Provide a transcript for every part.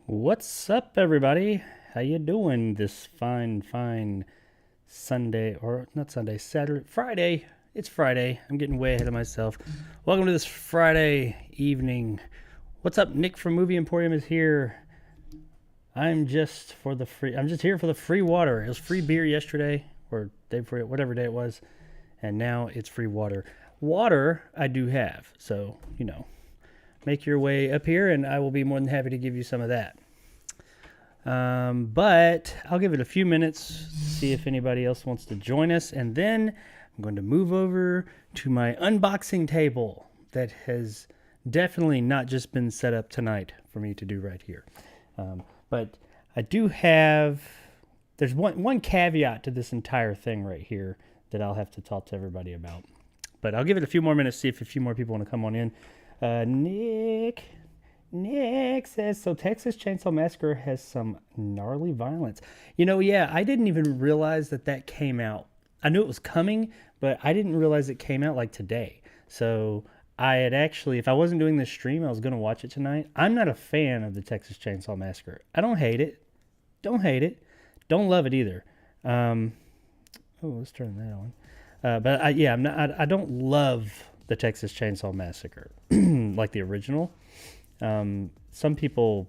What's up, everybody? How you doing this fine Sunday, or not Sunday, Saturday, Friday? It's Friday. I'm getting way ahead of myself. Welcome to this Friday evening. What's up? Nick from Movie Emporium is here. I'm just here for the free water. It was free beer yesterday, or day before, whatever day it was, and now it's free water. Water I do have, so make your way up here and I will be more than happy to give you some of that. But I'll give it a few minutes to see if anybody else wants to join us, and then I'm going to move over to my unboxing table that has definitely not just been set up tonight for me to do right here. But I do have, there's one caveat to this entire thing right here that I'll have to talk to everybody about. But I'll give it a few more minutes, see if a few more people want to come on in. Nick says, so Texas Chainsaw Massacre has some gnarly violence. Yeah, I didn't even realize that came out. I knew it was coming, but I didn't realize it came out like today. So I had actually, if I wasn't doing this stream, I was going to watch it tonight. I'm not a fan of the Texas Chainsaw Massacre. I don't hate it. Don't hate it. Don't love it either. Let's turn that on. But I don't love the Texas Chainsaw Massacre like the original. Some people,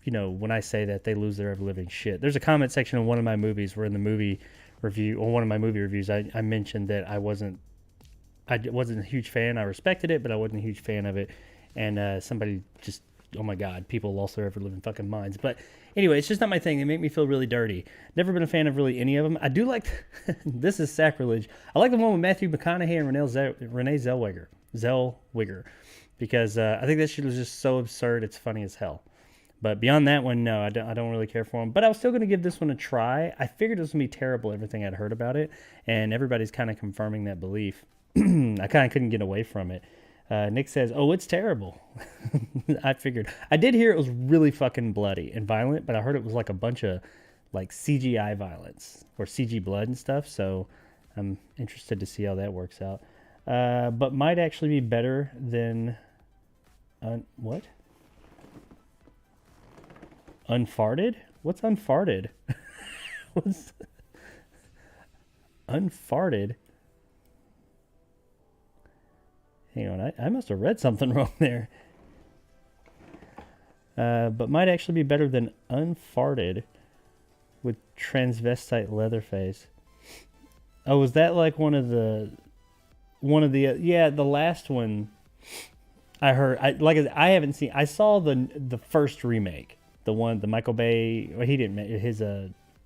when I say that, they lose their ever living shit. There's a comment section in one of my movies where in the movie review, or one of my movie reviews, I mentioned that I wasn't a huge fan. I respected it, but I wasn't a huge fan of it. And somebody just, oh my God, people lost their ever living fucking minds. But anyway, it's just not my thing. They make me feel really dirty. Never been a fan of really any of them. I do like, this is sacrilege, I like the one with Matthew McConaughey and Renee Zellweger. Because I think that shit was just so absurd, it's funny as hell. But beyond that one, no, I don't really care for them. But I was still going to give this one a try. I figured it was going to be terrible, everything I'd heard about it. And everybody's kind of confirming that belief. I kind of couldn't get away from it. Nick says, oh, it's terrible. I figured. I did hear it was really fucking bloody and violent, but I heard it was like a bunch of like CGI violence or CG blood and stuff. So I'm interested to see how that works out. But might actually be better than... what? Unfarted? What's unfarted? What's... unfarted? Hang on, I must have read something wrong there. But might actually be better than unfarted with transvestite Leatherface. Oh, was that like one of the... yeah, the last one I heard, I haven't seen, I saw the first remake, the Michael Bay, well, he didn't make it, his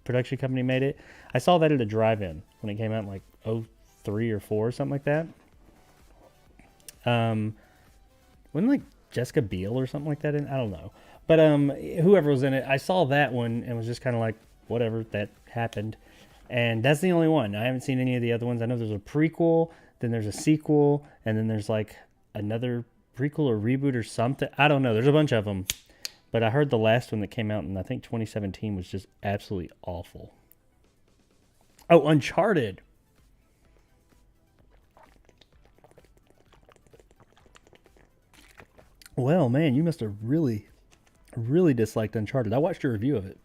production company made it. I saw that at a drive-in when it came out in like 03 or 4 or something like that. Wasn't like Jessica Biel or something like that in, I don't know. But whoever was in it, I saw that one and was just kind of like, whatever, that happened. And that's the only one. I haven't seen any of the other ones. I know there's a prequel, then there's a sequel, and then there's like another prequel or reboot or something. I don't know. There's a bunch of them. But I heard the last one that came out in, I think, 2017 was just absolutely awful. Oh, Uncharted. Well, man, you must have really, really disliked Uncharted. I watched your review of it.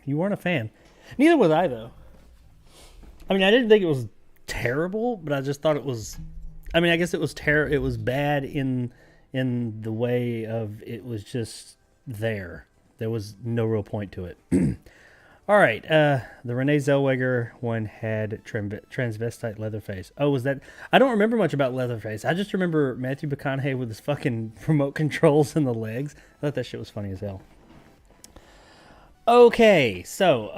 You weren't a fan. Neither was I, though. I mean, I didn't think it was terrible, but I just thought it was... I mean, I guess it was it was bad in the way of it was just there. There was no real point to it. All right, the Renee Zellweger one had transvestite Leatherface. Oh, was that... I don't remember much about Leatherface. I just remember Matthew McConaughey with his fucking remote controls in the legs. I thought that shit was funny as hell. Okay, so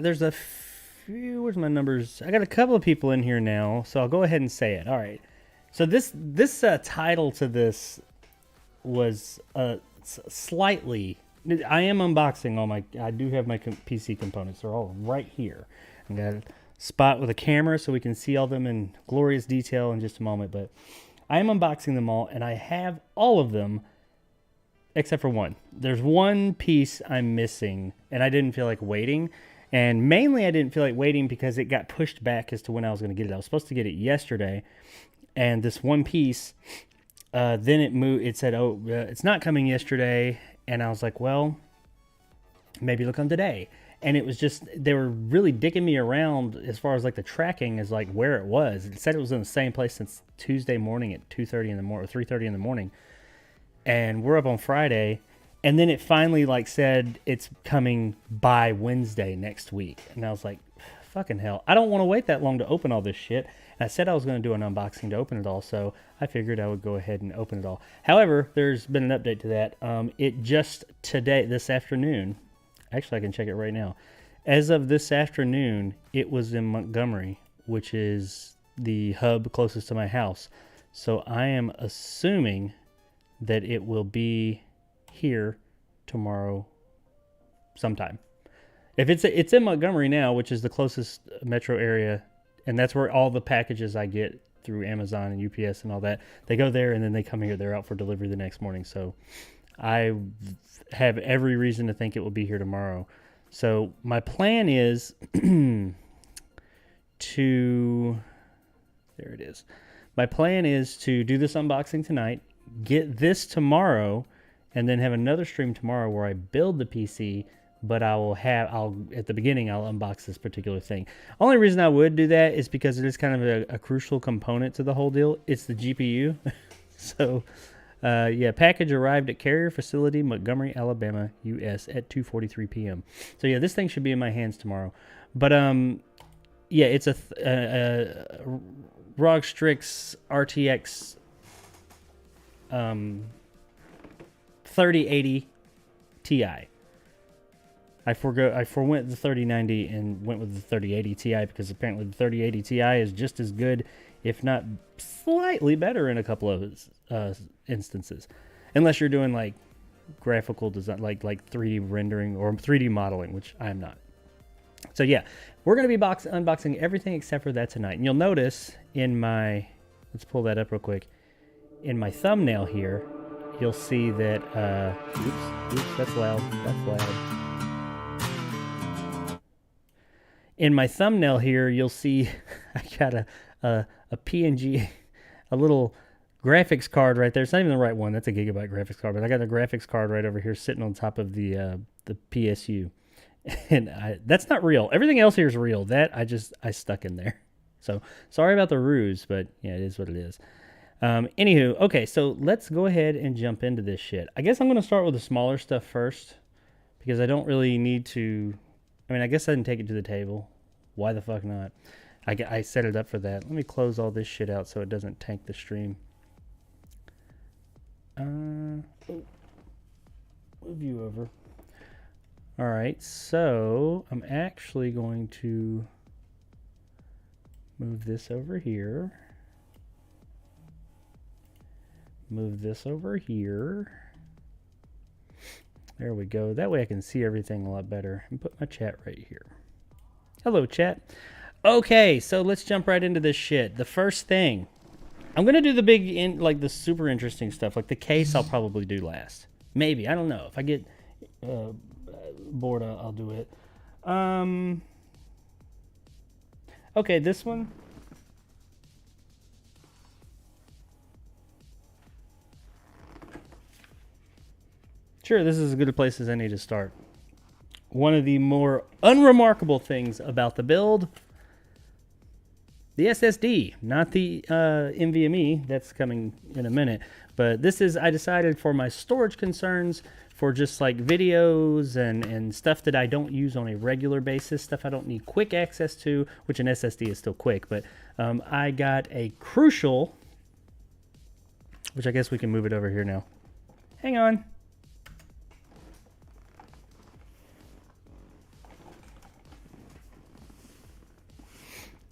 there's a few... Where's my numbers? I got a couple of people in here now, so I'll go ahead and say it. All right. So this title to this was slightly... I am unboxing all my... I do have my PC components. They're all right here. I got a spot with a camera so we can see all them in glorious detail in just a moment. But I am unboxing them all, and I have all of them except for one. There's one piece I'm missing, and I didn't feel like waiting. And mainly I didn't feel like waiting because it got pushed back as to when I was going to get it. I was supposed to get it yesterday, and this one piece... then it moved. It said, "Oh, it's not coming yesterday." And I was like, "Well, maybe look on today. And it was just, they were really dicking me around as far as like the tracking as like where it was. It said it was in the same place since Tuesday morning at 2:30 in the morning, or 3:30 in the morning. And we're up on Friday. And then it finally like said it's coming by Wednesday next week. And I was like, fucking hell, I don't want to wait that long to open all this shit. And I said I was going to do an unboxing to open it all, so I figured I would go ahead and open it all. However, there's been an update to that. It just today, this afternoon, actually I can check it right now. As of this afternoon, it was in Montgomery, which is the hub closest to my house. So I am assuming that it will be here tomorrow sometime. If it's in Montgomery now, which is the closest metro area, and that's where all the packages I get through Amazon and UPS and all that, they go there and then they come here. They're out for delivery the next morning. So I have every reason to think it will be here tomorrow. So my plan is to, there it is. My plan is to do this unboxing tonight, get this tomorrow, and then have another stream tomorrow where I build the PC. But at the beginning, I'll unbox this particular thing. Only reason I would do that is because it is kind of a crucial component to the whole deal. It's the GPU. So, yeah, package arrived at carrier facility, Montgomery, Alabama, U.S. at 2:43 p.m. So, yeah, this thing should be in my hands tomorrow. But, yeah, it's a ROG Strix RTX 3080 Ti. I forwent the 3090 and went with the 3080 Ti because apparently the 3080 Ti is just as good, if not slightly better in a couple of instances. Unless you're doing like graphical design, like 3D rendering or 3D modeling, which I'm not. So yeah, we're going to be unboxing everything except for that tonight. And you'll notice in my, let's pull that up real quick. In my thumbnail here, you'll see that, oops, that's loud, In my thumbnail here, you'll see I got a PNG, a little graphics card right there. It's not even the right one. That's a gigabyte graphics card, but I got a graphics card right over here sitting on top of the PSU. And that's not real. Everything else here is real. That I stuck in there. So sorry about the ruse, but yeah, it is what it is. Anywho, okay, so let's go ahead and jump into this shit. I guess I'm going to start with the smaller stuff first because I don't really need to. I mean, I guess I didn't take it to the table. Why the fuck not? I set it up for that. Let me close all this shit out so it doesn't tank the stream. Move you over. All right, so I'm actually going to move this over here. Move this over here. There we go. That way I can see everything a lot better. And put my chat right here. Hello, chat. Okay, so let's jump right into this shit. The first thing, I'm going to do the big, like the super interesting stuff. Like the case I'll probably do last. Maybe. I don't know. If I get bored, I'll do it. Okay, this one. Sure, this is as good a place as any to start. One of the more unremarkable things about the build, the SSD, not the NVMe, that's coming in a minute. But this is, I decided for my storage concerns, for just like videos and stuff that I don't use on a regular basis, stuff I don't need quick access to, which an SSD is still quick, but I got a Crucial, which I guess we can move it over here now. Hang on.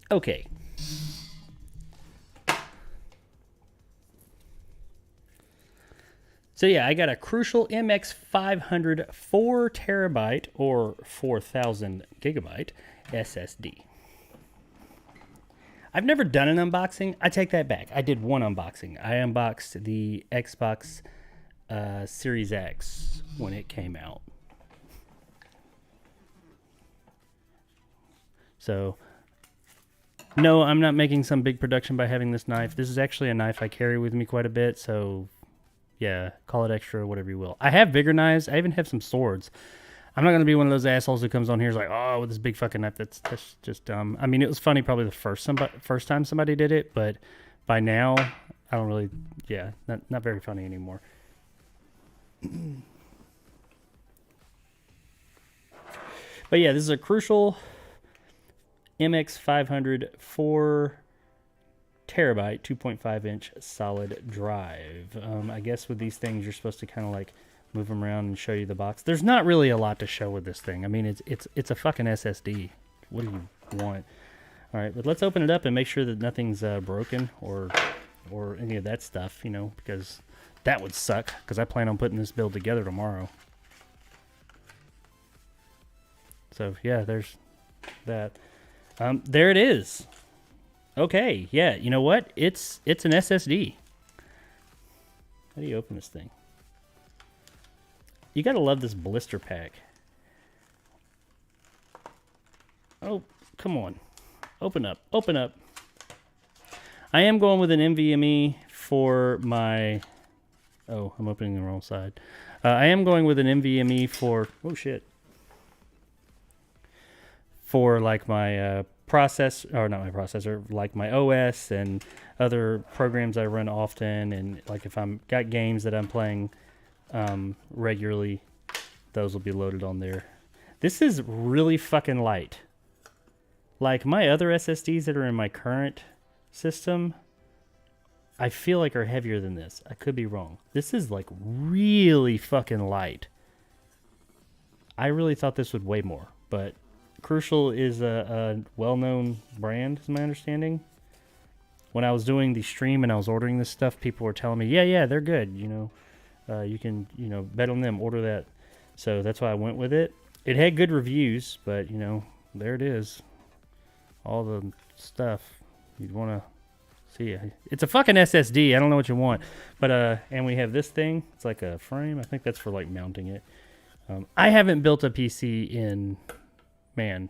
Okay. So yeah, I got a Crucial MX500 4 terabyte or 4,000 gigabyte SSD. I've never done an unboxing. I take that back. I did one unboxing. I unboxed the Xbox Series X when it came out. So no, I'm not making some big production by having this knife. This is actually a knife I carry with me quite a bit, so yeah, call it extra or whatever you will. I have bigger knives. I even have some swords. I'm not gonna be one of those assholes who comes on here is like, oh, with this big fucking knife. That's just dumb. I mean, it was funny probably the first time somebody did it, but by now I don't really. Yeah, not very funny anymore. But yeah, this is a Crucial MX500 4 terabyte 2.5 inch solid drive. I guess with these things you're supposed to kind of like move them around and show you the box. There's not really a lot to show with this thing. I mean, it's a fucking SSD. What do you want? All right, but let's open it up and make sure that nothing's broken or any of that stuff, you know, because that would suck, because I plan on putting this build together tomorrow. So yeah, there's that. There it is. Okay, yeah, you know what? It's an SSD. How do you open this thing? You gotta love this blister pack. Oh, come on. Open up, open up. I am going with an NVMe for my... Oh, I'm opening the wrong side. I am going with an NVMe for... Oh, shit. For like my process, or not my processor, like my OS and other programs I run often, and like if I'm got games that I'm playing regularly, those will be loaded on there. This is really fucking light. Like my other SSDs that are in my current system, I feel like are heavier than this. I could be wrong. This is like really fucking light. I really thought this would weigh more, but Crucial is a well-known brand, is my understanding. When I was doing the stream and I was ordering this stuff, people were telling me, yeah, they're good. You know, you can, you know, bet on them, order that. So that's why I went with it. It had good reviews, but, you know, there it is. All the stuff you'd want to see. It's a fucking SSD. I don't know what you want. But, and we have this thing. It's like a frame. I think that's for, like, mounting it. I haven't built a PC in... Man,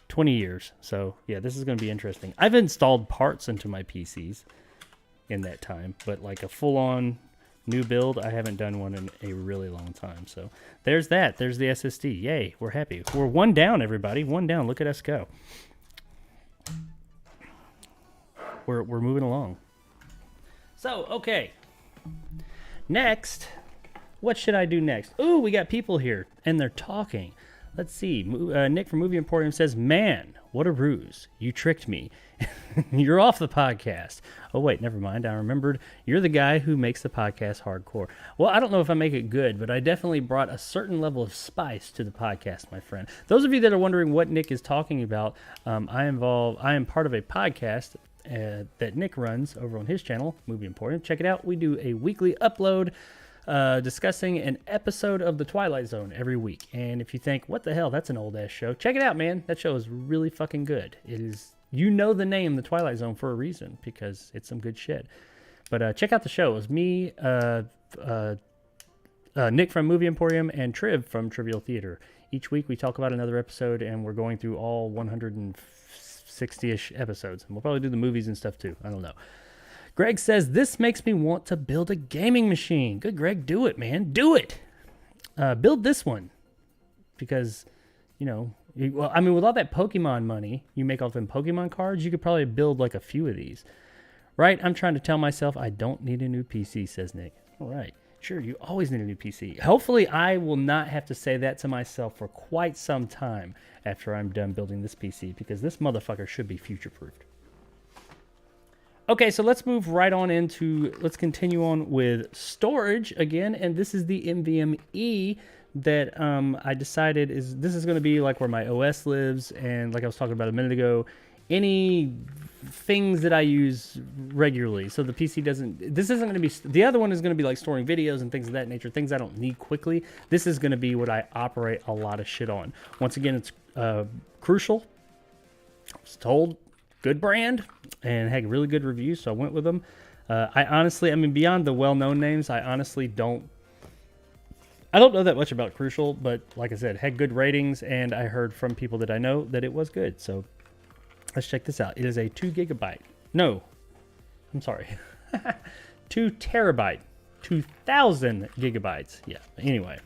20 years. So, yeah, this is going to be interesting. I've installed parts into my PCs in that time, but like a full-on new build, I haven't done one in a really long time. So, there's that. There's the SSD. Yay, we're happy. We're one down, everybody. One down. Look at us go. We're moving along. So, okay. Next, what should I do next? Ooh, we got people here, and they're talking. Let's see. Nick from Movie Emporium says, man, what a ruse. You tricked me. You're off the podcast. Oh, wait, never mind. I remembered you're the guy who makes the podcast hardcore. Well, I don't know if I make it good, but I definitely brought a certain level of spice to the podcast, my friend. Those of you that are wondering what Nick is talking about, I am part of a podcast that Nick runs over on his channel, Movie Emporium. Check it out. We do a weekly upload discussing an episode of The Twilight Zone every week. And if you think, what the hell, that's an old-ass show, check it out, man. That show is really fucking good. It is, you know the name The Twilight Zone for a reason, because it's some good shit. But check out the show. It was me, Nick from Movie Emporium, and Triv from Trivial Theater. Each week we talk about another episode, and we're going through all 160-ish episodes. And we'll probably do the movies and stuff too. I don't know. Greg says, this makes me want to build a gaming machine. Good, Greg. Do it, man. Do it. Build this one. Because, you know, well, I mean, with all that Pokemon money you make off them Pokemon cards, you could probably build like a few of these. Right? I'm trying to tell myself I don't need a new PC, says Nick. All right. Sure, you always need a new PC. Hopefully, I will not have to say that to myself for quite some time after I'm done building this PC, because this motherfucker should be future-proofed. Okay, so let's move right on into, let's continue on with storage again, and this is the NVMe that I decided this is going to be like where my OS lives, and like I was talking about a minute ago, any things that I use regularly. So the PC doesn't, this isn't going to be, the other one is going to be like storing videos and things of that nature, things I don't need quickly. This is going to be what I operate a lot of shit on. Once again, it's Crucial. I was told, good brand, and had really good reviews, so I went with them. I honestly, I mean, beyond the well-known names, I honestly don't know that much about Crucial, but like I said, had good ratings, and I heard from people that I know that it was good. So let's check this out. It is a 2 terabyte, 2,000 gigabytes. Yeah, anyway.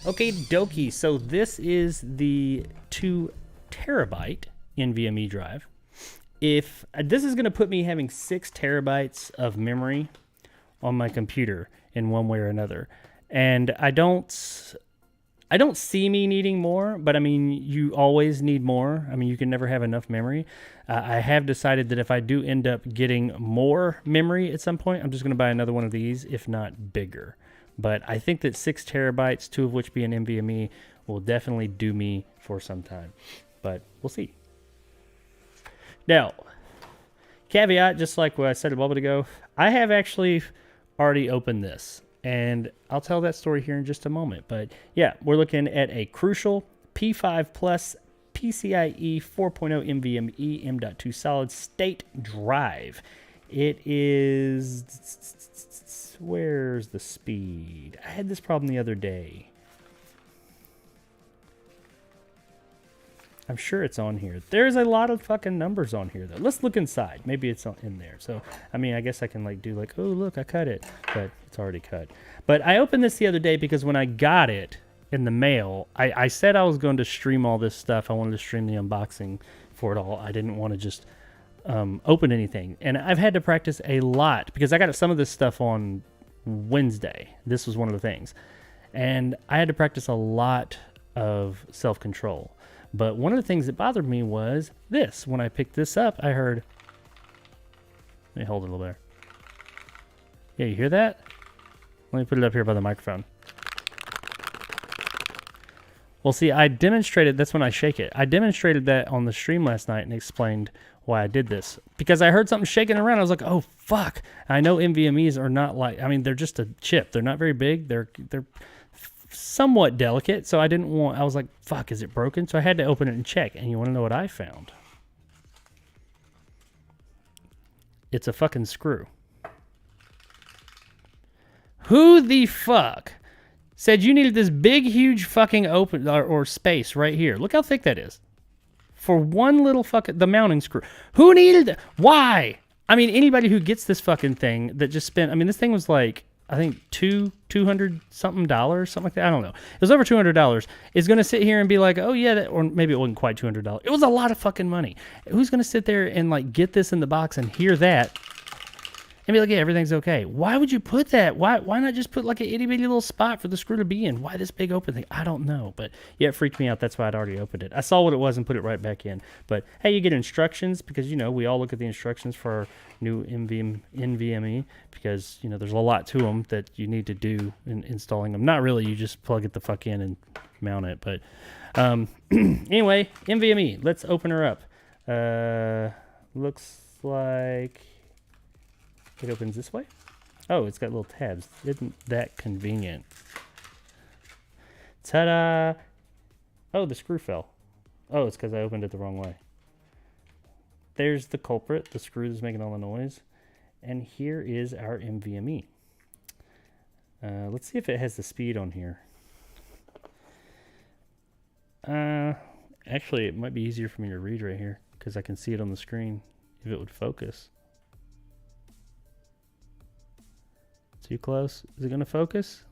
Okay, dokie. So this is the 2 terabyte NVMe drive. If this is going to put me having 6 terabytes of memory on my computer in one way or another, and I don't see me needing more, but I mean, you always need more. I mean, you can never have enough memory. I have decided that if I do end up getting more memory at some point, I'm just going to buy another one of these, if not bigger. But I think that 6 terabytes, 2 of which be an NVMe, will definitely do me for some time. But we'll see. Now, caveat, just like what I said a moment ago, I have actually already opened this. And I'll tell that story here in just a moment. But yeah, we're looking at a Crucial P5 Plus PCIe 4.0 NVMe M.2 solid state drive. It is... Where's the speed? I had this problem the other day. I'm sure it's on here. There's a lot of fucking numbers on here, though. Let's look inside. Maybe it's in there. So, I mean, I guess I can, like, do, like, oh, look, I cut it. But it's already cut. But I opened this the other day because when I got it in the mail, I said I was going to stream all this stuff. I wanted to stream the unboxing for it all. I didn't want to just open anything. And I've had to practice a lot because I got some of this stuff on Wednesday. This was one of the things. And I had to practice a lot of self-control. But one of the things that bothered me was this. When I picked this up, I heard... Let me hold it a little better. Yeah, you hear that? Let me put it up here by the microphone. Well, see, I demonstrated... That's when I shake it. I demonstrated that on the stream last night and explained why I did this. Because I heard something shaking around. I was like, oh, fuck. I know NVMEs are not like... I mean, they're just a chip. They're not very big. They're somewhat delicate, so I didn't want... I was like, fuck, is it broken? So I had to open it and check. And you want to know what I found? It's a fucking screw. Who the fuck said you needed this big, huge fucking open or space right here? Look how thick that is. For one little fucking... The mounting screw. Who needed it? Why? I mean, anybody who gets this fucking thing that just spent... I mean, this thing was like... I think $200 something, something like that. I don't know. It was over $200. Is going to sit here and be like, oh yeah, that, or maybe it wasn't quite $200. It was a lot of fucking money. Who's going to sit there and like get this in the box and hear that and be like, yeah, everything's okay? Why would you put that? Why not just put like an itty bitty little spot for the screw to be in? Why this big open thing? I don't know. But yeah, it freaked me out. That's why I'd already opened it. I saw what it was and put it right back in. But hey, you get instructions because, you know, we all look at the instructions for our new NVMe because, you know, there's a lot to them that you need to do in installing them. Not really. You just plug it the fuck in and mount it. But anyway, NVMe. Let's open her up. Looks like... It opens this way. Oh, it's got little tabs. Isn't that convenient? Ta-da! Oh, the screw fell. Oh, it's because I opened it the wrong way. There's the culprit. The screw is making all the noise. And here is our NVMe. Let's see if it has the speed on here. Actually, it might be easier for me to read right here because I can see it on the screen if it would focus. Too close? Is it going to focus?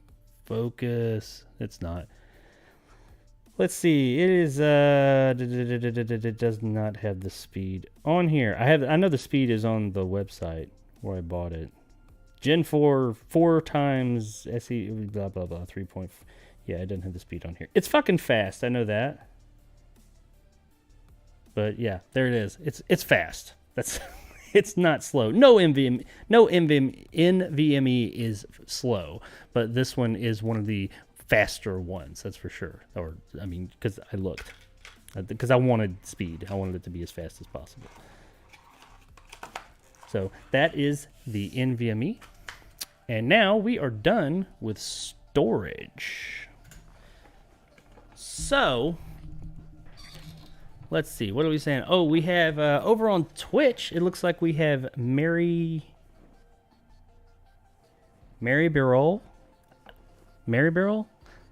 Focus. It's not. Let's see. It is it does not have the speed on here. I know the speed is on the website where I bought it. Gen 4 times SE blah blah blah 3. Yeah, it doesn't have the speed on here. It's fucking fast. I know that. But yeah, there it is. It's fast. That's it's not slow. No NVMe is slow, but this one is one of the faster ones, that's for sure. Or, I mean, because I looked. Because I wanted speed. I wanted it to be as fast as possible. So, that is the NVMe. And now we are done with storage. So... let's see, what are we saying? Oh, we have, over on Twitch, it looks like we have Mary Barrel.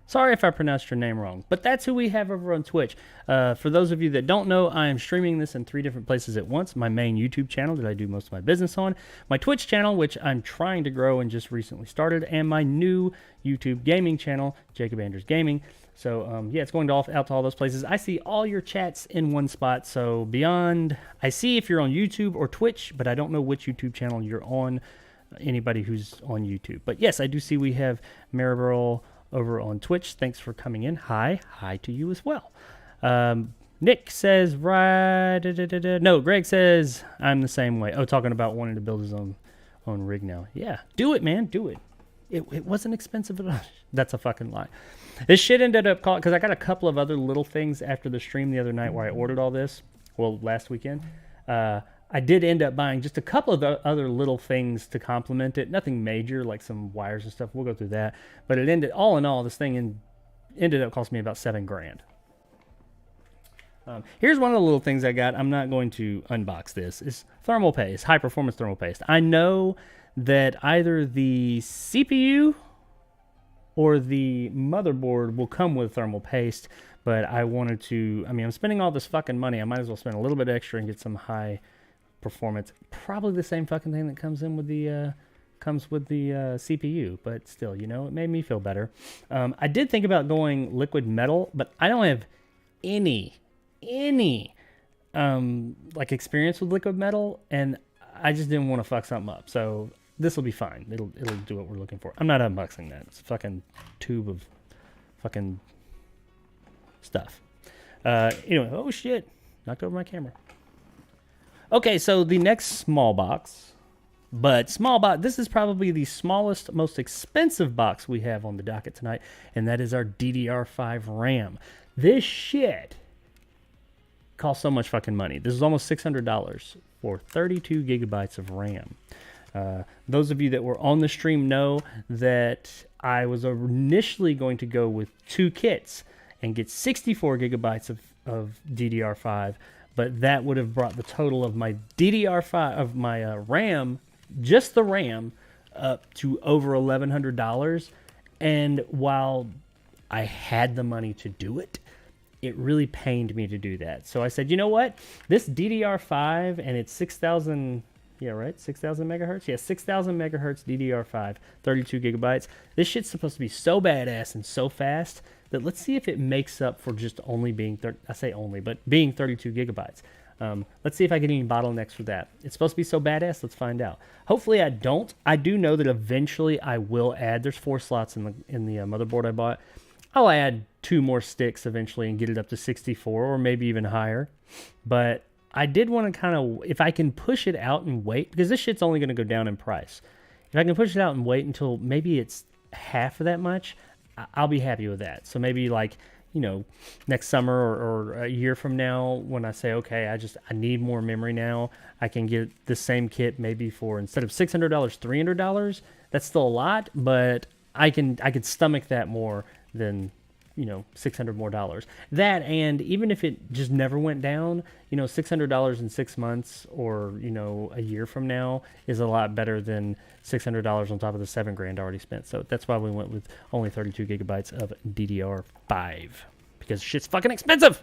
Sorry if I pronounced your name wrong, but that's who we have over on Twitch. For those of you that don't know, I am streaming this in 3 different places at once. My main YouTube channel that I do most of my business on, my Twitch channel, which I'm trying to grow and just recently started, and my new YouTube gaming channel, Jacob Andrews Gaming. So, yeah, it's going out to all those places. I see all your chats in one spot. So, beyond, I see if you're on YouTube or Twitch, but I don't know which YouTube channel you're on, anybody who's on YouTube. But yes, I do see we have Maribel over on Twitch. Thanks for coming in. Hi to you as well. Nick says, no, Greg says, I'm the same way. Oh, talking about wanting to build his own rig now. Yeah, do it, man, do it. It wasn't expensive at all. That's a fucking lie. This shit ended up calling, because I got a couple of other little things after the stream the other night where I ordered all this, well, last weekend. I did end up buying just a couple of other little things to complement it. Nothing major, like some wires and stuff. We'll go through that. But it ended, all in all, this thing ended up costing me about $7,000. Here's one of the little things I got. I'm not going to unbox this. It's thermal paste, high performance thermal paste. I know that either the CPU or the motherboard will come with thermal paste, but I wanted to, I mean, I'm spending all this fucking money. I might as well spend a little bit extra and get some high performance. Probably the same fucking thing that comes with the CPU, but still, you know, it made me feel better. I did think about going liquid metal, but I don't have any like experience with liquid metal, and I just didn't want to fuck something up. So this will be fine. It'll do what we're looking for. I'm not unboxing that. It's a fucking tube of fucking stuff. Anyway, oh shit, knocked over my camera. Okay, so the next small box, this is probably the smallest, most expensive box we have on the docket tonight, and that is our DDR5 RAM. This shit costs so much fucking money. This is almost $600 for 32 gigabytes of RAM. Those of you that were on the stream know that I was initially going to go with 2 kits and get 64 gigabytes of DDR5, but that would have brought the total of my DDR5, of my RAM, just the RAM, up to over $1,100. And while I had the money to do it, it really pained me to do that. So I said, you know what? This DDR5, and it's 6,000, yeah, right? 6,000 megahertz? Yeah, 6,000 megahertz DDR5, 32 gigabytes. This shit's supposed to be so badass and so fast that let's see if it makes up for just only being, being 32 gigabytes. Let's see if I get any bottlenecks for that. It's supposed to be so badass, let's find out. Hopefully I don't. I do know that eventually I will add, there's 4 slots in the motherboard I bought. I'll add 2 more sticks eventually and get it up to 64 or maybe even higher. But I did want to kind of, if I can push it out and wait, because this shit's only going to go down in price. If I can push it out and wait until maybe it's half of that much, I'll be happy with that. So maybe like, you know, next summer or a year from now when I say, okay, I need more memory now, I can get the same kit maybe for, instead of $600, $300. That's still a lot, but I can stomach that more than, you know, $600 more. That, and even if it just never went down, you know, $600 in 6 months or, you know, a year from now is a lot better than $600 on top of the $7,000 already spent. So that's why we went with only 32 gigabytes of DDR5, because shit's fucking expensive.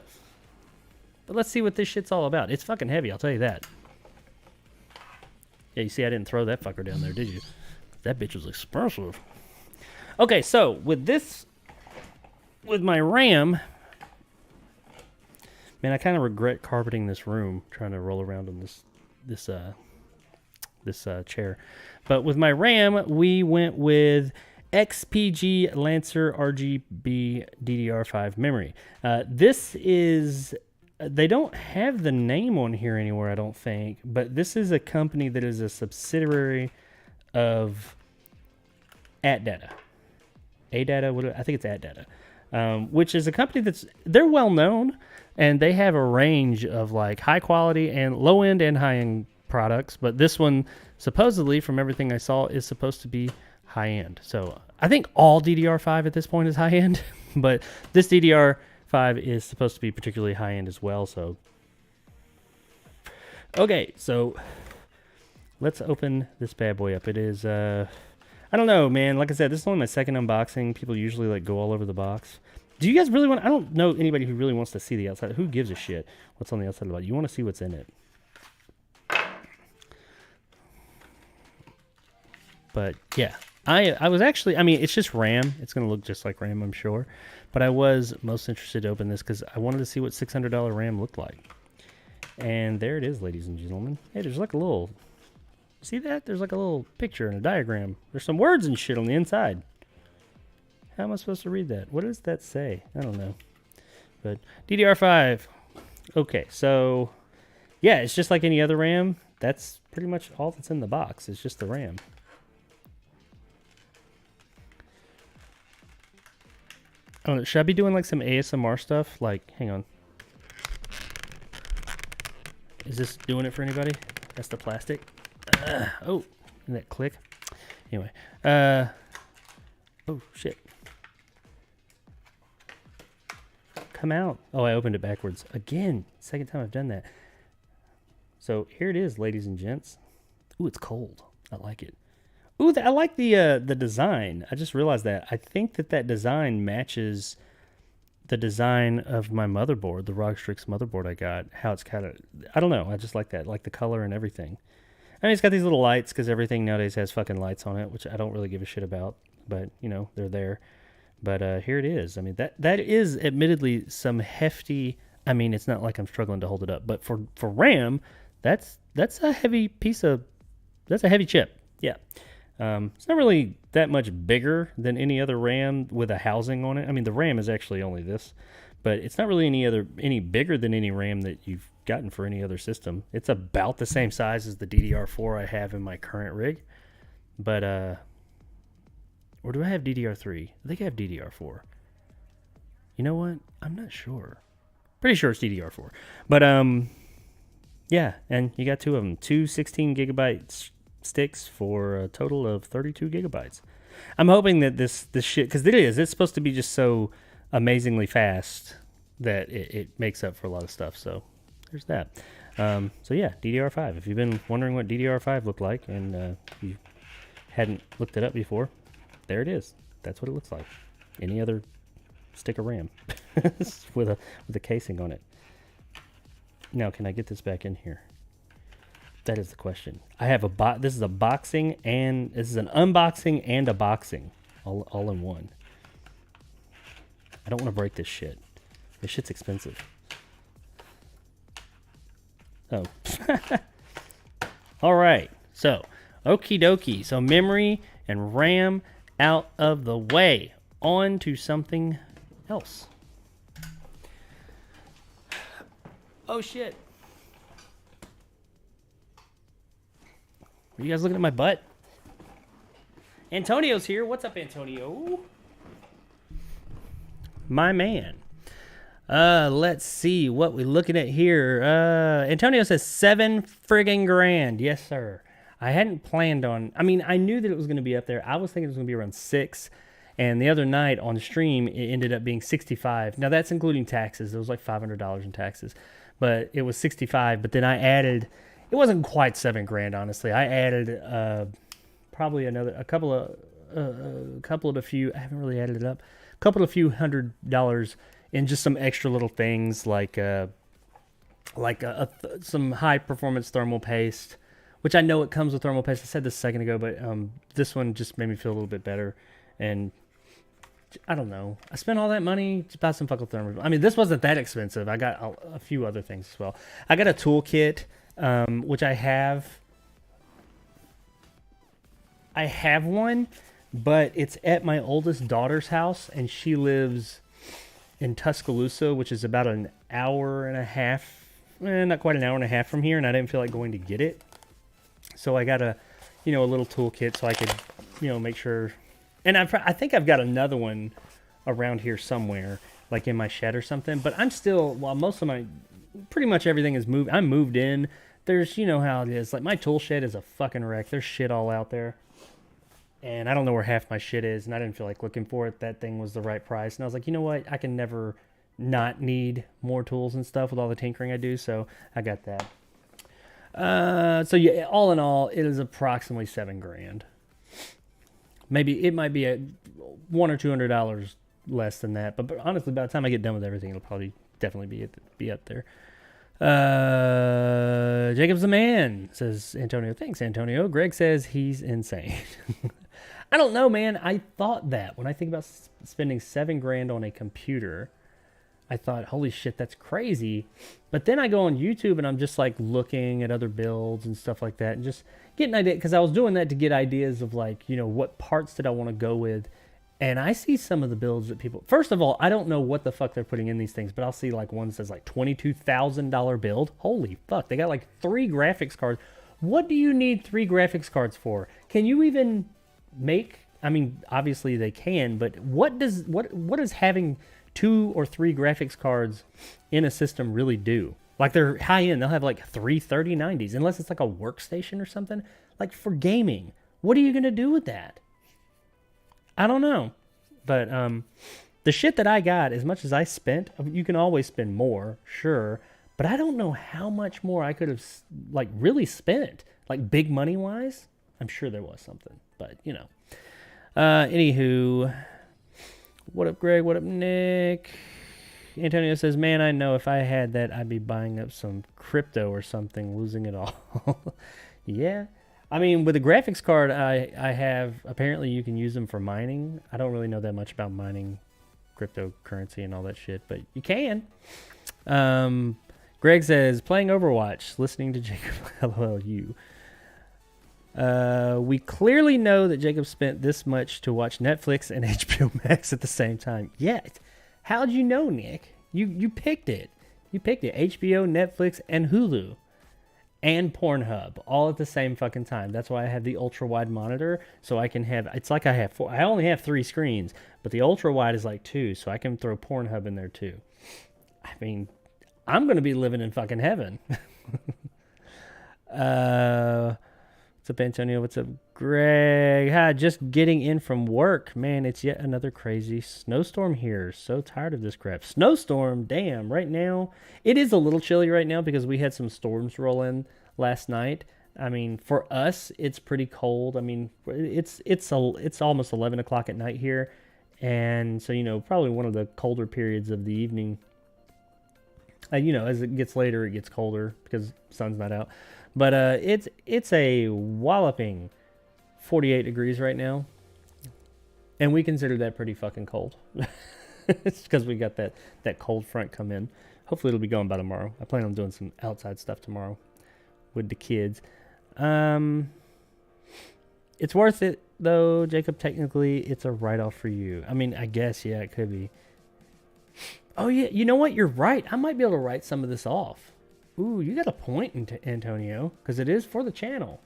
But let's see what this shit's all about. It's fucking heavy, I'll tell you that. Yeah, you see I didn't throw that fucker down there, did you? That bitch was expensive. Okay, so with my RAM, man, I kind of regret carpeting this room, trying to roll around in this chair. But with my RAM, we went with XPG Lancer RGB DDR5 memory. This is, they don't have the name on here anywhere, I don't think, but this is a company that is a subsidiary of AtData. ADATA, I think it's AtData. Which is a company they're well known, and they have a range of like high quality and low end and high end products. But this one, supposedly, from everything I saw, is supposed to be high end. So I think all DDR5 at this point is high end, but this DDR5 is supposed to be particularly high end as well. So, okay, so let's open this bad boy up. It is, I don't know, man. Like I said, this is only my second unboxing. People usually like go all over the box. Do you guys really want? I don't know anybody who really wants to see the outside. Who gives a shit what's on the outside of the box? You want to see what's in it. But yeah, I was actually, I mean, it's just RAM. It's going to look just like RAM, I'm sure. But I was most interested to open this because I wanted to see what $600 RAM looked like. And there it is, ladies and gentlemen. Hey, there's like a little, see that? There's like a little picture and a diagram. There's some words and shit on the inside. How am I supposed to read that? What does that say? I don't know. But DDR5. Okay, so yeah, it's just like any other RAM. That's pretty much all that's in the box. It's just the RAM. I don't know, should I be doing like some ASMR stuff? Like, hang on. Is this doing it for anybody? That's the plastic. Oh, and that click. Anyway, oh shit. Come out. Oh, I opened it backwards again. Second time I've done that. So here it is, ladies and gents. Ooh, it's cold. I like it. Ooh, I like the design. I just realized that. I think that design matches the design of my motherboard, the Rogstrix motherboard I got. How it's kind of, I don't know. I just like that, like the color and everything. I mean, it's got these little lights because everything nowadays has fucking lights on it, which I don't really give a shit about. But you know, they're there. But here it is. I mean, that is admittedly some hefty. I mean, it's not like I'm struggling to hold it up, but for RAM, that's a heavy piece of. That's a heavy chip. Yeah. It's not really that much bigger than any other RAM with a housing on it. I mean, the RAM is actually only this, but it's not really any bigger than any RAM that you've gotten for any other system. It's about the same size as the DDR4 I have in my current rig, but or do I have DDR3? I think I have DDR4. You know what? I'm not sure. Pretty sure it's DDR4, but yeah, and you got two of them, two 16 gigabytes sticks for a total of 32 gigabytes. I'm hoping that this shit, because it's supposed to be just so amazingly fast that it makes up for a lot of stuff. So there's that. So yeah, DDR5. If you've been wondering what DDR5 looked like and you hadn't looked it up before, there it is. That's what it looks like. Any other stick of RAM with a casing on it. Now, can I get this back in here? That is the question. I have this is a boxing and this is an unboxing and a boxing all in one. I don't want to break this shit. This shit's expensive. Oh. All right. So, okie dokie. So memory and RAM out of the way. On to something else. Oh shit. Are you guys looking at my butt? Antonio's here. What's up, Antonio? My man. Let's see what we're looking at here. Antonio says 7 friggin' grand. Yes, sir. I hadn't planned on, I mean, I knew that it was going to be up there. I was thinking it was going to be around 6. And the other night on stream, it ended up being 65. Now, that's including taxes. It was like $500 in taxes. But it was 65. But then I added, it wasn't quite 7 grand, honestly. I added probably a couple of a few, I haven't really added it up, a couple of few $100 in just some extra little things like some high performance thermal paste, which I know it comes with thermal paste. I said this a second ago, but this one just made me feel a little bit better. And I don't know. I spent all that money to buy some fucking thermal. I mean, this wasn't that expensive. I got a few other things as well. I got a toolkit, which I have. I have one, but it's at my oldest daughter's house, and she lives in Tuscaloosa, which is about an hour and a half, not quite an hour and a half from here, and I didn't feel like going to get it. So I got a little toolkit so I could, make sure. And I think I've got another one around here somewhere, like in my shed or something. But I'm still, while most of pretty much everything is moved. I'm moved in. There's, how it is. Like my tool shed is a fucking wreck. There's shit all out there. And I don't know where half my shit is, and I didn't feel like looking for it. That thing was the right price. And I was like, you know what? I can never not need more tools and stuff with all the tinkering I do, so I got that. So yeah, all in all, it is approximately 7 grand. Maybe it might be a $100 or $200 less than that. But honestly, by the time I get done with everything, it'll probably definitely be up there. Jacob's the man, says Antonio. Thanks, Antonio. Greg says he's insane. I don't know, man. I thought that when I think about spending $7,000 on a computer, I thought, holy shit, that's crazy. But then I go on YouTube and I'm just like looking at other builds and stuff like that and just getting an idea, because I was doing that to get ideas of like, you know, what parts did I want to go with. And I see some of the builds that people, first of all, I don't know what the fuck they're putting in these things, but I'll see like one that says like $22,000 build. Holy fuck, they got like 3 graphics cards. What do you need 3 graphics cards for? Can you even make, I mean, obviously they can, but what is having 2 or 3 graphics cards in a system really do? Like they're high end, they'll have like 3 3090s, unless it's like a workstation or something. Like for gaming, what are you gonna do with that? I don't know. But the shit that I got, as much as I spent, you can always spend more, sure. But I don't know how much more I could have like really spent, like big money wise. I'm sure there was something, but you know. Anywho, what up, Greg? What up, Nick? Antonio says, man, I know if I had that, I'd be buying up some crypto or something, losing it all. Yeah. I mean, with the graphics card I have, apparently you can use them for mining. I don't really know that much about mining cryptocurrency and all that shit, but you can. Greg says, playing Overwatch, listening to Jacob. LOL. We clearly know that Jacob spent this much to watch Netflix and HBO Max at the same time. Yeah. How'd you know, Nick? You picked it. You picked it. HBO, Netflix, and Hulu. And Pornhub, all at the same fucking time. That's why I have the ultra-wide monitor, so I can have, it's like I have 4, I only have 3 screens, but the ultra-wide is like 2, so I can throw Pornhub in there too. I mean, I'm going to be living in fucking heaven. What's up, Antonio? What's up, Greg? Hi, just getting in from work. Man, it's yet another crazy snowstorm here. So tired of this crap. Snowstorm? Damn, right now. It is a little chilly right now because we had some storms roll in last night. I mean, for us, it's pretty cold. I mean, it's almost 11 o'clock at night here. And so, you know, probably one of the colder periods of the evening. You know, as it gets later, it gets colder because the sun's not out. But it's a walloping 48 degrees right now. And we consider that pretty fucking cold. It's because we got that cold front come in. Hopefully it'll be going by tomorrow. I plan on doing some outside stuff tomorrow with the kids. It's worth it, though, Jacob. Technically, it's a write-off for you. I mean, I guess, yeah, it could be. Oh, yeah, you know what? You're right. I might be able to write some of this off. Ooh, you got a point, Antonio, because it is for the channel.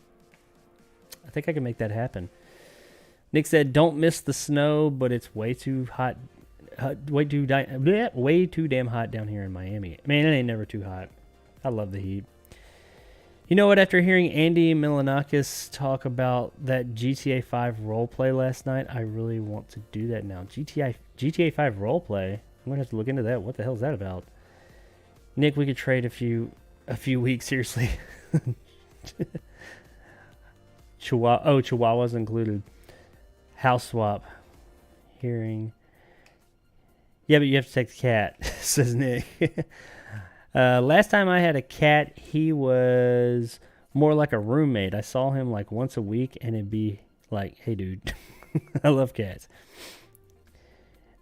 I think I can make that happen. Nick said, don't miss the snow, but it's way too hot. Way too damn hot down here in Miami. Man, it ain't never too hot. I love the heat. You know what? After hearing Andy Milanakis talk about that GTA 5 roleplay last night, I really want to do that now. GTA 5 roleplay? I'm going to have to look into that. What the hell is that about? Nick, we could trade a few weeks, seriously. Chihuahuas included. House swap. Hearing. Yeah, but you have to take the cat, says Nick. Last time I had a cat, he was more like a roommate. I saw him like once a week, and it'd be like, hey, dude, I love cats.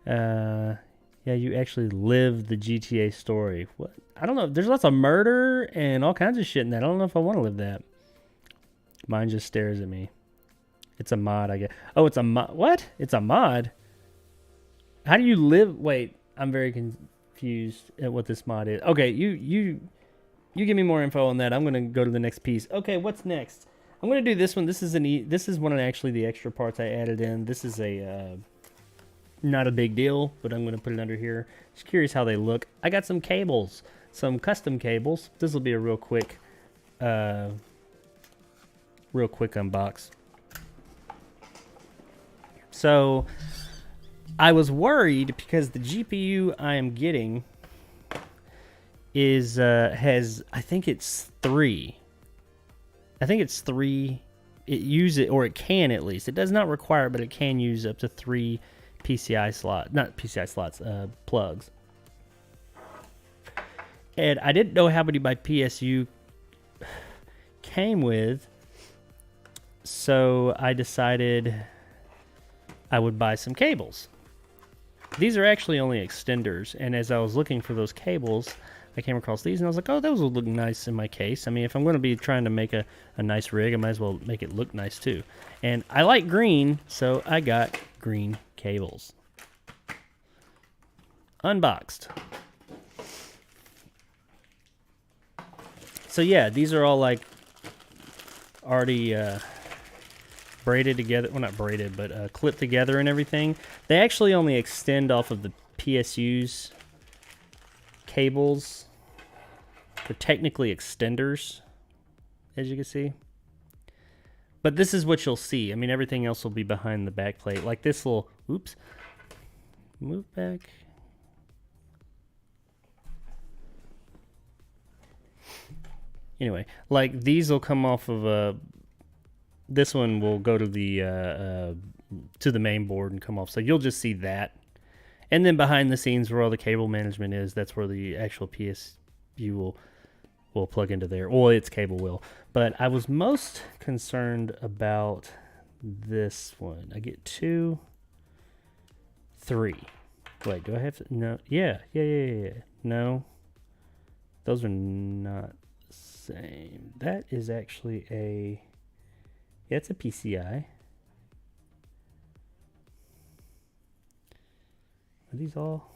Yeah, you actually live the GTA story. What? I don't know. There's lots of murder and all kinds of shit in that. I don't know if I want to live that. Mine just stares at me. It's a mod, I guess. Oh, it's a mod. What? It's a mod? How do you live? Wait, I'm very confused at what this mod is. Okay, you give me more info on that. I'm going to go to the next piece. Okay, what's next? I'm going to do this one. This is one of actually the extra parts I added in. This is a... not a big deal, but I'm going to put it under here. Just curious how they look. I got some cables, some custom cables. This will be a real quick unbox. So I was worried because the GPU I am getting is has I think it's three it use it, or it can at least. It does not require, but it can use up to 3 PCI slot, not PCI slots, plugs. And I didn't know how many my PSU came with, so I decided I would buy some cables. These are actually only extenders, and as I was looking for those cables, I came across these, and I was like, oh, those will look nice in my case. I mean, if I'm going to be trying to make a nice rig, I might as well make it look nice too. And I like green, so I got green cables. Unboxed. So yeah, these are all like already braided together. Well, not braided, but clipped together and everything. They actually only extend off of the PSU's cables. They're technically extenders, as you can see. But this is what you'll see. I mean, everything else will be behind the back plate. Like this will, oops, move back. Anyway, like these will come off of this one will go to the main board and come off. So you'll just see that. And then behind the scenes where all the cable management is, that's where the actual PSU will plug into there. Or its cable will. But I was most concerned about this one. I get 2, 3. Wait, do I have to? No. Yeah. No. Those are not the same. That is actually a... Yeah, it's a PCI. Are these all?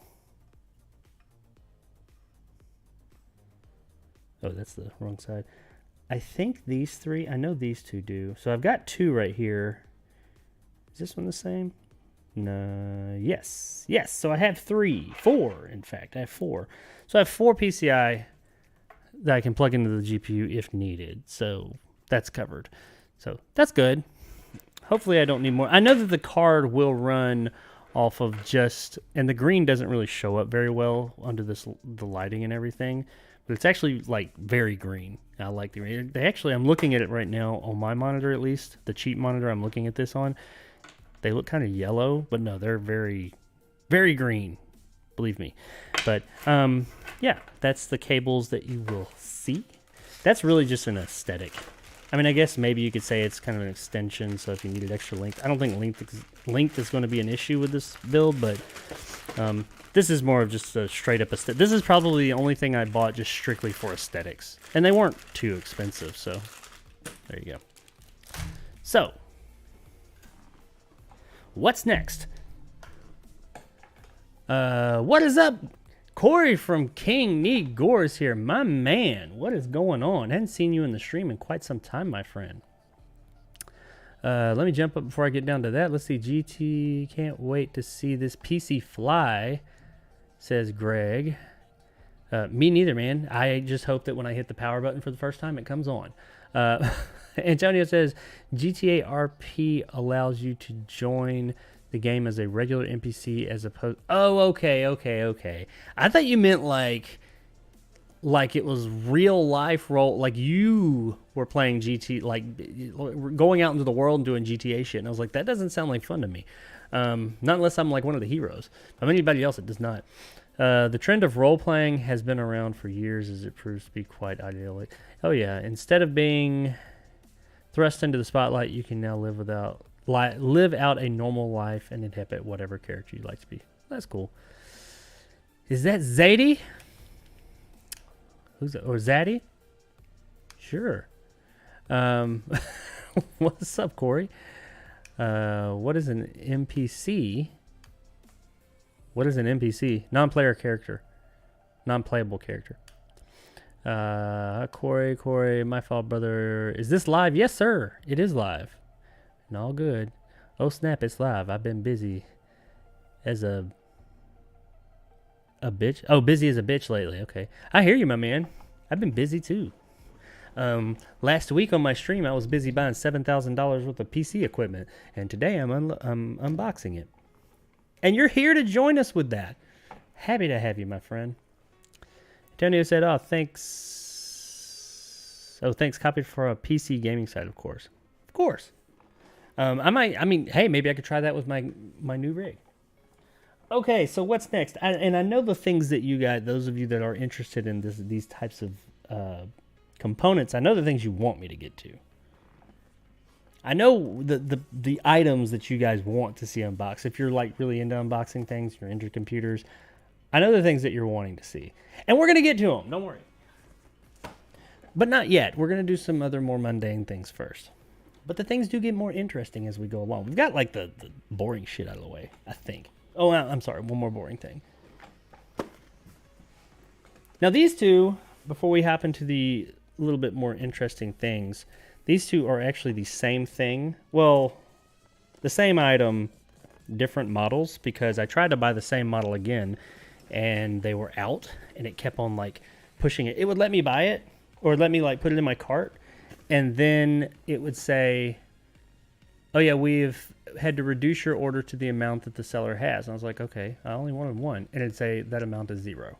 Oh, that's the wrong side. I think these 3, I know these 2 do. So I've got 2 right here. Is this one the same? No, yes. So I have 4, in fact. I have 4. So I have 4 PCI that I can plug into the GPU if needed. So that's covered. So that's good. Hopefully I don't need more. I know that the card will run off of just, and the green doesn't really show up very well under the lighting and everything, but it's actually like very green. I like the green. They actually, I'm looking at it right now on my monitor, at least the cheap monitor I'm looking at this on. They look kind of yellow, but no, they're very, very green. Believe me. But yeah, that's the cables that you will see. That's really just an aesthetic. I mean, I guess maybe you could say it's kind of an extension, so if you needed extra length. I don't think length is going to be an issue with this build, but this is more of just a straight up aesthetic. This is probably the only thing I bought just strictly for aesthetics. And they weren't too expensive, so there you go. So, what's next? What is up? Corey from King Need Gore is here. My man, what is going on? I hadn't seen you in the stream in quite some time, my friend. Let me jump up before I get down to that. Let's see. GT, can't wait to see this PC fly, says Greg. Me neither, man. I just hope that when I hit the power button for the first time, it comes on. Antonio says, GTA RP allows you to join the game as a regular NPC as opposed... Oh, okay. I thought you meant like it was real life role, like you were playing GT, like going out into the world and doing GTA shit. And I was like, that doesn't sound like fun to me. Not unless I'm like one of the heroes. But anybody else, it does not. The trend of role-playing has been around for years as it proves to be quite idyllic. Oh yeah, instead of being thrust into the spotlight, you can now live out a normal life and inhabit whatever character you like to be. That's cool. Is that Zadie? Who's that? Or Zaddy? Sure. What's up, Corey? What is an NPC? What is an NPC? Non-player character. Non-playable character. Corey, my fault, brother. Is this live? Yes, sir. It is live. And all good. Oh, snap, it's live. I've been busy as a bitch. Oh, busy as a bitch lately. Okay. I hear you, my man. I've been busy, too. Last week on my stream, I was busy buying $7,000 worth of PC equipment. And today I'm unboxing it. And you're here to join us with that. Happy to have you, my friend. Antonio said, oh, thanks. Oh, thanks. Copied for a PC gaming site, of course. Of course. I mean, hey, maybe I could try that with my new rig. Okay, so what's next? And I know the things that you guys, those of you that are interested in these types of components, I know the things you want me to get to. I know the items that you guys want to see unboxed. If you're like really into unboxing things, you're into computers, I know the things that you're wanting to see. And we're going to get to them, don't worry. But not yet. We're going to do some other more mundane things first. But the things do get more interesting as we go along. We've got like the boring shit out of the way, I think. Oh, I'm sorry. One more boring thing. Now these two, before we hop into the little bit more interesting things, these two are actually the same thing. Well, the same item, different models, because I tried to buy the same model again and they were out and it kept on like pushing it. It would let me buy it or let me like put it in my cart and then it would say, oh yeah, we've had to reduce your order to the amount that the seller has. And I was like, okay, I only wanted one. And it'd say that amount is 0.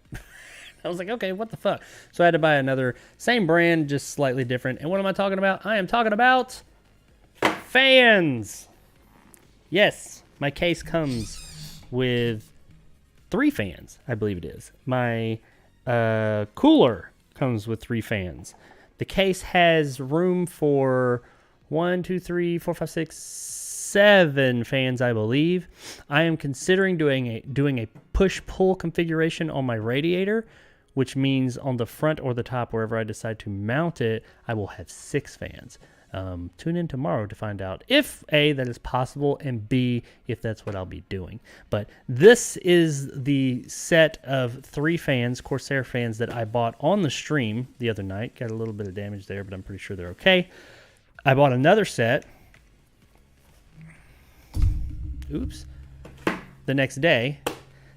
I was like, okay, what the fuck? So I had to buy another, same brand, just slightly different. And what am I talking about? I am talking about fans. Yes, my case comes with 3 fans, I believe it is. My cooler comes with 3 fans. The case has room for 1, 2, 3, 4, 5, 6, 7 fans, I believe. I am considering doing a push-pull configuration on my radiator, which means on the front or the top, wherever I decide to mount it, I will have 6 fans. Tune in tomorrow to find out if A, that is possible, and B, if that's what I'll be doing. But this is the set of 3 fans, Corsair fans, that I bought on the stream the other night. Got a little bit of damage there, but I'm pretty sure they're okay. I bought another set. Oops. The next day.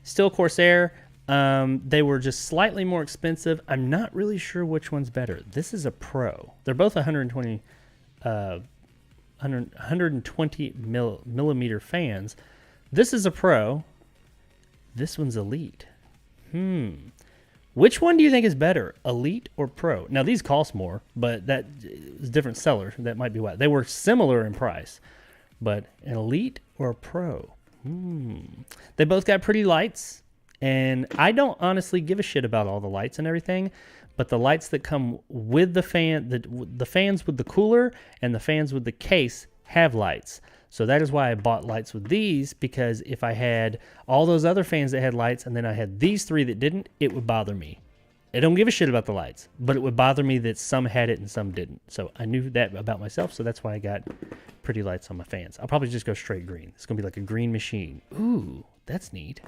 Still Corsair. They were just slightly more expensive. I'm not really sure which one's better. This is a Pro. They're both 120 millimeter fans. This is a Pro. This one's Elite. Which one do you think is better, Elite or Pro? Now, these cost more, but that is a different seller. That might be why. They were similar in price, but an Elite or a Pro? They both got pretty lights, and I don't honestly give a shit about all the lights and everything, but the lights that come with the fan, the fans with the cooler and the fans with the case have lights. So that is why I bought lights with these, because if I had all those other fans that had lights and then I had these 3 that didn't, it would bother me. I don't give a shit about the lights, but it would bother me that some had it and some didn't. So I knew that about myself, so that's why I got pretty lights on my fans. I'll probably just go straight green. It's going to be like a green machine. Ooh, that's neat.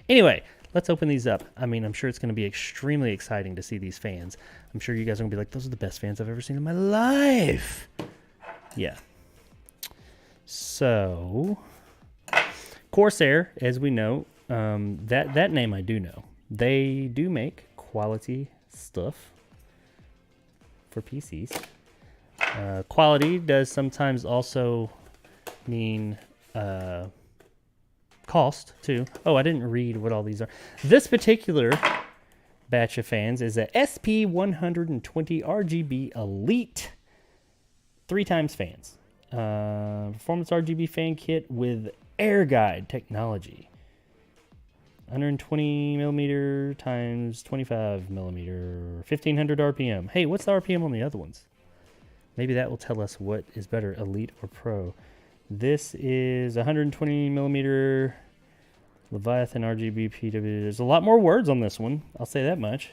Anyway, let's open these up. I mean, I'm sure it's going to be extremely exciting to see these fans. I'm sure you guys are going to be like, those are the best fans I've ever seen in my life. Yeah. So, Corsair, as we know, that name I do know. They do make quality stuff for PCs. Quality does sometimes also mean cost too. Oh, I didn't read what all these are. This particular batch of fans is a SP120 RGB Elite 3x fans. Performance RGB fan kit with air guide technology. 120 millimeter times 25 millimeter, 1500 RPM. Hey, what's the RPM on the other ones? Maybe that will tell us what is better, Elite or Pro. This is 120 millimeter Leviathan RGB PW. There's a lot more words on this one. I'll say that much.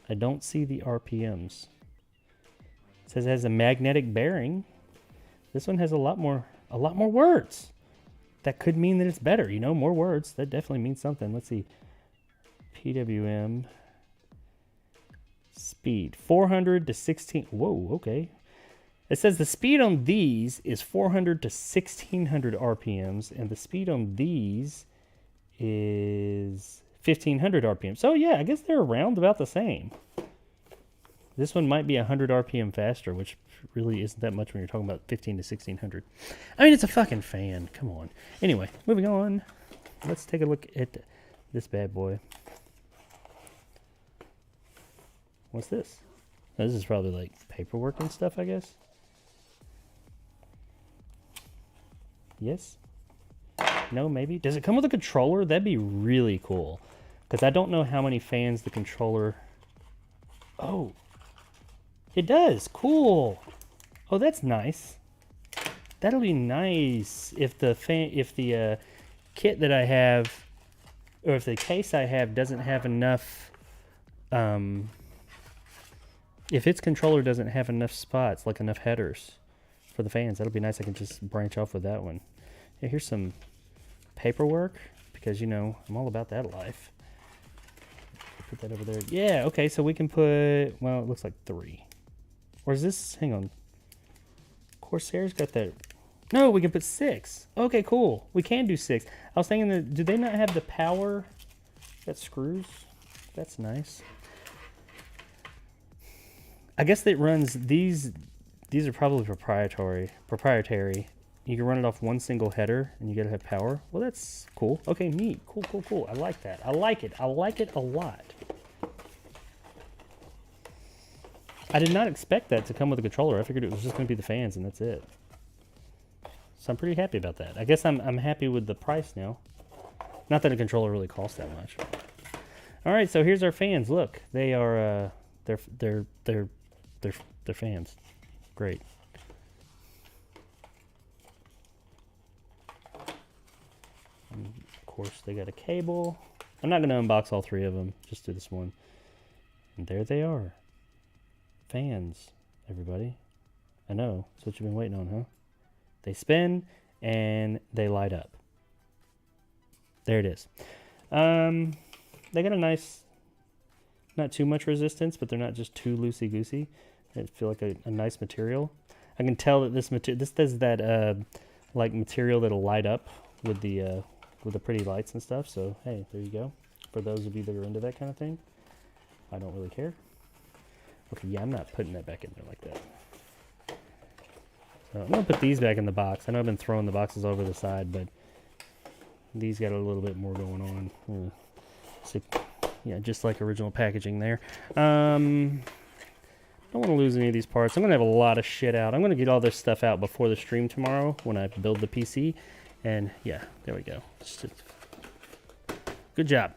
I don't see the RPMs. It says it has a magnetic bearing. This one has a lot more words. That could mean that it's better, you know, more words. That definitely means something. Let's see. PWM. Speed. 400 to 16. Whoa, okay. It says the speed on these is 400 to 1600 RPMs, and the speed on these is 1500 RPM. So yeah, I guess they're around about the same. This one might be 100 RPM faster, which really isn't that much when you're talking about 15 to 1600. I mean, it's a fucking fan. Come on. Anyway, moving on. Let's take a look at this bad boy. What's this? This is probably like paperwork and stuff, I guess. Yes? No, maybe? Does it come with a controller? That'd be really cool. Because I don't know how many fans the controller... Oh. It does. Cool. Oh, that's nice. That'll be nice if the kit that I have, or if the case I have doesn't have enough... if its controller doesn't have enough spots, like enough headers for the fans, that'll be nice. I can just branch off with that one. Yeah, here's some paperwork, because, you know, I'm all about that life. Put that over there. Yeah, okay, so we can put, well, it looks like 3. Or is this, hang on. Corsair's got that. No, we can put 6. Okay, cool. We can do 6. I was thinking that, do they not have the power? Got screws? That's nice. I guess it runs these are probably proprietary. You can run it off one single header and you gotta have power. Well, that's cool. Okay, neat. Cool. I like that. I like it a lot. I did not expect that to come with a controller. I figured it was just gonna be the fans and that's it. So I'm pretty happy about that. I guess I'm happy with the price now. Not that a controller really costs that much. All right, so here's our fans. Look, they are they're fans. Great. And of course, they got a cable. I'm not going to unbox all 3 of them. Just do this one. And there they are. Fans, everybody. I know. That's what you've been waiting on, huh? They spin and they light up. There it is. They got a nice, not too much resistance, but they're not just too loosey-goosey. They feel like a nice material. I can tell that this does that like material that'll light up with the pretty lights and stuff. So hey, there you go. For those of you that are into that kind of thing, I don't really care. Okay, yeah, I'm not putting that back in there like that. So I'm gonna put these back in the box. I know I've been throwing the boxes over the side, but these got a little bit more going on. So, yeah, just like original packaging there. Don't want to lose any of these parts. I'm going to have a lot of shit out. I'm going to get all this stuff out before the stream tomorrow when I build the PC. And yeah, there we go. Good job.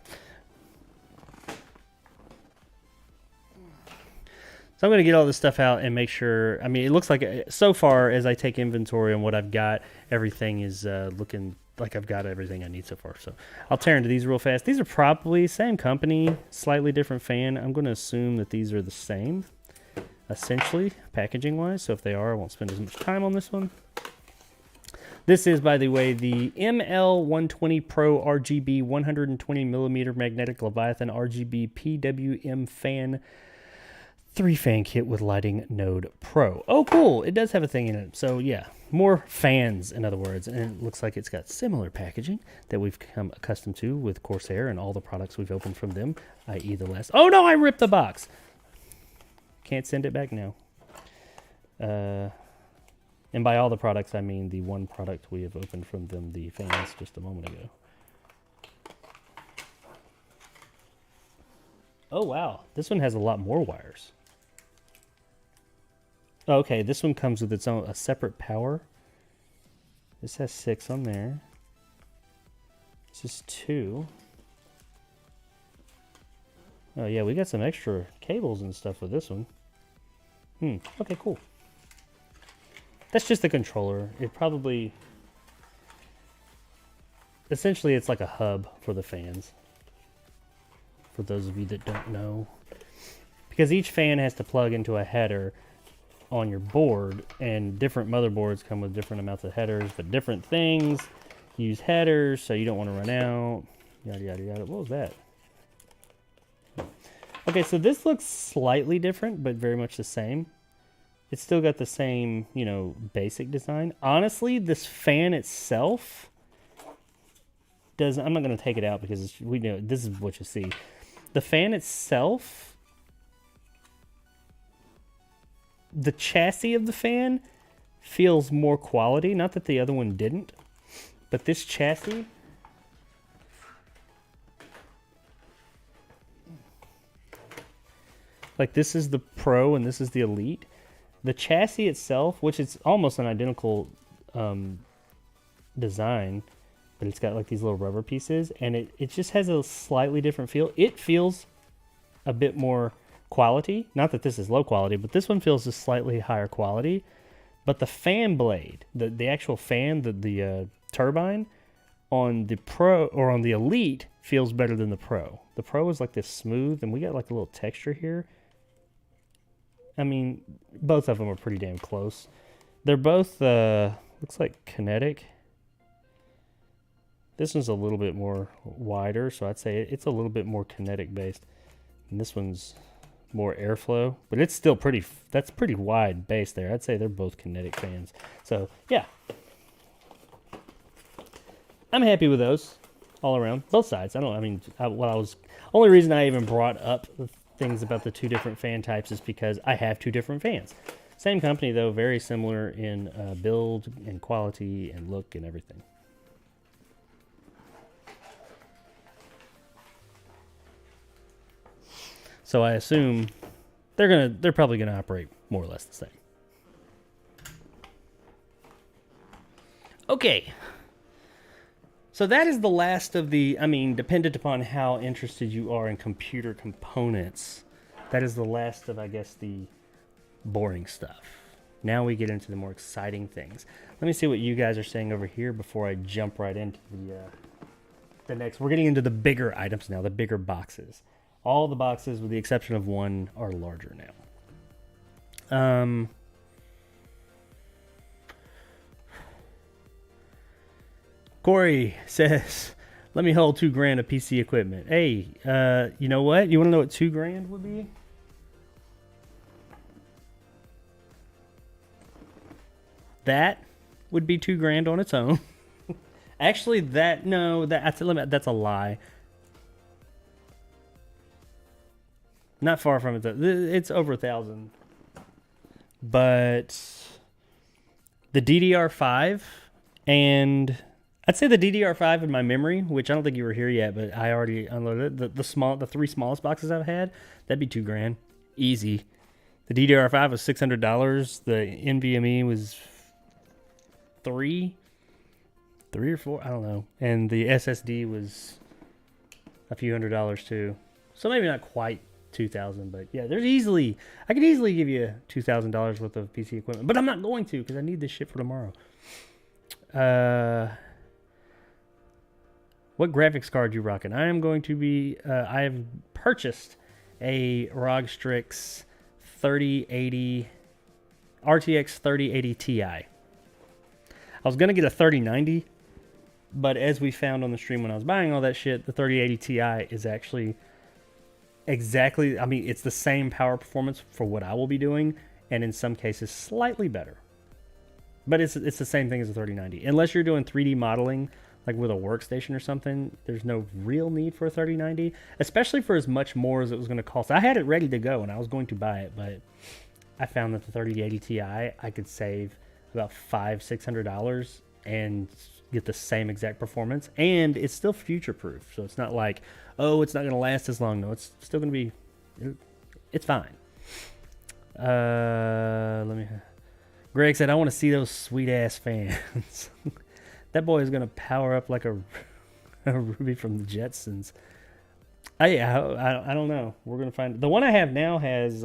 So I'm going to get all this stuff out and make sure, I mean, it looks like so far as I take inventory on what I've got, everything is looking like I've got everything I need so far. So I'll tear into these real fast. These are probably same company, slightly different fan. I'm going to assume that these are the same, essentially, packaging-wise. So if they are, I won't spend as much time on this one. This is, by the way, the ML120 Pro RGB 120mm magnetic Leviathan RGB PWM fan 3-fan kit with lighting node Pro. Oh, cool. It does have a thing in it. So, yeah, more fans, in other words. And it looks like it's got similar packaging that we've become accustomed to with Corsair and all the products we've opened from them, i.e. the last... Oh, no, I ripped the box. Can't send it back now. And by all the products, I mean the one product we have opened from them, the fans, just a moment ago. Oh, wow. This one has a lot more wires. Okay, this one comes with its own, a separate power. This has 6 on there. This is 2. Oh yeah, we got some extra cables and stuff with this one. Okay, cool. That's just the controller. It probably... Essentially, it's like a hub for the fans. For those of you that don't know. Because each fan has to plug into a header on your board, and different motherboards come with different amounts of headers, but different things use headers, so you don't want to run out. Yada, yada, yada. What was that? Okay, so this looks slightly different, but very much the same. It's still got the same, you know, basic design. Honestly, this fan itself doesn't... I'm not going to take it out because we know this is what you see. The fan itself... The chassis of the fan feels more quality. Not that the other one didn't, but this chassis... Like this is the Pro and this is the Elite. The chassis itself, which is almost an identical design, but it's got like these little rubber pieces, and it just has a slightly different feel. It feels a bit more quality. Not that this is low quality, but this one feels just slightly higher quality. But the fan blade, the actual fan, the turbine on the Pro or on the Elite feels better than the Pro. The Pro is like this smooth, and we got like a little texture here. I mean, both of them are pretty damn close. They're both, looks like kinetic. This one's a little bit more wider, so I'd say it's a little bit more kinetic based. And this one's more airflow, but it's still pretty, that's pretty wide base there. I'd say they're both kinetic fans. So, yeah. I'm happy with those all around, both sides. Only reason I even brought up the things about the two different fan types is because I have two different fans. Same company, though, very similar in build and quality and look and everything. So I assume they're probably gonna operate more or less the same. Okay. So that is the last of the, dependent upon how interested you are in computer components, that is the last of, I guess, the boring stuff. Now we get into the more exciting things. Let me see what you guys are saying over here before I jump right into the next. We're getting into the bigger items now, the bigger boxes. All the boxes, with the exception of one, are larger now. Corey says, let me hold $2,000 of PC equipment. Hey, you know what? You want to know what $2,000 would be? That would be $2,000 on its own. Actually, that's a lie. Not far from it, though. It's over 1,000. But the DDR5 and I'd say the DDR5 in my memory, which I don't think you were here yet, but I already unloaded it. The three smallest boxes I've had, that'd be $2,000, easy. The DDR5 was $600. The NVMe was three or four, I don't know. And the SSD was a few $100s too. So maybe not quite 2,000, but yeah, I could easily give you $2,000 worth of PC equipment, but I'm not going to because I need this shit for tomorrow. What graphics card you rocking? I am going to be, I have purchased a ROG Strix 3080, RTX 3080 Ti. I was going to get a 3090, but as we found on the stream when I was buying all that shit, the 3080 Ti is actually exactly, it's the same power performance for what I will be doing, and in some cases slightly better. But it's the same thing as a 3090. Unless you're doing 3D modeling, like with a workstation or something, there's no real need for a 3090, especially for as much more as it was going to cost. I had it ready to go and I was going to buy it, but I found that the 3080 Ti, I could save about $500-$600 and get the same exact performance, and it's still future-proof. So it's not like, oh, it's not going to last as long. No, it's still going to be, it's fine. Greg said, I want to see those sweet-ass fans. That boy is going to power up like a Ruby from the Jetsons. I don't know. We're going to find... The one I have now has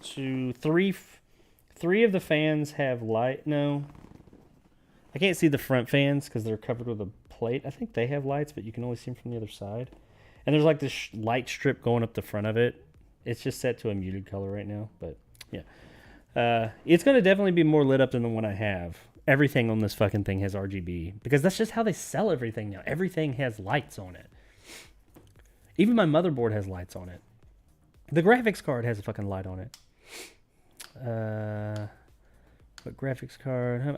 three of the fans have light. No. I can't see the front fans because they're covered with a plate. I think they have lights, but you can only see them from the other side. And there's like this light strip going up the front of it. It's just set to a muted color right now, but yeah. It's going to definitely be more lit up than the one I have. Everything on this fucking thing has RGB because that's just how they sell everything now. Everything has lights on it. Even my motherboard has lights on it. The graphics card has a fucking light on it. What graphics card?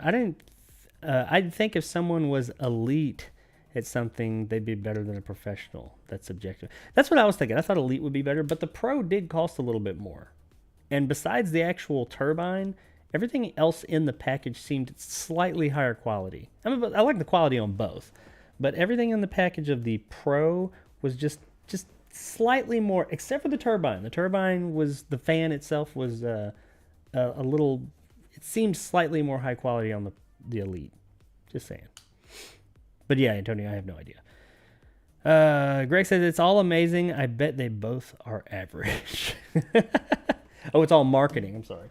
I'd think if someone was elite at something, they'd be better than a professional. That's subjective. That's what I was thinking. I thought elite would be better, but the Pro did cost a little bit more. And besides the actual turbine, everything else in the package seemed slightly higher quality. I like the quality on both, but everything in the package of the Pro was just slightly more, except for the turbine. The turbine was, the fan itself was a little, it seemed slightly more high quality on the Elite. Just saying. But yeah, Antonio, I have no idea. Greg says it's all amazing. I bet they both are average. Oh, it's all marketing. I'm sorry.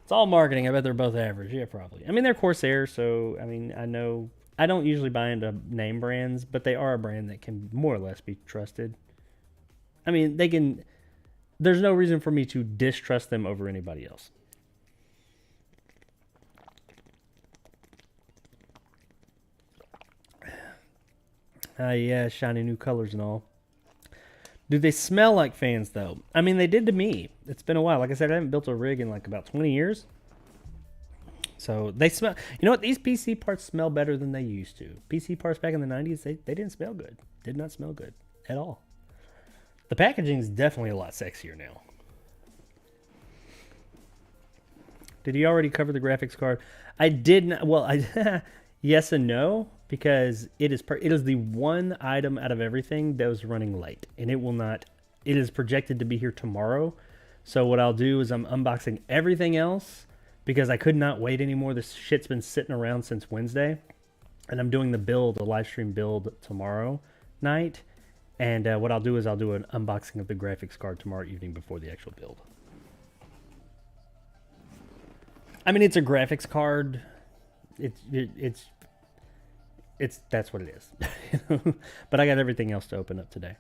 It's all marketing. I bet they're both average. Yeah, probably. I mean, they're Corsair, so I mean, I know I don't usually buy into name brands, but they are a brand that can more or less be trusted. I mean, they can. There's no reason for me to distrust them over anybody else. Yeah, shiny new colors and all. Do they smell like fans, though? I mean, they did to me. It's been a while. Like I said, I haven't built a rig in like about 20 years. So they smell... You know what? These PC parts smell better than they used to. PC parts back in the 90s, they didn't smell good. Did not smell good at all. The packaging is definitely a lot sexier now. Did he already cover the graphics card? I did not... Well, yes and no. Because it is the one item out of everything that was running late, and it will not. It is projected to be here tomorrow. So what I'll do is I'm unboxing everything else because I could not wait anymore. This shit's been sitting around since Wednesday, and I'm doing the live stream build tomorrow night. And what I'll do is I'll do an unboxing of the graphics card tomorrow evening before the actual build. I mean, it's a graphics card. That's what it is. But I got everything else to open up today.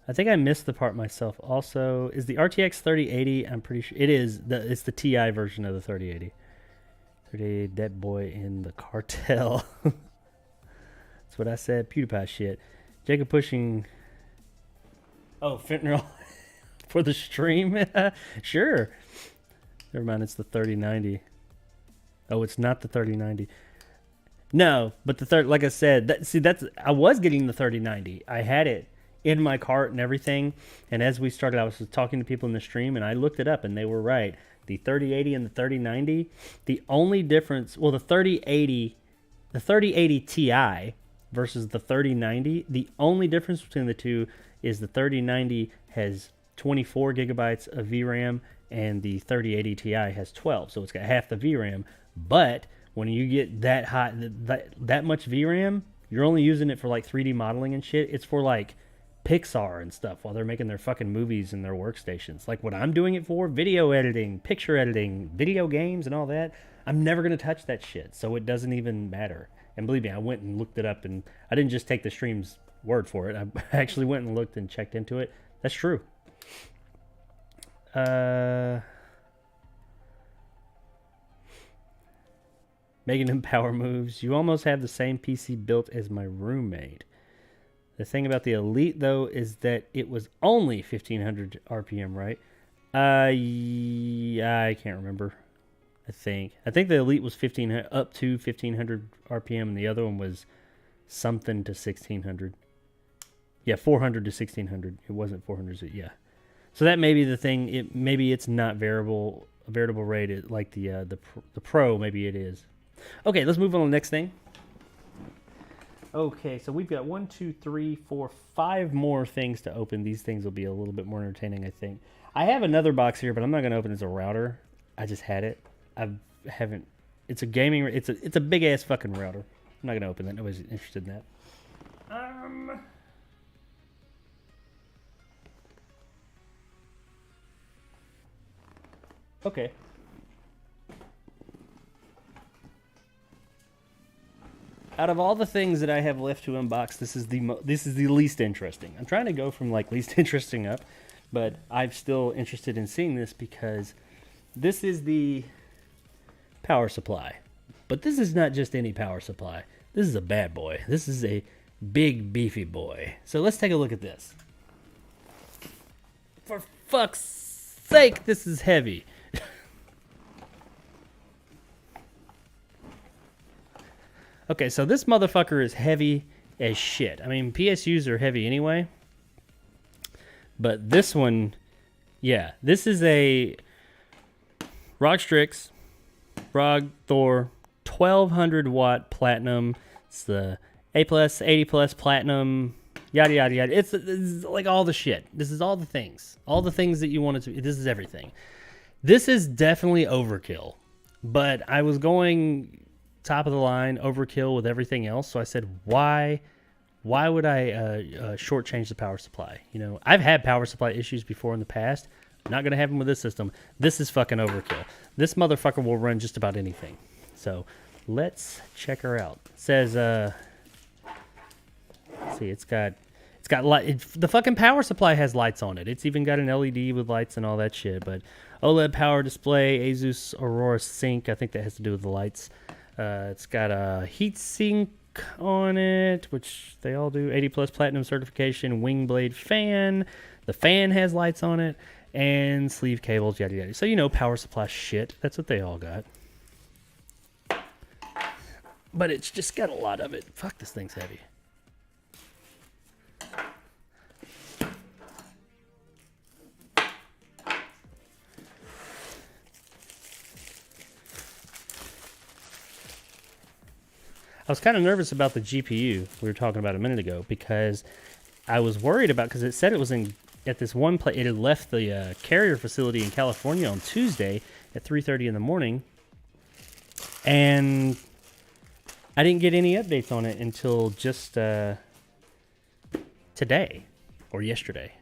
I think I missed the part myself. Also, is the RTX 3080? I'm pretty sure it is. It's the TI version of the 3080. 3080, that boy in the cartel. That's what I said. PewDiePie shit. Jacob pushing. Oh, fentanyl for the stream. Sure. Never mind. It's the 3090. Oh, it's not the 3090. No, but the like I said, I was getting the 3090. I had it in my cart and everything. And as we started, I was talking to people in the stream, and I looked it up, and they were right. The 3080 and the 3090, the only difference, well, the 3080 Ti versus the 3090, the only difference between the two is the 3090 has 24 gigabytes of VRAM, and the 3080 Ti has 12, so it's got half the VRAM. But when you get that hot, that much VRAM, you're only using it for like 3D modeling and shit. It's for like Pixar and stuff while they're making their fucking movies in their workstations. Like what I'm doing it for, video editing, picture editing, video games and all that. I'm never going to touch that shit, so it doesn't even matter. And believe me, I went and looked it up, and I didn't just take the stream's word for it. I actually went and looked and checked into it. That's true. Making them power moves. You almost have the same PC built as my roommate. The thing about the Elite, though, is that it was only 1500 RPM, right? Yeah, I can't remember. I think the Elite was up to 1500 RPM, and the other one was something to 1600. Yeah, 400 to 1600. It wasn't 400. So yeah. So that may be the thing. Maybe it's not variable rate like the Pro. Maybe it is. Okay, let's move on to the next thing. Okay, so we've got 1, 2, 3, 4, 5 more things to open. These things will be a little bit more entertaining, I think. I have another box here, but I'm not going to open it as a router. I just had it. I haven't. It's a gaming. It's a big ass fucking router. I'm not going to open that. Nobody's interested in that. Okay. Out of all the things that I have left to unbox, this is the least interesting. I'm trying to go from like least interesting up, but I'm still interested in seeing this because this is the power supply. But this is not just any power supply. This is a bad boy. This is a big beefy boy. So let's take a look at this. For fuck's sake, this is heavy. Okay, so this motherfucker is heavy as shit. I mean, PSUs are heavy anyway. But this one, yeah. This is a ROG Strix, ROG Thor 1200 watt platinum. It's the A plus, 80 plus, platinum, yada yada yada. It's like all the shit. This is all the things that you wanted to. This is everything. This is definitely overkill, but I was going top of the line overkill with everything else. So I said, why would I shortchange the power supply? You know, I've had power supply issues before in the past. I'm not gonna have them with this system. This is fucking overkill. This motherfucker will run just about anything. So let's check her out. It says, let's see, it's got light. The fucking power supply has lights on it. It's even got an LED with lights and all that shit. But OLED power display, Asus Aurora Sync. I think that has to do with the lights. It's got a heat sink on it, which they all do. 80 plus platinum certification, wing blade fan. The fan has lights on it, and sleeve cables, yada yada. So you know, power supply shit. That's what they all got. But it's just got a lot of it. Fuck, this thing's heavy. I was kind of nervous about the GPU we were talking about a minute ago because I was worried about, because it said it was at this one place. It had left the carrier facility in California on Tuesday at 3:30 in the morning, and I didn't get any updates on it until just today or yesterday.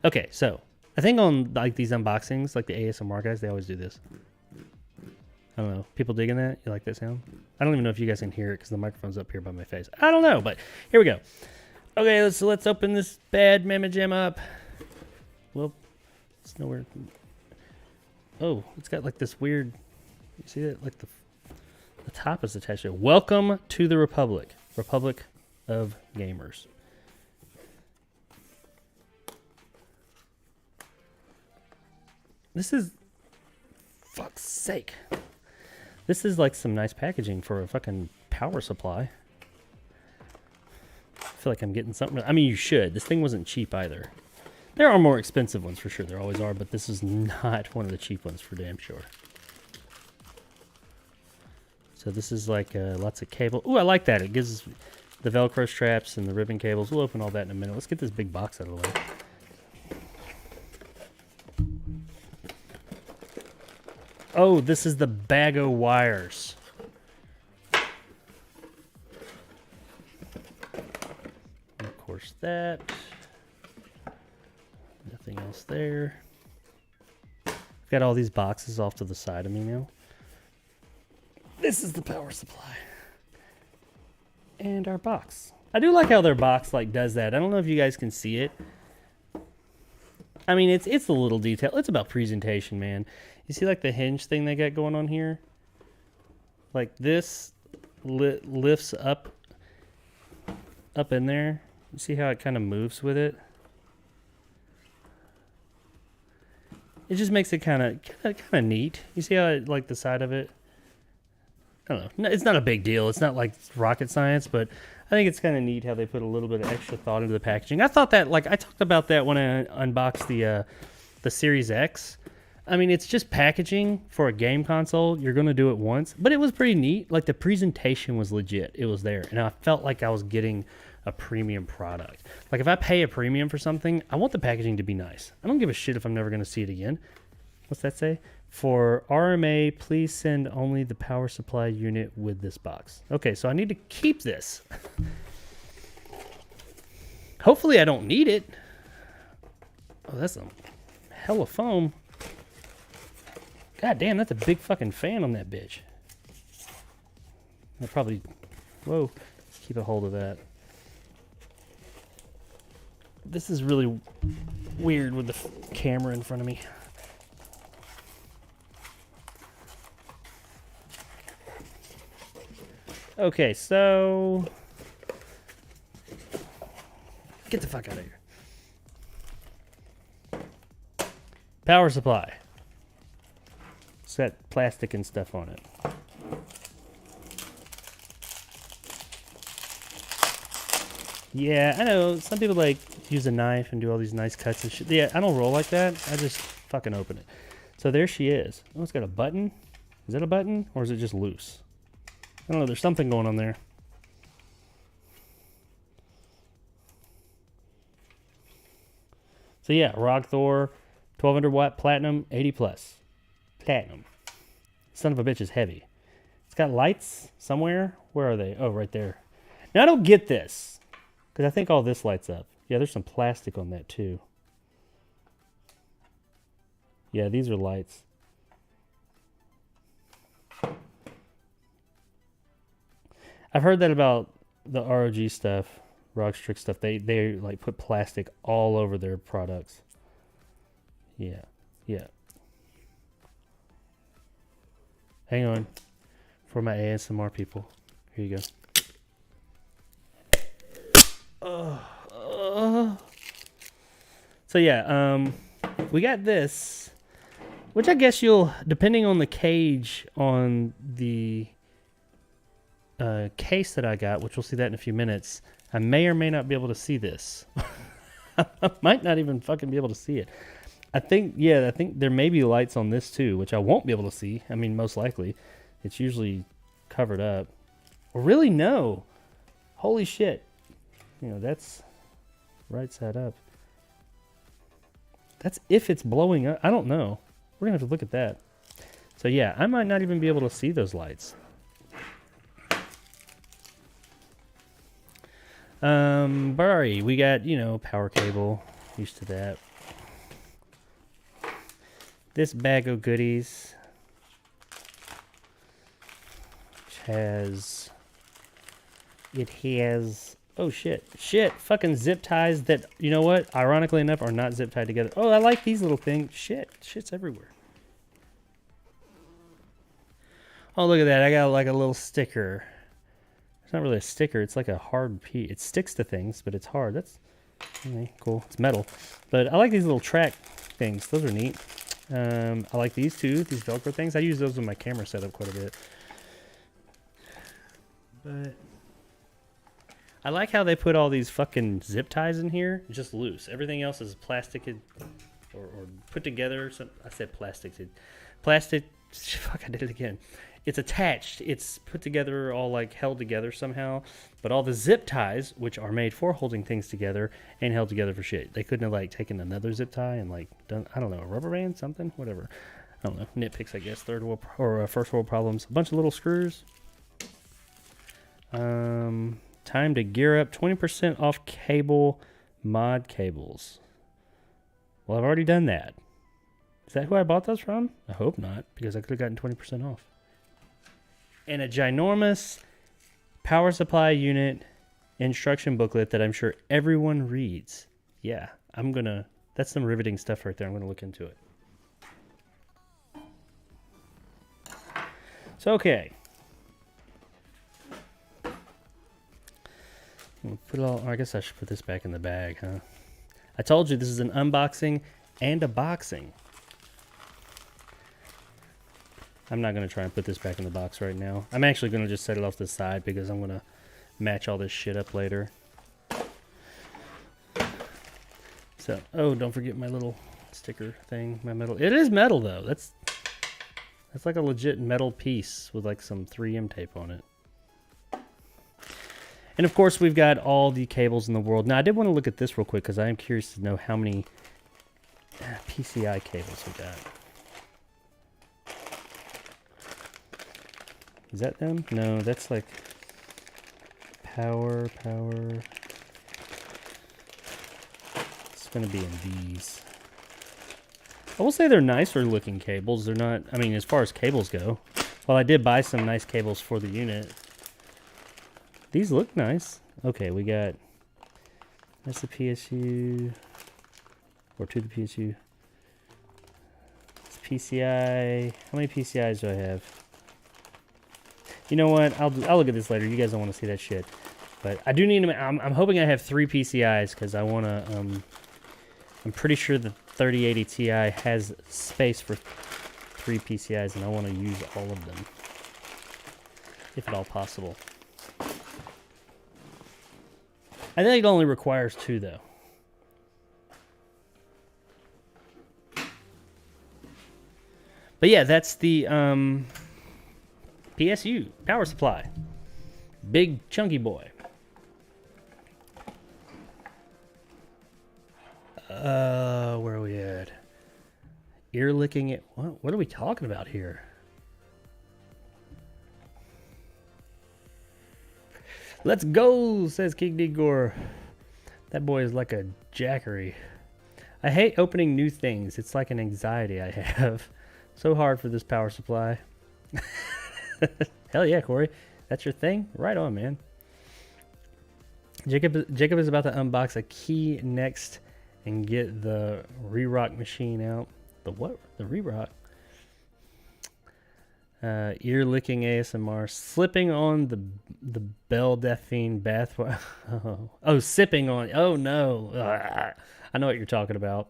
Okay, so I think on like these unboxings, like the ASMR guys, they always do this. I don't know. People digging that? You like that sound? I don't even know if you guys can hear it because the microphone's up here by my face. I don't know, but here we go. Okay, let's open this bad mamma jam up. Well, it's nowhere. Oh, it's got like this weird. You see that? Like the top is attached to it. Welcome to the Republic. Republic of Gamers. This is, fuck's sake. This is like some nice packaging for a fucking power supply. I feel like I'm getting something. I mean, you should. This thing wasn't cheap either. There are more expensive ones for sure. There always are, but this is not one of the cheap ones for damn sure. So this is like lots of cable. Ooh, I like that. It gives the Velcro straps and the ribbon cables. We'll open all that in a minute. Let's get this big box out of the way. Oh, this is the bag of wires. And of course that. Nothing else there. I've got all these boxes off to the side of me now. This is the power supply. And our box. I do like how their box like does that. I don't know if you guys can see it. I mean, it's a little detail. It's about presentation, man. You see like the hinge thing they got going on here? Like this lifts up in there. You see how it kind of moves with it? It just makes it kind of neat. You see how it, like the side of it? I don't know. It's not a big deal. It's not like rocket science, but I think it's kind of neat how they put a little bit of extra thought into the packaging. I thought that, like, I talked about that when I unboxed the Series X. I mean, it's just packaging for a game console. You're going to do it once, but it was pretty neat. Like, the presentation was legit. It was there, and I felt like I was getting a premium product. Like, if I pay a premium for something, I want the packaging to be nice. I don't give a shit if I'm never going to see it again. What's that say? For RMA, please send only the power supply unit with this box. Okay, so I need to keep this. Hopefully I don't need it. Oh, that's a hell of foam. God damn, that's a big fucking fan on that bitch. I'll probably... Whoa. Let's keep a hold of that. This is really weird with the camera in front of me. Okay, so... Get the fuck out of here. Power supply. It's got plastic and stuff on it. Yeah, I know. Some people like use a knife and do all these nice cuts and shit. Yeah, I don't roll like that. I just fucking open it. So there she is. Oh, it's got a button. Is that a button or is it just loose? I don't know. There's something going on there. So yeah, ROG Thor, 1200 watt platinum, 80 plus. Platinum. Son of a bitch is heavy. It's got lights somewhere. Where are they? Oh, right there. Now I don't get this, because I think all this lights up. Yeah, there's some plastic on that too. Yeah, these are lights. I've heard that about the ROG stuff, ROG Strix stuff. They like put plastic all over their products. Yeah, yeah. Hang on, for my ASMR people. Here you go. So yeah, we got this, which I guess you'll, depending on the cage on the case that I got, which we'll see that in a few minutes, I may or may not be able to see this. I might not even fucking be able to see it. I think there may be lights on this too, which I won't be able to see. I mean, most likely. It's usually covered up. Or really, no. Holy shit. You know, that's right side up. That's if it's blowing up. I don't know. We're going to have to look at that. So yeah, I might not even be able to see those lights. Barry, we got, you know, power cable. Used to that. This bag of goodies, which has, oh shit, fucking zip ties that, you know what, ironically enough, are not zip tied together. Oh, I like these little things. Shit's everywhere. Oh, look at that. I got like a little sticker. It's not really a sticker. It's like a hard piece. It sticks to things, but it's hard. That's okay, cool. It's metal. But I like these little track things. Those are neat. I like these too, these Velcro things. I use those in my camera setup quite a bit. But I like how they put all these fucking zip ties in here, just loose. Everything else is plastic or put together. I said plastic. Plastic. Fuck, I did it again. It's attached. It's put together, all like held together somehow. But all the zip ties, which are made for holding things together, ain't held together for shit. They couldn't have like taken another zip tie and like done, I don't know, a rubber band, something, whatever. I don't know. Nitpicks, I guess. Third world or first world problems. A bunch of little screws. Time to gear up. 20% off cable mod cables. Well, I've already done that. Is that who I bought those from? I hope not, because I could have gotten 20% off. And a ginormous power supply unit instruction booklet that I'm sure everyone reads. Yeah, that's some riveting stuff right there. I'm gonna look into it. So, okay. I guess I should put this back in the bag, huh? I told you this is an unboxing and a boxing. I'm not going to try and put this back in the box right now. I'm actually going to just set it off to the side because I'm going to match all this shit up later. So, oh, don't forget my little sticker thing, my metal. It is metal though. That's like a legit metal piece with like some 3M tape on it. And of course, we've got all the cables in the world. Now, I did want to look at this real quick because I am curious to know how many PCI cables we got. Is that them? No, that's like power. It's going to be in these. I will say they're nicer looking cables. They're not, I mean, as far as cables go. Well, I did buy some nice cables for the unit. These look nice. Okay, we got, that's the PSU, or to the PSU. It's PCI. How many PCIs do I have? You know what? I'll look at this later. You guys don't want to see that shit. But I do need to, I'm hoping I have 3 PCIs because I want to, I'm pretty sure the 3080 Ti has space for 3 PCIs and I want to use all of them. If at all possible. I think it only requires 2 though. But yeah, that's the, PSU, power supply. Big chunky boy. Ear licking it. What are we talking about here? Let's go, says King Digor. That boy is like a jackery. I hate opening new things. It's like an anxiety I have. So hard for this power supply. Hell yeah, Corey. That's your thing? Right on, man. Jacob is about to unbox a key next and get the re-rock machine out. The what? The re-rock? Ear licking ASMR. Slipping on the Belle Delphine bath. Oh, sipping on. Oh, no. I know what you're talking about.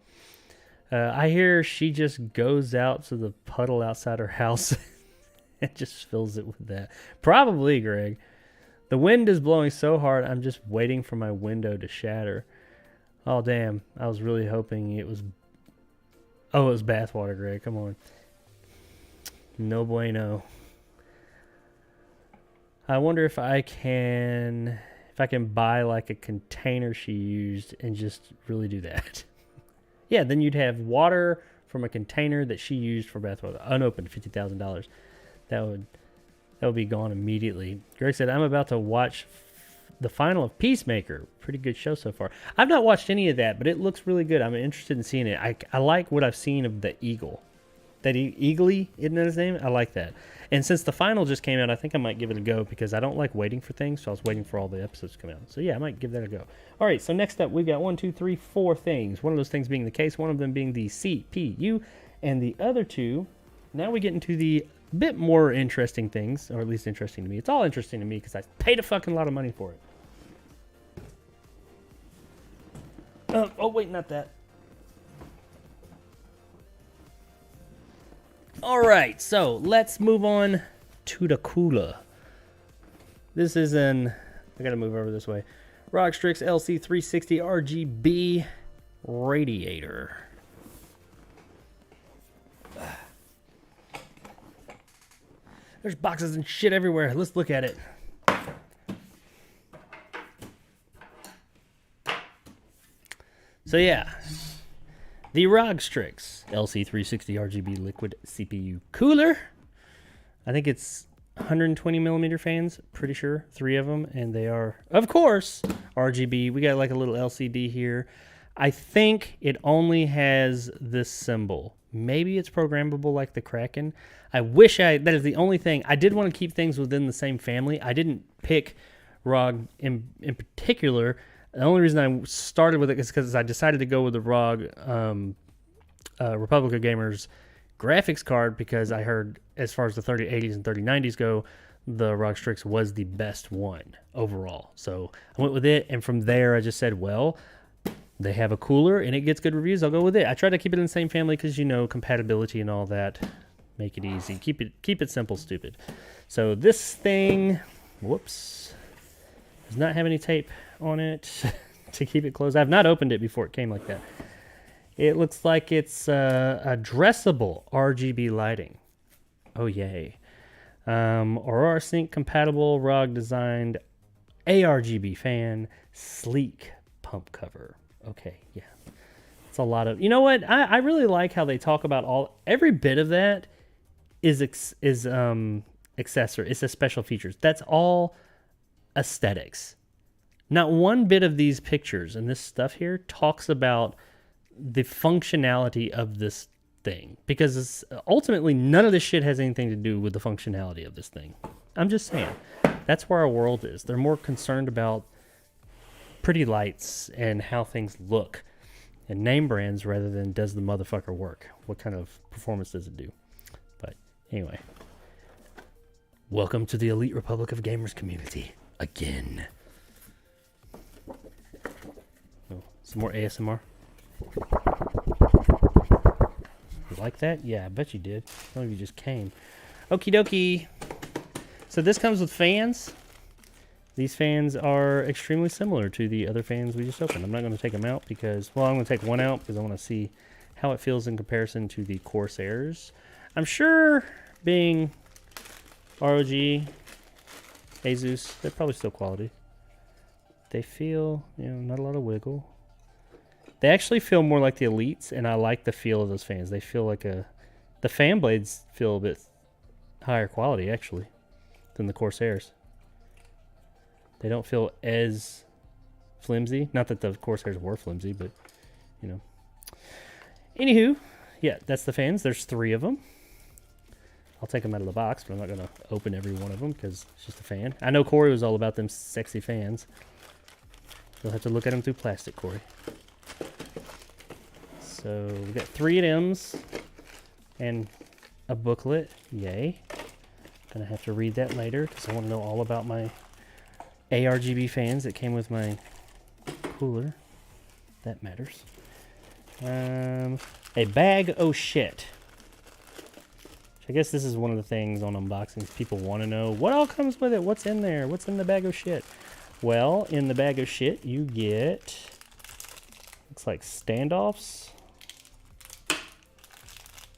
I hear she just goes out to the puddle outside her house and just fills it with that. Probably, Greg. The wind is blowing so hard, I'm just waiting for my window to shatter. Oh, damn. I was really hoping it was... Oh, it was bathwater, Greg. Come on. No bueno. I wonder if I can buy like a container she used and just really do that. Yeah, then you'd have water from a container that she used for bathwater, unopened, $50,000. That would be gone immediately. Greg said, I'm about to watch the final of Peacemaker. Pretty good show so far. I've not watched any of that, but it looks really good. I'm interested in seeing it. I like what I've seen of the Eagle. That Eagly, isn't that his name? I like that. And since the final just came out, I think I might give it a go because I don't like waiting for things, so I was waiting for all the episodes to come out. So yeah, I might give that a go. All right, so next up, we've got 1, 2, 3, 4 things. One of those things being the case, one of them being the CPU, and the other two, now we get into the bit more interesting things, or at least interesting to me. It's all interesting to me because I paid a fucking lot of money for it. Oh, wait, not that. All right, so let's move on to the cooler. This is I gotta move over this way. Rockstrix LC360 RGB radiator. There's boxes and shit everywhere. Let's look at it. So yeah, the Rockstrix LC360 RGB liquid CPU cooler. I think it's 120 millimeter fans, pretty sure, 3 of them, and they are, of course, RGB. We got like a little LCD here. I think it only has this symbol. Maybe it's programmable like the Kraken. That is the only thing. I did want to keep things within the same family. I didn't pick ROG in particular. The only reason I started with it is because I decided to go with the ROG Republic of Gamers graphics card because I heard as far as the 3080s and 3090s go, the Rockstrix was the best one overall. So I went with it, and from there I just said, well, they have a cooler and it gets good reviews, I'll go with it. I try to keep it in the same family because, you know, compatibility and all that. Make it easy. Keep it simple, stupid. So this thing, whoops, does not have any tape on it to keep it closed. I've not opened it before it came like that. It looks like it's addressable RGB lighting. Oh, yay. Aurora Sync compatible, ROG designed ARGB fan, sleek pump cover. Okay, yeah. It's a lot of... You know what? I really like how they talk about every bit of that is accessory. It's a special features. That's all aesthetics. Not one bit of these pictures and this stuff here talks about the functionality of this thing, because ultimately none of this shit has anything to do with the functionality of this thing. I'm just saying, that's where our world is. They're more concerned about pretty lights and how things look and name brands rather than does the motherfucker work. What kind of performance does it do? But anyway, welcome to the Elite Republic of Gamers community again. Oh, some more ASMR. You like that? Yeah, I bet you did. Some of you just came. Okie dokie. So this comes with fans. These fans are extremely similar to the other fans we just opened. I'm not going to take them out because, well, I'm going to take one out because I want to see how it feels in comparison to the Corsairs. I'm sure being ROG, Asus, they're probably still quality. They feel, you know, not a lot of wiggle. They actually feel more like the Elites, and I like the feel of those fans. They feel like the fan blades feel a bit higher quality, actually, than the Corsairs. They don't feel as flimsy. Not that the Corsairs were flimsy, but, you know. Anywho, yeah, that's the fans. There's 3 of them. I'll take them out of the box, but I'm not going to open every one of them because it's just a fan. I know Corey was all about them sexy fans. You'll have to look at them through plastic, Corey. So we got 3 of them's and a booklet. Yay. Gonna have to read that later because I want to know all about my ARGB fans that came with my cooler. That matters. A bag o' shit. I guess this is one of the things on unboxings people want to know. What all comes with it? What's in there? What's in the bag of shit? Well, in the bag of shit, you get, looks like standoffs,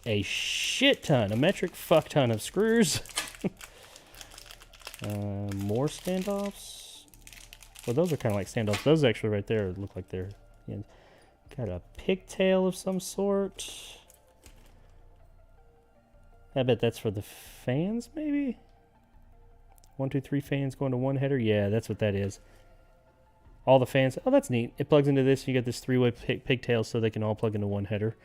a shit ton, a metric fuck ton of screws, more standoffs. Well, those are kind of like standoffs. Those actually right there look like they're, you know, got a pigtail of some sort. I bet that's for the fans, maybe? 1, 2, 3 fans going to one header? Yeah, that's what that is. All the fans. Oh, that's neat. It plugs into this. You get this 3-way pigtail so they can all plug into one header.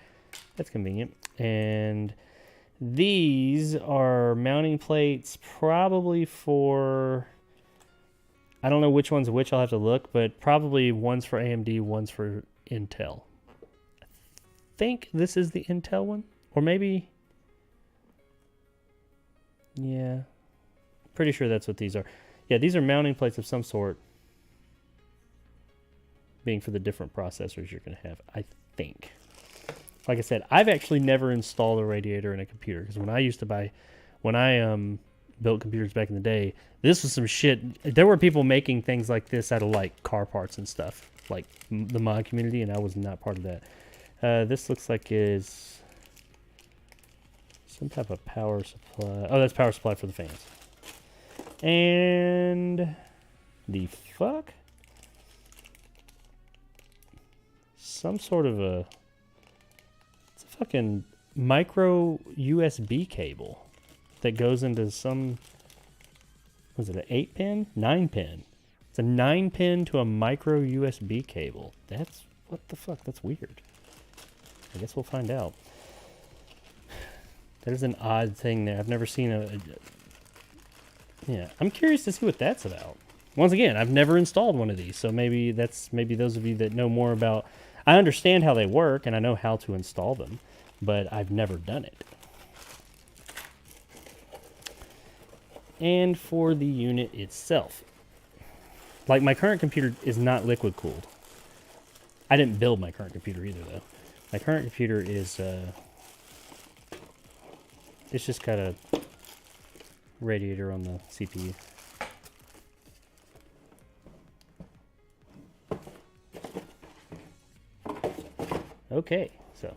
That's convenient. And these are mounting plates probably for... I don't know which one's which. I'll have to look. But probably one's for AMD, one's for Intel. I think this is the Intel one. Or maybe... Yeah, pretty sure that's what these are. Yeah, these are mounting plates of some sort, being for the different processors you're going to have, I think. Like I said, I've actually never installed a radiator in a computer, because when I built computers back in the day, this was some shit. There were people making things like this out of like car parts and stuff, like the mod community, and I was not part of that. This looks like is some type of power supply. Oh, that's power supply for the fans. And the fuck? Some sort of a... It's a fucking micro USB cable that goes into some... Was it an 8-pin? 9-pin. It's a 9-pin to a micro USB cable. That's... What the fuck? That's weird. I guess we'll find out. That is an odd thing there. I've never seen yeah, I'm curious to see what that's about. Once again, I've never installed one of these, so maybe those of you that know more about... I understand how they work, and I know how to install them, but I've never done it. And for the unit itself, like my current computer is not liquid cooled. I didn't build my current computer either, though. My current computer is... It's just got a radiator on the CPU. Okay, so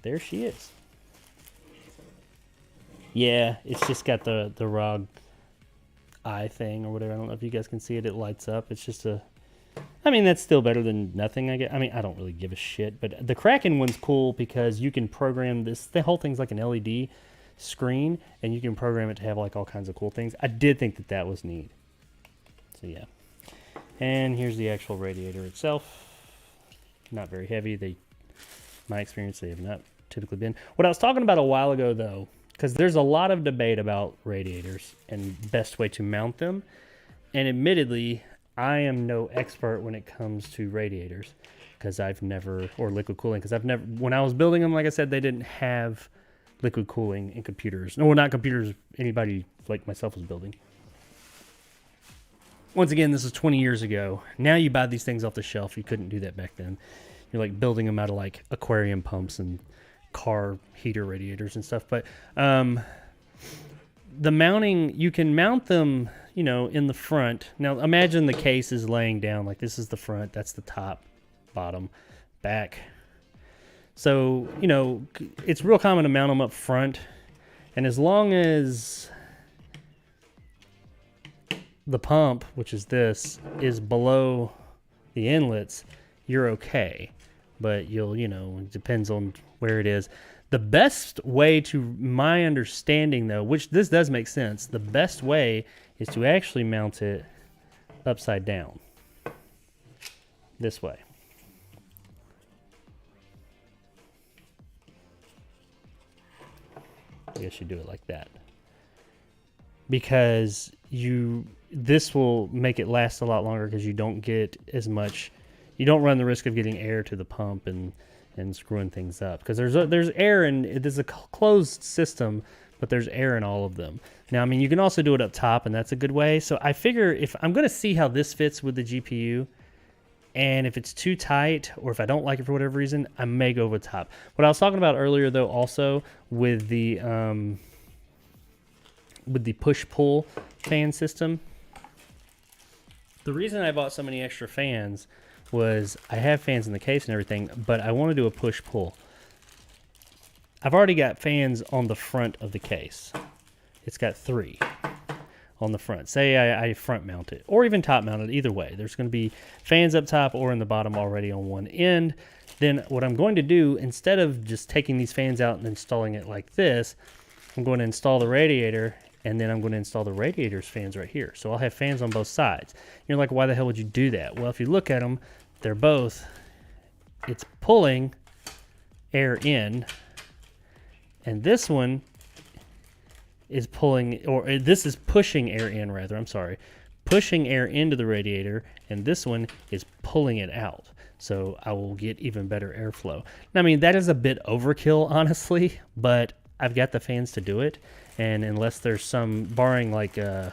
there she is. Yeah, it's just got the ROG eye thing or whatever. I don't know if you guys can see it. It lights up. It's just a... I mean, that's still better than nothing, I guess. I mean, I don't really give a shit. But the Kraken one's cool because you can program this. The whole thing's like an LED screen, and you can program it to have like all kinds of cool things. I did think that that was neat. So, yeah. And here's the actual radiator itself. Not very heavy. My experience, they have not typically been. What I was talking about a while ago, though... Because there's a lot of debate about radiators and best way to mount them. And admittedly, I am no expert when it comes to radiators. Because I've never, or liquid cooling, because I've never, when I was building them, like I said, they didn't have liquid cooling in computers. No, not computers anybody like myself was building. Once again, this is 20 years ago. Now you buy these things off the shelf. You couldn't do that back then. You're like building them out of like aquarium pumps and car heater radiators and stuff. But the mounting, you can mount them, you know, in the front. Now imagine the case is laying down, like this is the front, that's the top bottom, back. So, you know, it's real common to mount them up front. And as long as the pump, which is this, is below the inlets, you're okay. But you'll, you know, it depends on where it is. The best way, to my understanding though, which this does make sense, the best way is to actually mount it upside down. This way. I guess you do it like that. Because this will make it last a lot longer because you don't get as much, you don't run the risk of getting air to the pump and screwing things up. Because there's air in, there's a closed system, but there's air in all of them. Now, I mean, you can also do it up top, and that's a good way. So I figure if I'm going to see how this fits with the GPU, and if it's too tight, or if I don't like it for whatever reason, I may go with top. What I was talking about earlier, though, also with the push-pull fan system, the reason I bought so many extra fans was I have fans in the case and everything, but I want to do a push-pull. I've already got fans on the front of the case. It's got 3 on the front. Say I front mount it, or even top mount it, either way. There's going to be fans up top or in the bottom already on one end. Then what I'm going to do, instead of just taking these fans out and installing it like this, I'm going to install the radiator, and then I'm going to install the radiator's fans right here. So I'll have fans on both sides. You're like, why the hell would you do that? Well, if you look at them, they're both, it's pulling air in, and this one is pulling, or this is pushing air in, rather, I'm sorry, pushing air into the radiator, and this one is pulling it out. So I will get even better airflow. Now, I mean, that is a bit overkill, honestly, but I've got the fans to do it, and unless there's some, barring like, you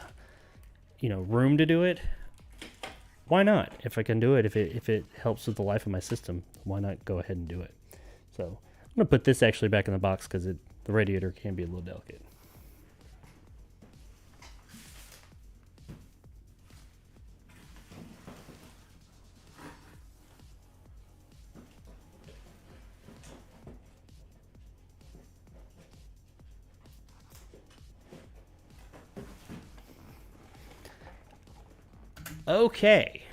know, room to do it, why not? If I can do it, if it helps with the life of my system, why not go ahead and do it? So I'm gonna put this actually back in the box because the radiator can be a little delicate. Okay.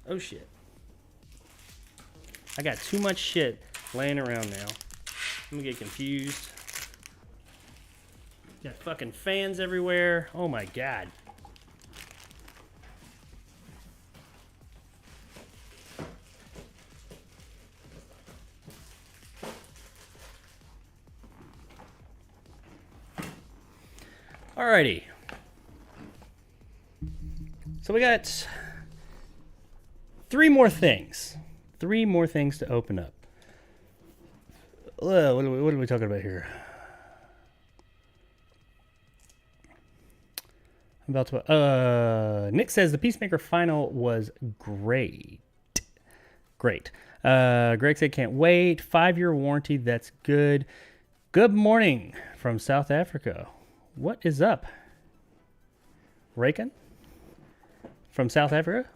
Oh shit. I got too much shit laying around now. I'm gonna get confused. Got fucking fans everywhere. Oh my god. Alrighty. So we got 3 more things. 3 more things to open up. What are we talking about here? I'm about to. Nick says the Peacemaker final was great. Great. Greg said can't wait. 5-year warranty. That's good. Good morning from South Africa. What is up? Raken? From South Africa?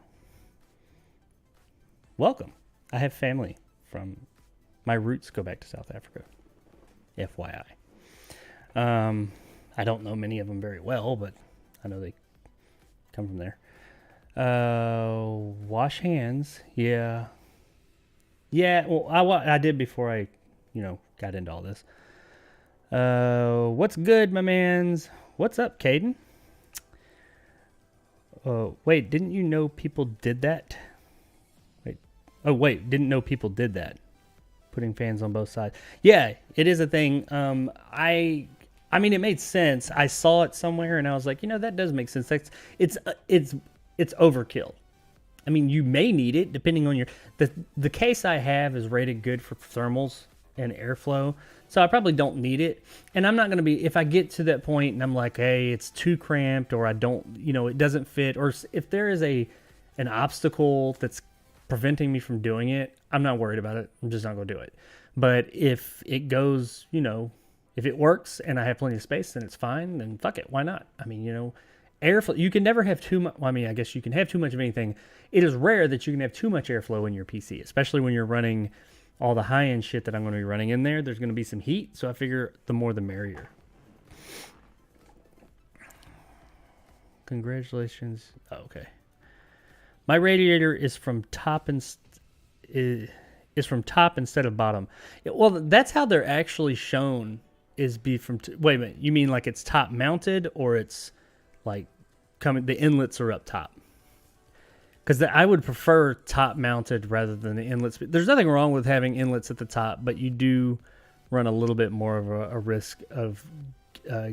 Welcome. I have family from, my roots go back to South Africa. FYI. I don't know many of them very well, but I know they come from there. Wash hands. Yeah. Yeah, well, I did before I, got into all this. What's good, my mans? What's up, Caden? Wait, didn't you know people did that? Didn't know people did that. Putting fans on both sides. Yeah, it is a thing. I mean, it made sense. I saw it somewhere and I was like, that does make sense. It's overkill. I mean, you may need it depending on the case I have is rated good for thermals and airflow. So I probably don't need it. And I'm not going to be, if I get to that point and I'm like, hey, it's too cramped, or I don't, it doesn't fit, or if there is an obstacle that's preventing me from doing it, I'm not worried about it. I'm just not going to do it. But if it goes, if it works and I have plenty of space, then it's fine. Then fuck it. Why not? I mean, airflow. You can never have too much. Well, I mean, I guess you can have too much of anything. It is rare that you can have too much airflow in your PC, especially when you're running all the high-end shit that I'm going to be running in there. There's going to be some heat, so I figure the more the merrier. Congratulations. Oh, okay. My radiator is from top is from top instead of bottom. Well, that's how they're actually shown. Is be from. Wait a minute. You mean like it's top mounted, or it's like coming? The inlets are up top. Because I would prefer top mounted rather than the inlets. There's nothing wrong with having inlets at the top, but you do run a little bit more of a risk of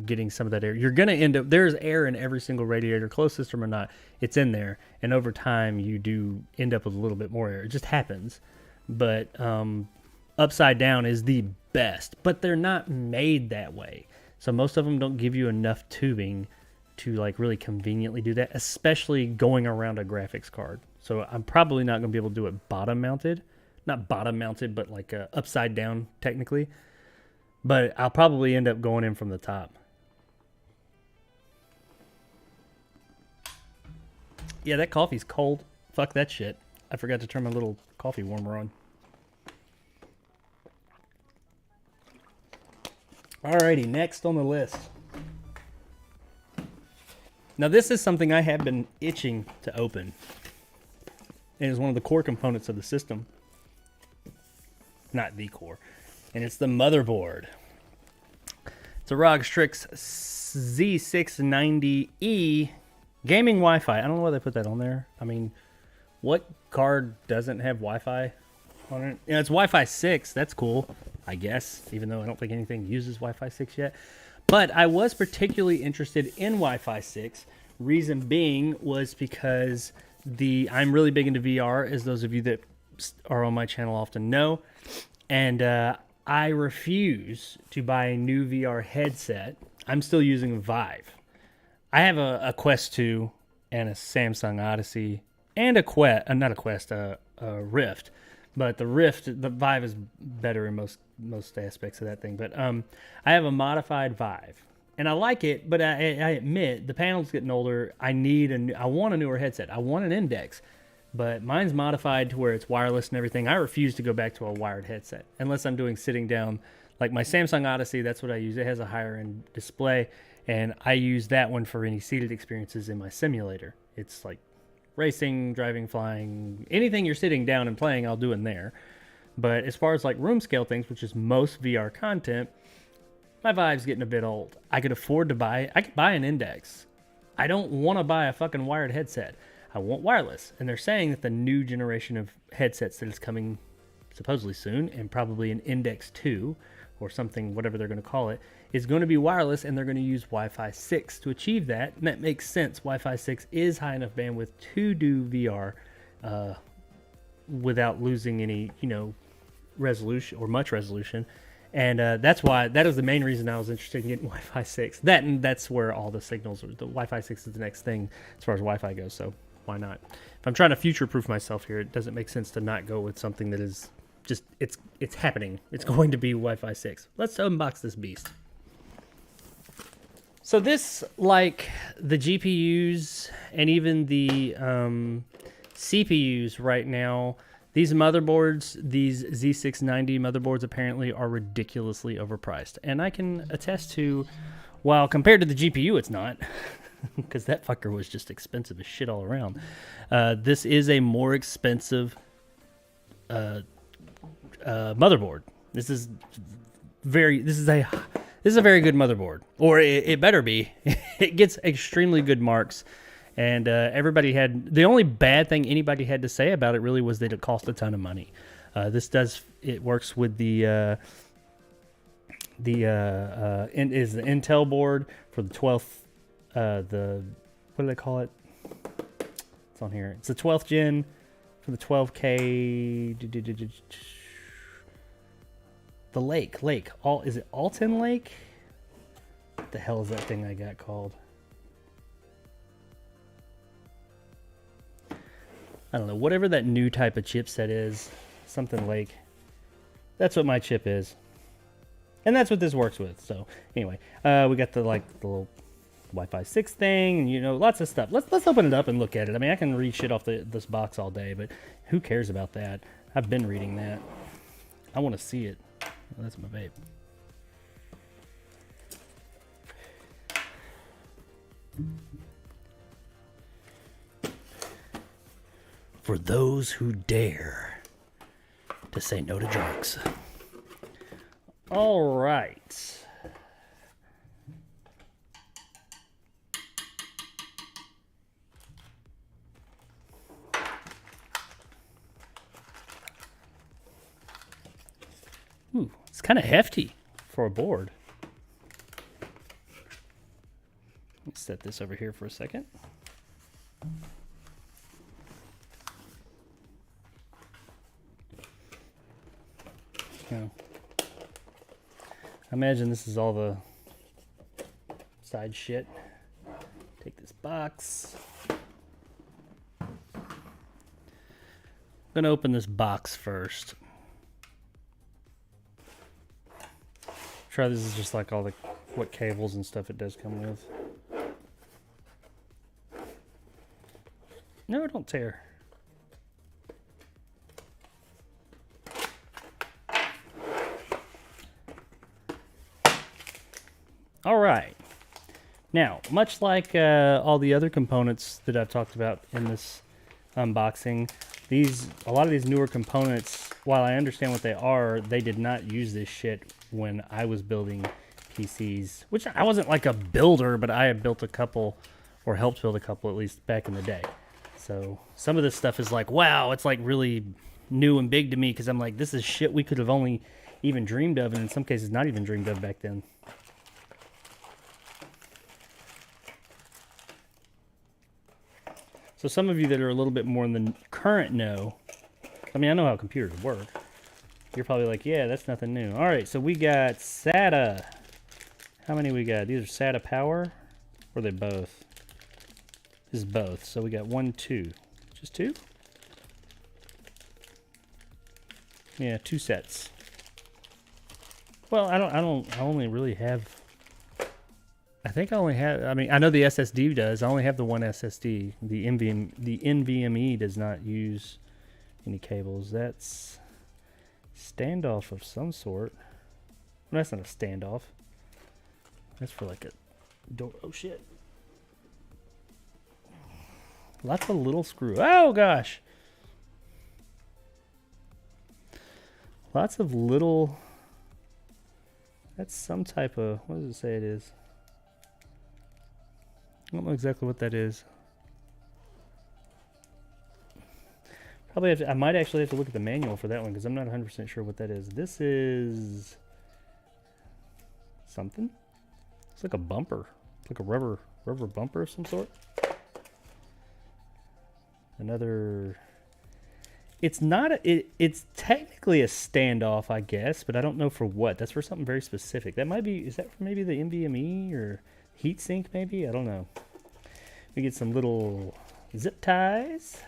getting some of that air. You're going to end up, there's air in every single radiator, closed system or not, it's in there. And over time, you do end up with a little bit more air. It just happens. But upside down is the best, but they're not made that way. So most of them don't give you enough tubing to like really conveniently do that, especially going around a graphics card. So I'm probably not going to be able to do it bottom mounted. Not bottom mounted, but like upside down technically. But I'll probably end up going in from the top. Yeah, that coffee's cold. Fuck that shit. I forgot to turn my little coffee warmer on. Alrighty, next on the list. Now this is something I have been itching to open. It is one of the core components of the system. Not the core. And it's the motherboard. It's a ROG Strix Z690-E gaming Wi-Fi. I don't know why they put that on there. I mean, what card doesn't have Wi-Fi on it? Yeah, it's Wi-Fi 6. That's cool, I guess, even though I don't think anything uses Wi-Fi 6 yet. But I was particularly interested in Wi-Fi 6. Reason being was because I'm really big into VR, as those of you that are on my channel often know. And I refuse to buy a new VR headset. I'm still using Vive. I have a Quest 2 and a Samsung Odyssey and a Rift. But the Vive is better in most aspects of that thing. But I have a modified Vive, and I like it. But I admit the panel's getting older. I want a newer headset. I want an Index, but mine's modified to where it's wireless and everything. I refuse to go back to a wired headset unless I'm doing sitting down. Like my Samsung Odyssey, that's what I use. It has a higher end display, and I use that one for any seated experiences in my simulator. It's like racing, driving, flying, anything you're sitting down and playing, I'll do in there. But as far as like room scale things, which is most VR content, my Vive's getting a bit old. I could buy an Index. I don't want to buy a fucking wired headset. I want wireless. And they're saying that the new generation of headsets that is coming supposedly soon, and probably an Index 2 or something, whatever they're going to call it, is going to be wireless, and they're going to use Wi-Fi 6 to achieve that. And that makes sense. Wi-Fi 6 is high enough bandwidth to do VR without losing any, resolution or much resolution. And that is the main reason I was interested in getting Wi-Fi 6. That's where all the signals are. The Wi-Fi 6 is the next thing as far as Wi-Fi goes, so why not? If I'm trying to future-proof myself here, it doesn't make sense to not go with something that is just, it's happening. It's going to be Wi-Fi 6. Let's unbox this beast. So this, like the GPUs and even the CPUs right now, these motherboards, these Z690 motherboards apparently are ridiculously overpriced. And I can attest to, while compared to the GPU, it's not, because that fucker was just expensive as shit all around. This is a more expensive motherboard. This is a very good motherboard, or it better be. It gets extremely good marks. And the only bad thing anybody had to say about it really was that it cost a ton of money. It works with the Intel board for the 12th, what do they call it? It's on here. It's the 12th gen for the 12K. The Lake. Is it Alton Lake? What the hell is that thing I got called? I don't know, whatever that new type of chipset is, something Lake. That's what my chip is. And that's what this works with. So anyway, we got the little Wi-Fi 6 thing, and, you know, lots of stuff. Let's open it up and look at it. I mean, I can read shit off this box all day, but who cares about that? I've been reading that. I want to see it. Oh, that's my vape. For those who dare to say no to drugs. All right. Ooh, it's kind of hefty for a board. Let's set this over here for a second. I imagine this is all the side shit. Take this box. I'm gonna open this box first. Try this is just like all the what cables and stuff it does come with. No, don't tear. All right. Now, much like all the other components that I've talked about in this unboxing, a lot of these newer components, while I understand what they are, they did not use this shit when I was building PCs, which I wasn't like a builder, but I had built a couple, or helped build a couple at least back in the day. So some of this stuff is like, wow, it's like really new and big to me, because I'm like, this is shit we could have only even dreamed of, and in some cases not even dreamed of back then. So some of you that are a little bit more in the current know, I mean, I know how computers work. You're probably like, yeah, that's nothing new. All right, so we got SATA. How many we got? These are SATA power, or are they both? This is both. So we got 1, 2. Just 2? Yeah, 2 sets. Well, I only really have, I think I only have, I mean, I know the SSD does. I only have the one SSD. The NVMe does not use any cables. That's standoff of some sort. Well, that's not a standoff. That's for like a door. Oh, shit. Lots of little screw. Oh, gosh. Lots of little. That's some type of, what does it say it is? I don't know exactly what that is. Probably have to, I might actually have to look at the manual for that one, because I'm not 100% sure what that is. This is something. It's like a bumper. It's like a rubber bumper of some sort. Another. It's not. It's technically a standoff, I guess, but I don't know for what. That's for something very specific. That might be. Is that for maybe the NVMe or heatsink? Maybe, I don't know. We get some little zip ties.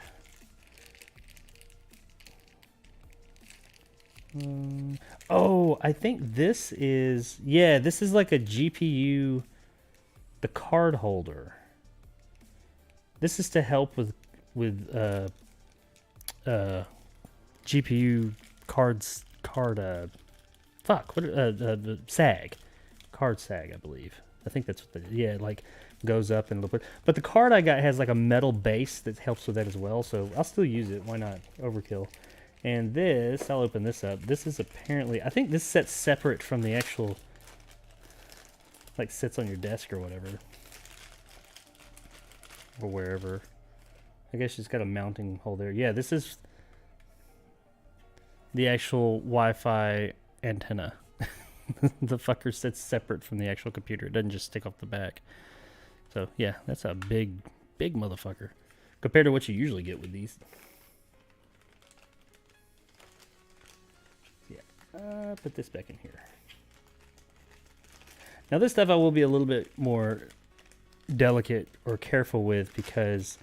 Oh, I think this is, yeah, this is like a GPU, the card holder. This is to help with GPU cards, sag, card sag, I believe. I think that's what yeah, it like goes up and but the card I got has like a metal base that helps with that as well, so I'll still use it. Why not? Overkill. And this, I'll open this up. This is apparently, I think this sets separate from the actual, like sits on your desk or whatever. Or wherever. I guess it's got a mounting hole there. Yeah, this is the actual Wi-Fi antenna. The fucker sits separate from the actual computer. It doesn't just stick off the back. So yeah, that's a big motherfucker compared to what you usually get with these. Yeah, put this back in here. Now this stuff I will be a little bit more delicate or careful with, because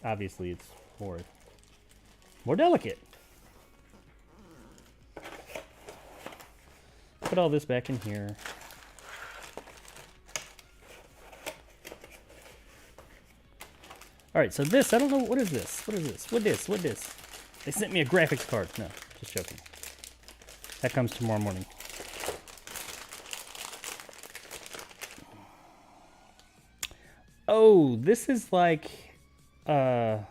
obviously it's more delicate. Put all this back in here. All right, so this, I don't know, what is this? What is this? What this? They sent me a graphics card. No, just joking. That comes tomorrow morning. Oh, this is like, ROG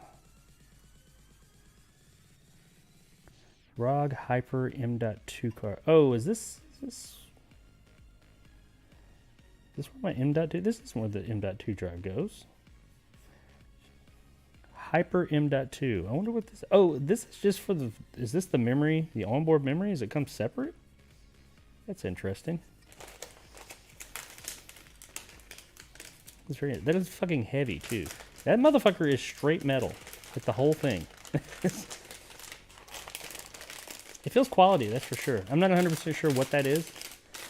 Hyper M.2 card. Oh, is this where my M.2? This is where the M.2 drive goes. Hyper M.2. I wonder what this. Oh, this is just for the. Is this the memory? The onboard memory? Does it come separate? That's interesting. That is fucking heavy too. That motherfucker is straight metal. Like the whole thing. It feels quality, that's for sure. I'm not 100% sure what that is.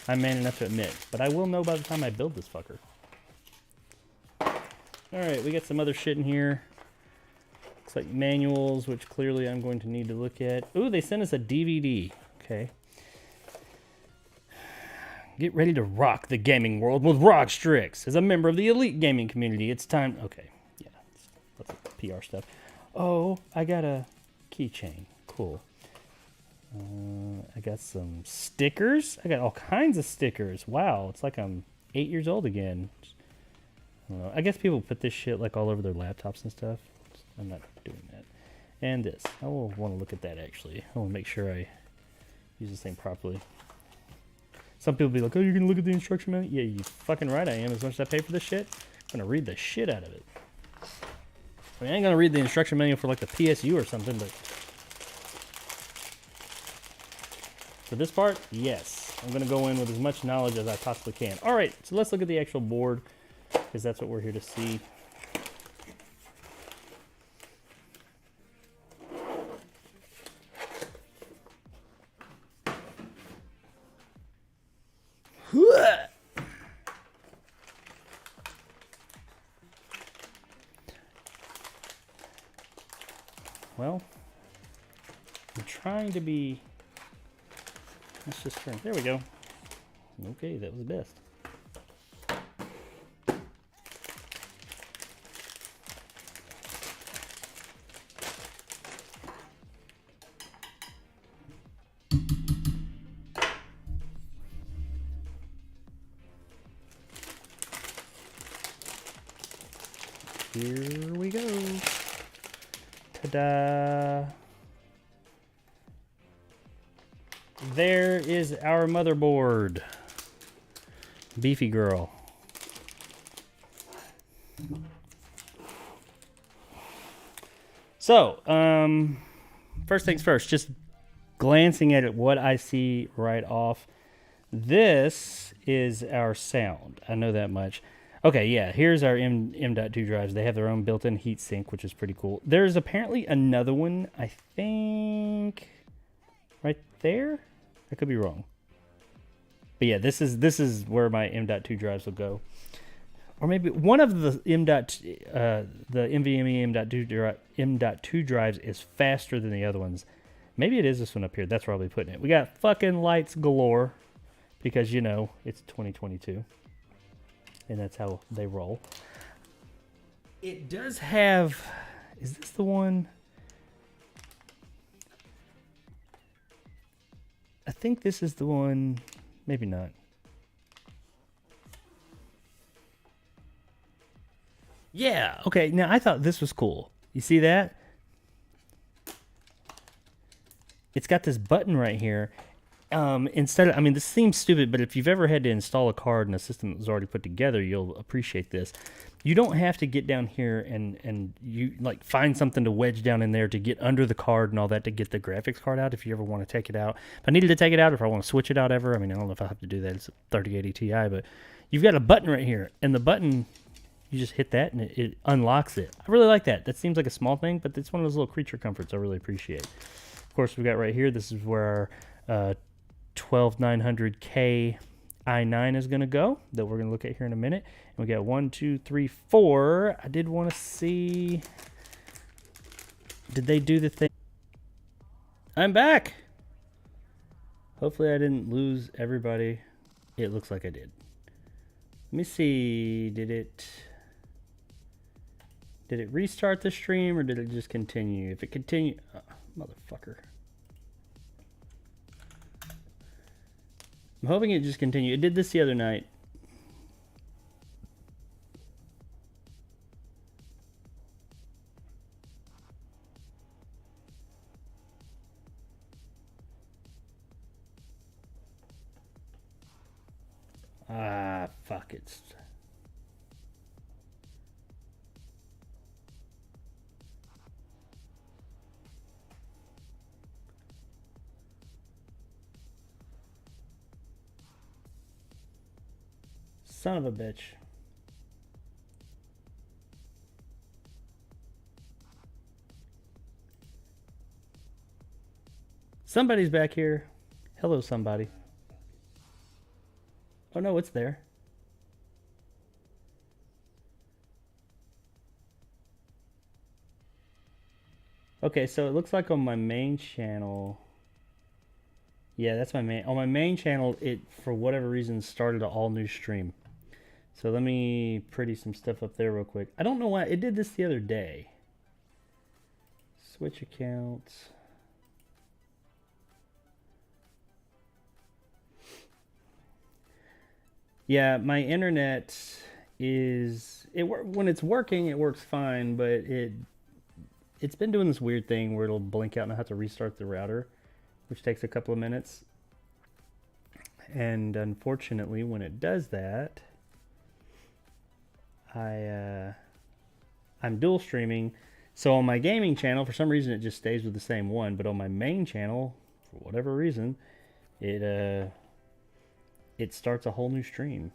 I'm man enough to admit. But I will know by the time I build this fucker. Alright, we got some other shit in here. Looks like manuals, which clearly I'm going to need to look at. Ooh, they sent us a DVD. Okay. Get ready to rock the gaming world with ROG Strix. As a member of the elite gaming community, it's time... Okay, yeah, that's PR stuff. Oh, I got a keychain. Cool. I got some stickers. I got all kinds of stickers. Wow, it's like I'm 8 years old again. I don't know. I guess people put this shit like all over their laptops and stuff. I'm not doing that. And this. I will want to look at that actually. I want to make sure I use this thing properly. Some people be like, oh, you're going to look at the instruction manual? Yeah, you fucking right I am. As much as I pay for this shit, I'm going to read the shit out of it. I mean, I ain't going to read the instruction manual for like the PSU or something, but... For this part, yes. I'm going to go in with as much knowledge as I possibly can. All right, so let's look at the actual board, because that's what we're here to see. Well, I'm trying to be... Let's just turn. There we go. Okay, that was the best. Here we go. Ta-da! There is our motherboard. Beefy girl. So, first things first, just glancing at it, what I see right off. This is our sound. I know that much. Okay, yeah, here's our M.2 drives. They have their own built-in heatsink, which is pretty cool. There's apparently another one, I think, right there? I could be wrong. But yeah, this is where my M.2 drives will go. Or maybe one of the NVMe M.2 drives is faster than the other ones. Maybe it is this one up here. That's where I'll be putting it. We got fucking lights galore because, you know, it's 2022. And that's how they roll. It does have... Is this the one? I think this is the one. Maybe not. Yeah. Okay. Now, I thought this was cool. You see that? It's got this button right here. Instead of, I mean, this seems stupid, but if you've ever had to install a card in a system that was already put together, you'll appreciate this. You don't have to get down here and you like find something to wedge down in there to get under the card and all that to get the graphics card out if you ever want to take it out. If I needed to take it out, if I want to switch it out ever, I mean, I don't know if I have to do that. It's a 3080 Ti, but you've got a button right here, and the button, you just hit that and it unlocks it. I really like that. That seems like a small thing, but it's one of those little creature comforts I really appreciate. Of course, we've got right here, this is where our 12900K i9 is going to go, that we're going to look at here in a minute. And we got 1, 2, 3, 4. I did want to see, did they do the thing? I'm back. Hopefully I didn't lose everybody. It looks like I did. Let me see, did it? Did it restart the stream or did it just continue? If it continued, motherfucker. I'm hoping it just continued. It did this the other night. Ah, fuck it. Son of a bitch. Somebody's back here. Hello, somebody. Oh no, it's there. Okay, so it looks like on my main channel. Yeah, that's my main. On my main channel, it, for whatever reason, started an all new stream. So let me pretty some stuff up there real quick. I don't know why. It did this the other day. Switch accounts. Yeah, my internet is... when it's working, it works fine, but it's been doing this weird thing where it'll blink out and I have to restart the router, which takes a couple of minutes. And unfortunately, when it does that, I'm dual streaming. So on my gaming channel, for some reason, it just stays with the same one. But on my main channel, for whatever reason, it starts a whole new stream.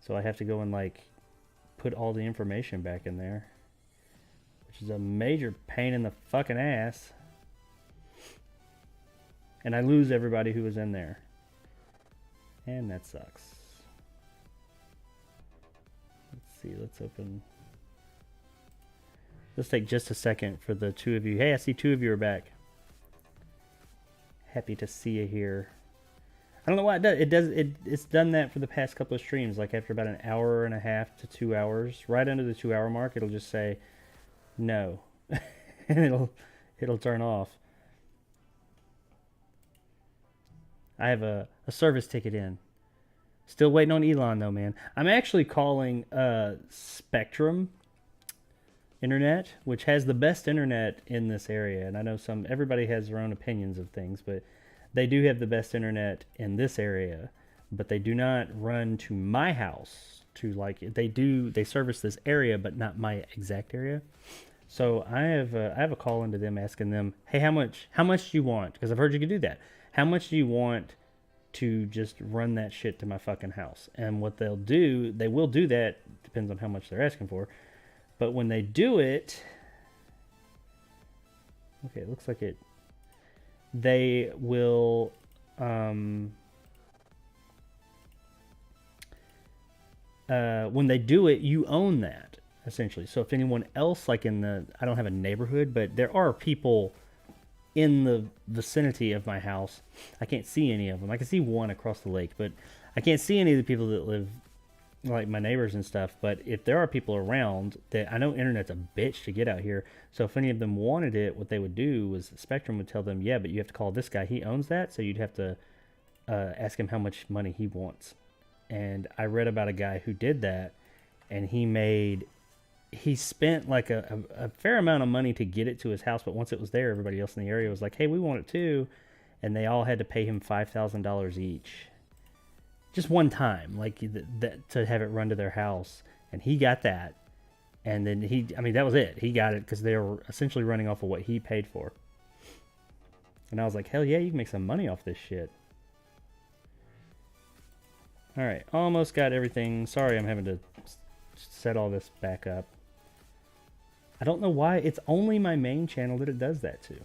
So I have to go and like put all the information back in there, which is a major pain in the fucking ass. And I lose everybody who was in there. And that sucks. Let's see, let's open. Let's take just a second for the two of you. Hey, I see two of you are back. Happy to see you here. I don't know why it does. It's done that for the past couple of streams. Like after about an hour and a half to 2 hours, right under the 2 hour mark, it'll just say no, and it'll turn off. I have a service ticket in. Still waiting on Elon though, man. I'm actually calling Spectrum Internet, which has the best internet in this area. And I know everybody has their own opinions of things, but they do have the best internet in this area. But they do not run to my house. They service this area, but not my exact area. So I have a call into them asking them, hey, how much do you want? Because I've heard you can do that. How much do you want to just run that shit to my fucking house? And what they'll do, they will do that, depends on how much they're asking for. But when they do it, okay, it looks like they will, when they do it, you own that, essentially. So if anyone else, like I don't have a neighborhood, but there are people in the vicinity of my house. I can't see any of them. I can see one across the lake, but I can't see any of the people that live, like my neighbors and stuff. But if there are people around, that I know internet's a bitch to get out here. So if any of them wanted it, what they would do was Spectrum would tell them, yeah, but you have to call this guy. He owns that. So you'd have to ask him how much money he wants. And I read about a guy who did that, and he spent like a fair amount of money to get it to his house, but once it was there, everybody else in the area was like, hey, we want it too. And they all had to pay him $5,000 each. Just one time, like to have it run to their house. And he got that. And then that was it. He got it because they were essentially running off of what he paid for. And I was like, hell yeah, you can make some money off this shit. All right, almost got everything. Sorry, I'm having to set all this back up. I don't know why. It's only my main channel that it does that to.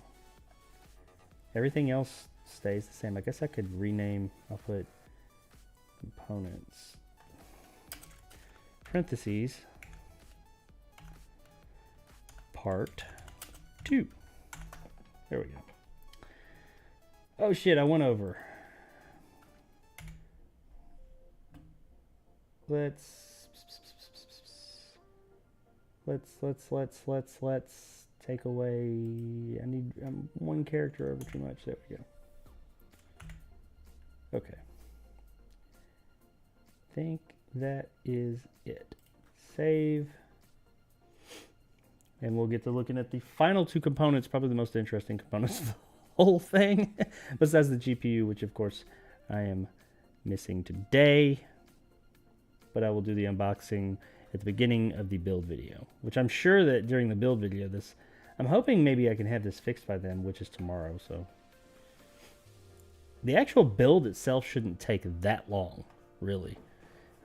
Everything else stays the same. I guess I could rename. I'll put components. Parentheses. Part 2. There we go. Oh shit, I went over. Let's Let's take away. I need one character over too much. There we go. Okay. Think that is it. Save. And we'll get to looking at the final two components, probably the most interesting components of the whole thing, besides the GPU, which of course I am missing today. But I will do the unboxing at the beginning of the build video, which I'm sure that during the build video, I'm hoping maybe I can have this fixed by then, which is tomorrow. So the actual build itself shouldn't take that long, really.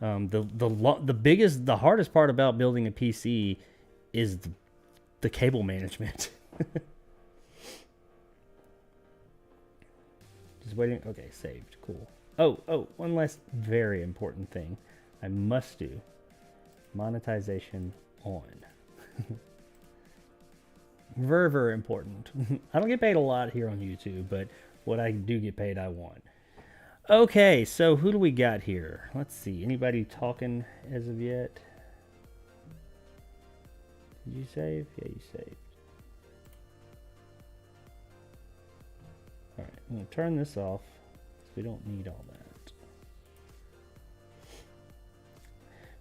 The hardest part about building a PC is the cable management. Just waiting. Okay, saved. Cool. Oh, one last very important thing I must do. Monetization on. Very, very important. I don't get paid a lot here on YouTube, but what I do get paid, I want. Okay, so who do we got here? Let's see. Anybody talking as of yet? Did you save? Yeah, you saved. Alright, I'm going to turn this off because we don't need all that.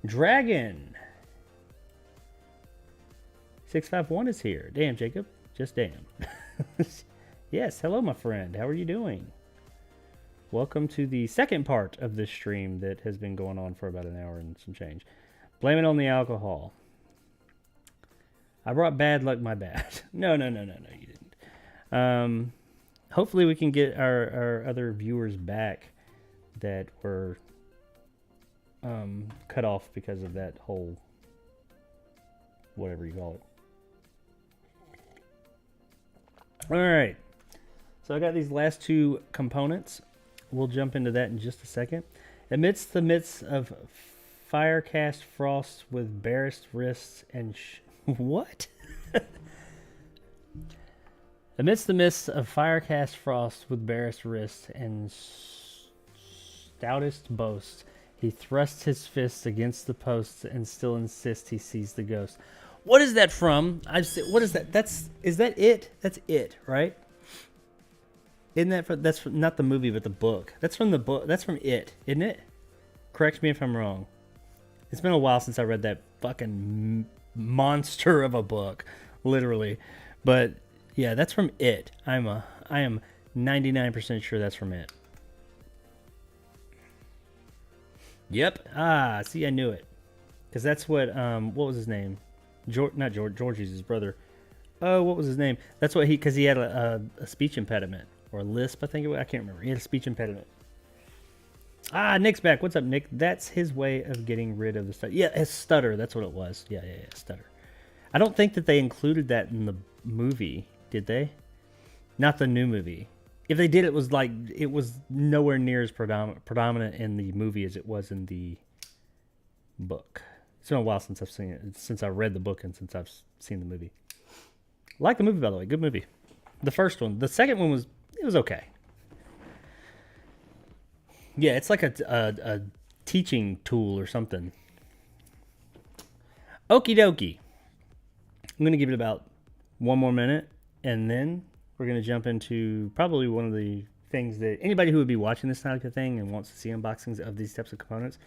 Dragon 651 is here. Damn, Jacob. Just damn. Yes, hello, my friend. How are you doing? Welcome to the second part of this stream that has been going on for about an hour and some change. Blame it on the alcohol. I brought bad luck, my bad. No, you didn't. Hopefully we can get our other viewers back that were cut off because of that whole, whatever you call it. All right. So I got these last two components. We'll jump into that in just a second. Amidst the midst of firecast frost with barest wrists and what? Amidst the midst of firecast frost with barest wrists and stoutest boast, he thrusts his fists against the posts and still insists he sees the ghost. What is that from? What is that? Is that it? That's it, right? Isn't that that's from, not the movie, but the book? That's from the book. That's from it, isn't it? Correct me if I'm wrong. It's been a while since I read that fucking monster of a book, literally. But yeah, that's from it. I am 99% sure that's from it. Yep. Ah, see, I knew it, because that's what was his name? Georgie's his brother. Oh, what was his name? That's what because he had a speech impediment. Or lisp, I think it was. I can't remember. He had a speech impediment. Ah, Nick's back. What's up, Nick? That's his way of getting rid of the stutter. Yeah, his stutter. That's what it was. Yeah, stutter. I don't think that they included that in the movie, did they? Not the new movie. If they did, it was nowhere near as predominant in the movie as it was in the book. It's been a while since I've seen it. Since I read the book and since I've seen the movie. I like the movie, by the way. Good movie. The first one. The second one was okay. Yeah, it's like a teaching tool or something. Okie dokie. I'm going to give it about one more minute, and then we're going to jump into probably one of the things that anybody who would be watching this type of thing and wants to see unboxings of these types of components,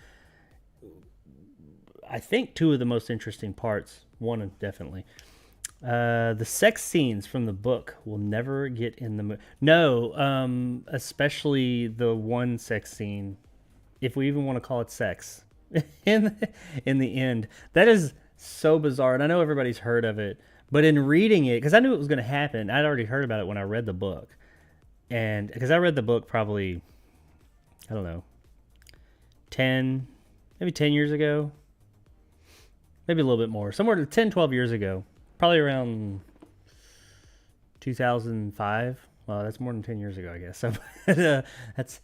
I think two of the most interesting parts, one definitely, the sex scenes from the book will never get in the movie. No, especially the one sex scene, if we even want to call it sex, in the end. That is so bizarre, and I know everybody's heard of it, but in reading it, because I knew it was going to happen, I'd already heard about it when I read the book, and because I read the book probably, I don't know, maybe 10 years ago, maybe a little bit more, somewhere to 10, 12 years ago. Probably around 2005. Well, that's more than 10 years ago, I guess. So that's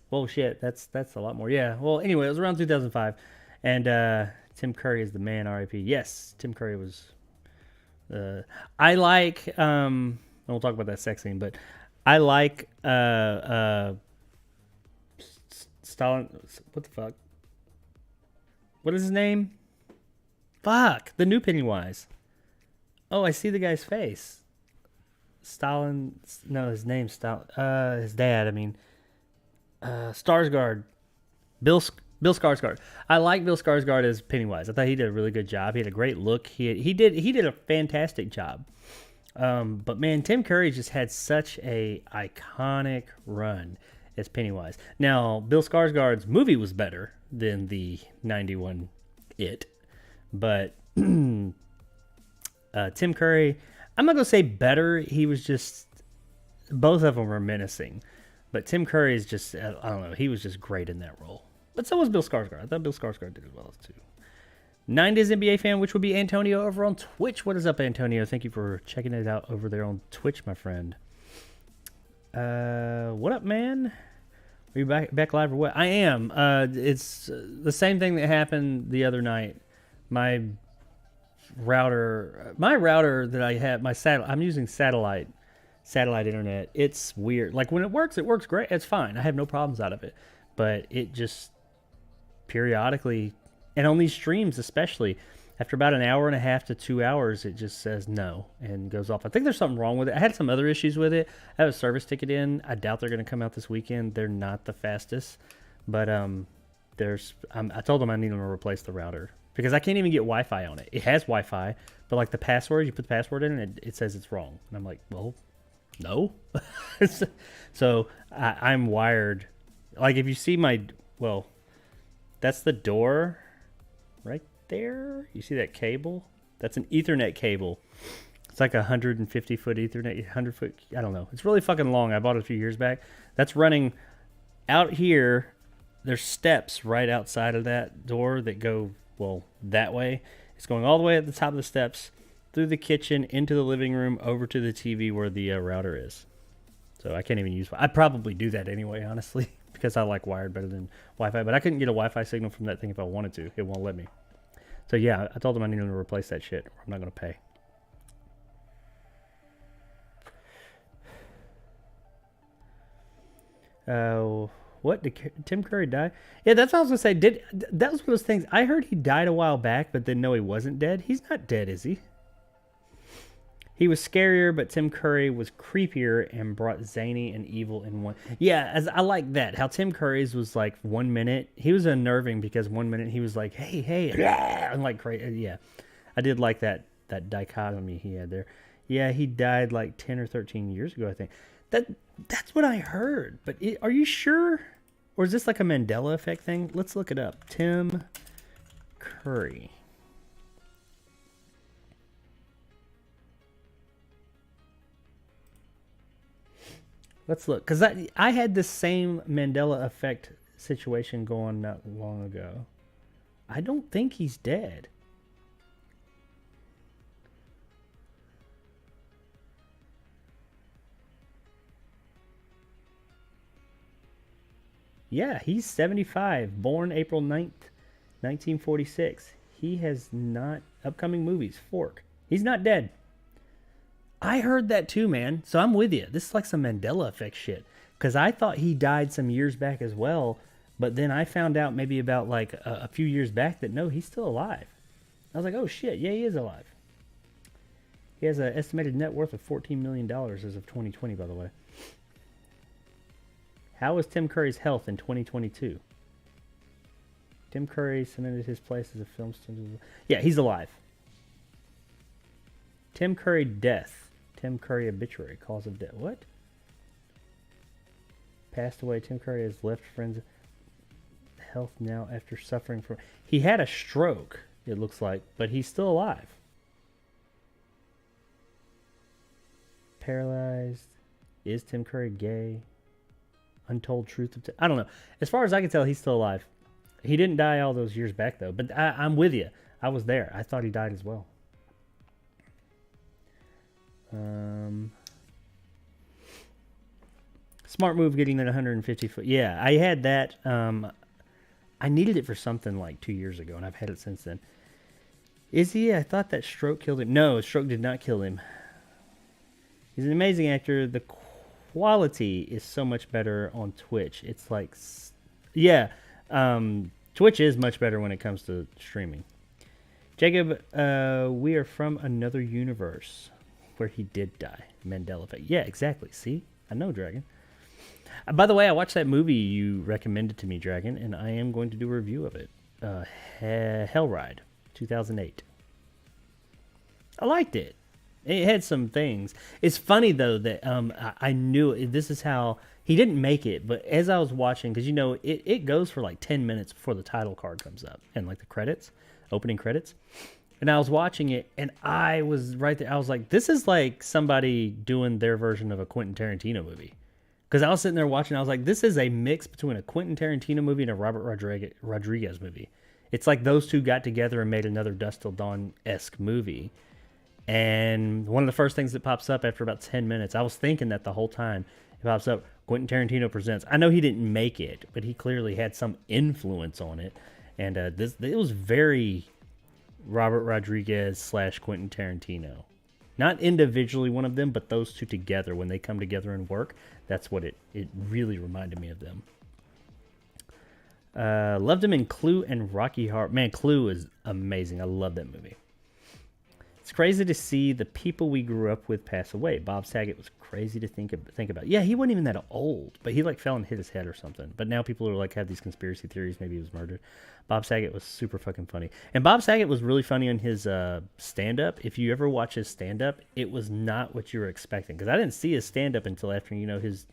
a lot more. Yeah. Well, anyway, it was around 2005, and Tim Curry is the man. R.I.P. Yes, Tim Curry was. I like. And we'll talk about that sex scene, but I like. Stalin. What the fuck? What is his name? Fuck, the new Pennywise. Oh, I see the guy's face. Stalin. No, his name's Stalin. His dad. I mean, Skarsgård. Bill Bill Skarsgård. I like Bill Skarsgård as Pennywise. I thought he did a really good job. He had a great look. He did a fantastic job. But man, Tim Curry just had such a iconic run as Pennywise. Now, Bill Skarsgård's movie was better than the 91 It, but Tim Curry, I'm not gonna say better. He was just, both of them were menacing, but Tim Curry is just, I don't know, he was just great in that role. But so was Bill Skarsgård. I thought Bill Skarsgård did as well too. 9days NBA fan, which would be Antonio over on Twitch. What is up, Antonio? Thank you for checking it out over there on Twitch, my friend. What up, man? Are you back live or what? I am. It's the same thing that happened the other night. My router that I have, I'm using satellite internet. It's weird. Like when it works great. It's fine. I have no problems out of it. But it just periodically, and on these streams especially, after about an hour and a half to 2 hours, it just says no and goes off. I think there's something wrong with it. I had some other issues with it. I have a service ticket in. I doubt they're going to come out this weekend. They're not the fastest, but I told them I need them to replace the router because I can't even get Wi-Fi on it. It has Wi-Fi, but like the password, you put the password in and it says it's wrong. And I'm like, well, no. So I'm wired. Like if you see that's the door right there. You see that cable? That's an Ethernet cable. It's like 150-foot Ethernet, 100-foot. I don't know. It's really fucking long. I bought it a few years back. That's running out here. There's steps right outside of that door that go, that way. It's going all the way at the top of the steps, through the kitchen, into the living room, over to the TV where the router is. So I can't even use. I'd probably do that anyway, honestly, because I like wired better than Wi-Fi. But I couldn't get a Wi-Fi signal from that thing if I wanted to. It won't let me. So yeah, I told them I need them to replace that shit, or I'm not going to pay. What, did Tim Curry die? Yeah, that's what I was going to say. That was one of those things. I heard he died a while back, but then no, he wasn't dead. He's not dead, is he? He was scarier, but Tim Curry was creepier and brought zany and evil in one. Yeah, I like that. How Tim Curry's was like 1 minute. He was unnerving because 1 minute he was like, hey, and like crazy. Yeah, I did like that dichotomy he had there. Yeah, he died like 10 or 13 years ago, I think. That's what I heard. But are you sure? Or is this like a Mandela effect thing? Let's look it up. Tim Curry. Let's look, because I had the same Mandela effect situation going not long ago. I don't think he's dead. Yeah, he's 75, born April 9th, 1946. He has not, upcoming movies, Fork. He's not dead. I heard that too, man. So I'm with you. This is like some Mandela effect shit. Because I thought he died some years back as well. But then I found out maybe about like a few years back that no, he's still alive. I was like, oh shit, yeah, he is alive. He has an estimated net worth of $14 million as of 2020, by the way. How is Tim Curry's health in 2022? Tim Curry cemented his place as a film star. Yeah, he's alive. Tim Curry death. Tim Curry obituary. Cause of death. What? Passed away. Tim Curry has left friends health now after suffering from... He had a stroke, it looks like, but he's still alive. Paralyzed. Is Tim Curry gay? Untold truth of... I don't know. As far as I can tell, he's still alive. He didn't die all those years back, though. But I'm with you. I was there. I thought he died as well. Smart move getting that 150 foot. Yeah, I had that. I needed it for something like 2 years ago, and I've had it since then. Is he? I thought that stroke killed him. No, stroke did not kill him. He's an amazing actor. The quality is so much better on Twitch. It's like, yeah, Twitch is much better when it comes to streaming. Jacob, we are from another universe where he did die. Mandela effect. Yeah, exactly. See? I know, Dragon. By the way, I watched that movie you recommended to me, Dragon, and I am going to do a review of it. Hell Ride, 2008. I liked it. It had some things. It's funny, though, that I knew this is how... He didn't make it, but as I was watching, because, you know, it goes for like 10 minutes before the title card comes up and like the credits, opening credits. And I was watching it, and I was right there. I was like, this is like somebody doing their version of a Quentin Tarantino movie. Because I was sitting there watching, I was like, this is a mix between a Quentin Tarantino movie and a Robert Rodriguez movie. It's like those two got together and made another Dusk Till Dawn-esque movie. And one of the first things that pops up after about 10 minutes, I was thinking that the whole time, it pops up, Quentin Tarantino presents. I know he didn't make it, but he clearly had some influence on it. And it was very Robert Rodriguez / Quentin Tarantino. Not individually one of them, but those two together, when they come together and work, that's what it really reminded me of them. Loved him in Clue and Rocky Horror. Man, Clue is amazing. I love that movie. It's crazy to see the people we grew up with pass away. Bob Saget was crazy to think about. Yeah, he wasn't even that old, but he like fell and hit his head or something. But now people are like have these conspiracy theories. Maybe he was murdered. Bob Saget was super fucking funny. And Bob Saget was really funny on his stand-up. If you ever watch his stand-up, it was not what you were expecting. Because I didn't see his stand-up until after, you know, his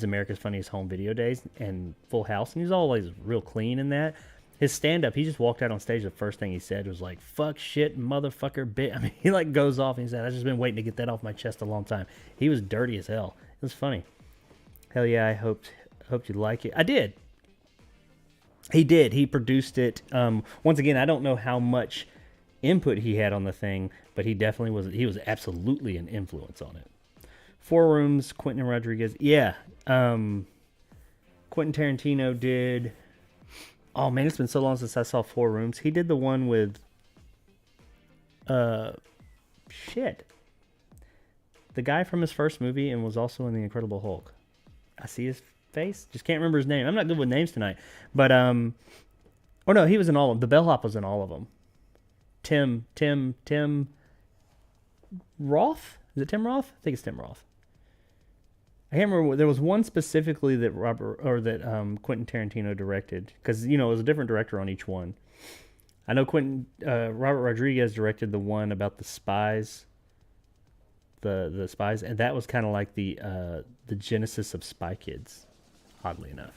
America's Funniest Home Video days and Full House. And he was always real clean in that. His stand-up, he just walked out on stage. The first thing he said was like, fuck, shit, motherfucker, bitch. I mean, he like goes off and he said, I've just been waiting to get that off my chest a long time. He was dirty as hell. It was funny. Hell yeah, I hoped you like it. I did. He did. He produced it. Once again, I don't know how much input he had on the thing, but he definitely was. He was absolutely an influence on it. 4 Rooms, Quentin Rodriguez. Yeah. Quentin Tarantino did... Oh, man, it's been so long since I saw 4 Rooms. He did the one with... Shit. The guy from his first movie and was also in The Incredible Hulk. I see his face. Just can't remember his name. I'm not good with names tonight. But, oh, no, he was in all of them. The Bellhop was in all of them. Tim Roth? Is it Tim Roth? I think it's Tim Roth. I can't remember. There was one specifically that Quentin Tarantino directed, because you know it was a different director on each one. I know Robert Rodriguez directed the one about the spies, the spies, and that was kind of like the genesis of Spy Kids, oddly enough.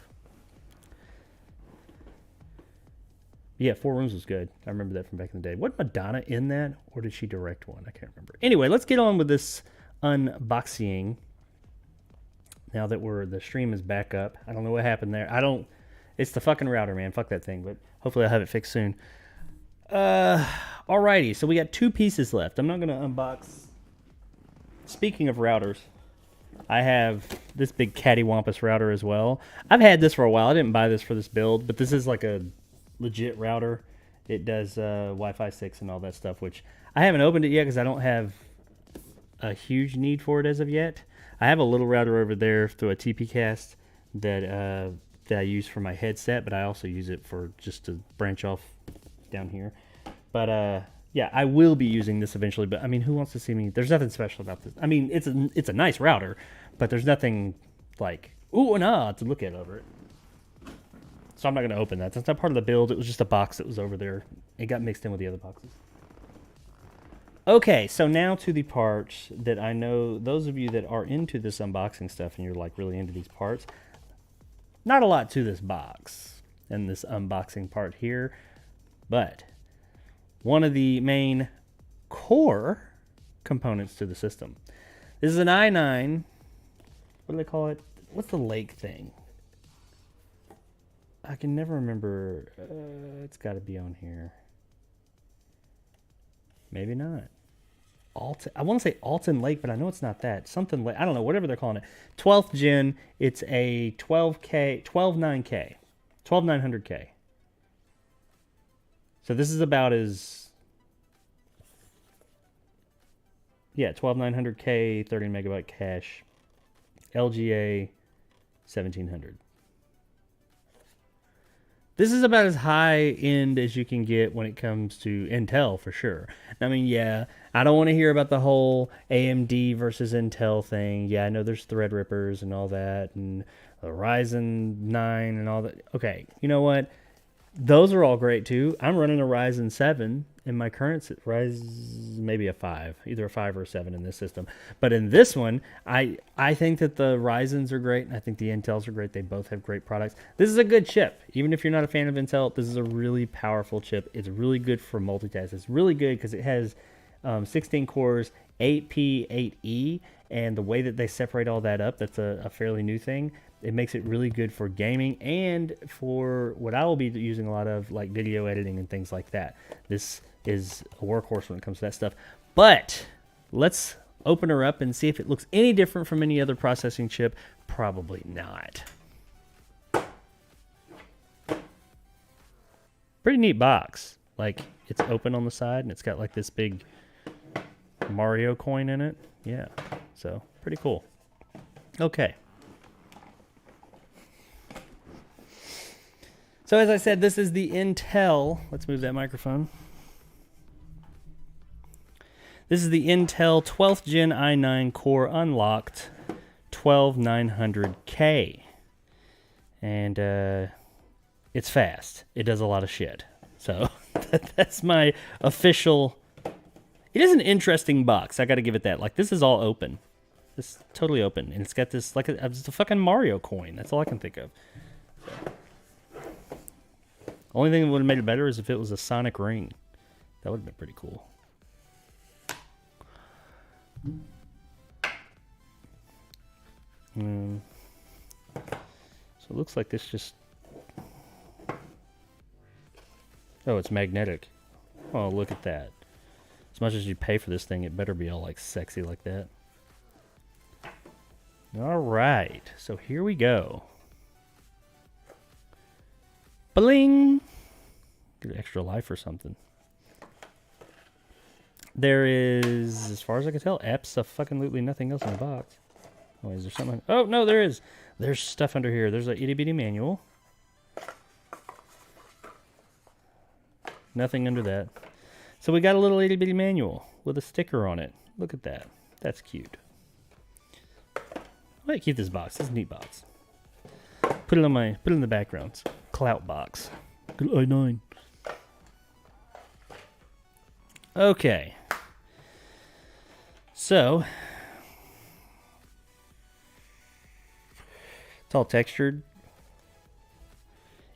Yeah, 4 Rooms was good. I remember that from back in the day. Wasn't Madonna in that, or did she direct one? I can't remember. Anyway, let's get on with this unboxing. Now that the stream is back up. I don't know what happened there. It's the fucking router, man. Fuck that thing. But hopefully I'll have it fixed soon. Alrighty. So we got 2 pieces left. I'm not going to unbox. Speaking of routers, I have this big cattywampus router as well. I've had this for a while. I didn't buy this for this build, but this is like a legit router. It does Wi-Fi 6 and all that stuff, which I haven't opened it yet because I don't have a huge need for it as of yet. I have a little router over there through a TPcast that I use for my headset, but I also use it for just to branch off down here. But yeah, I will be using this eventually. But I mean, who wants to see me? There's nothing special about this. I mean, it's a nice router, but there's nothing like ooh and ah to look at over it. So I'm not going to open that. That's not part of the build. It was just a box that was over there. It got mixed in with the other boxes. Okay, so now to the parts that I know those of you that are into this unboxing stuff and you're like really into these parts, not a lot to this box and this unboxing part here, but one of the main core components to the system. This is an i9, what do they call it? What's the lake thing? I can never remember. It's got to be on here. Maybe not. I want to say Alton Lake, but I know it's not that. Something like, I don't know, whatever they're calling it. 12th gen, it's a 12900K. So this is about as, yeah, 12900K, 30 megabyte cache, LGA 1700. This is about as high end as you can get when it comes to Intel for sure. I mean, yeah, I don't want to hear about the whole AMD versus Intel thing. Yeah, I know there's Threadrippers and all that, and the Ryzen 9 and all that. Okay, you know what? Those are all great too. I'm running a Ryzen 7 in my current Ryzen, maybe a 5, either a 5 or a 7 in this system. But in this one, I think that the Ryzens are great, and I think the Intels are great. They both have great products. This is a good chip. Even if you're not a fan of Intel, this is a really powerful chip. It's really good for multitask. It's really good because it has 16 cores, 8P, 8E, and the way that they separate all that up, that's a fairly new thing. It makes it really good for gaming and for what I will be using a lot of, like video editing and things like that. This is a workhorse when it comes to that stuff. But let's open her up and see if it looks any different from any other processing chip. Probably not. Pretty neat box. Like, it's open on the side and it's got like this big Mario coin in it. Yeah, so pretty cool. Okay. So as I said, this is the Intel. Let's move that microphone. This is the Intel 12th Gen i9 Core Unlocked 12900K. And it's fast. It does a lot of shit. So that's my official... It is an interesting box. I got to give it that. Like, this is all open. This is totally open. And it's got this, like, it's a fucking Mario coin. That's all I can think of. So. Only thing that would have made it better is if it was a Sonic ring. That would have been pretty cool. So it looks like this just... Oh, it's magnetic. Oh, look at that. As much as you pay for this thing, it better be all like sexy like that. All right, so here we go. Bling! Get extra life or something. There is, as far as I can tell, abso-fucking-lutely nothing else in the box. Oh, is there something? Oh, no, there is. There's stuff under here. There's a itty-bitty manual. Nothing under that. So we got a little itty-bitty manual with a sticker on it. Look at that. That's cute. I might keep this box. This is a neat box. Put it in the background. Clout box. Good i9. Okay. So it's all textured.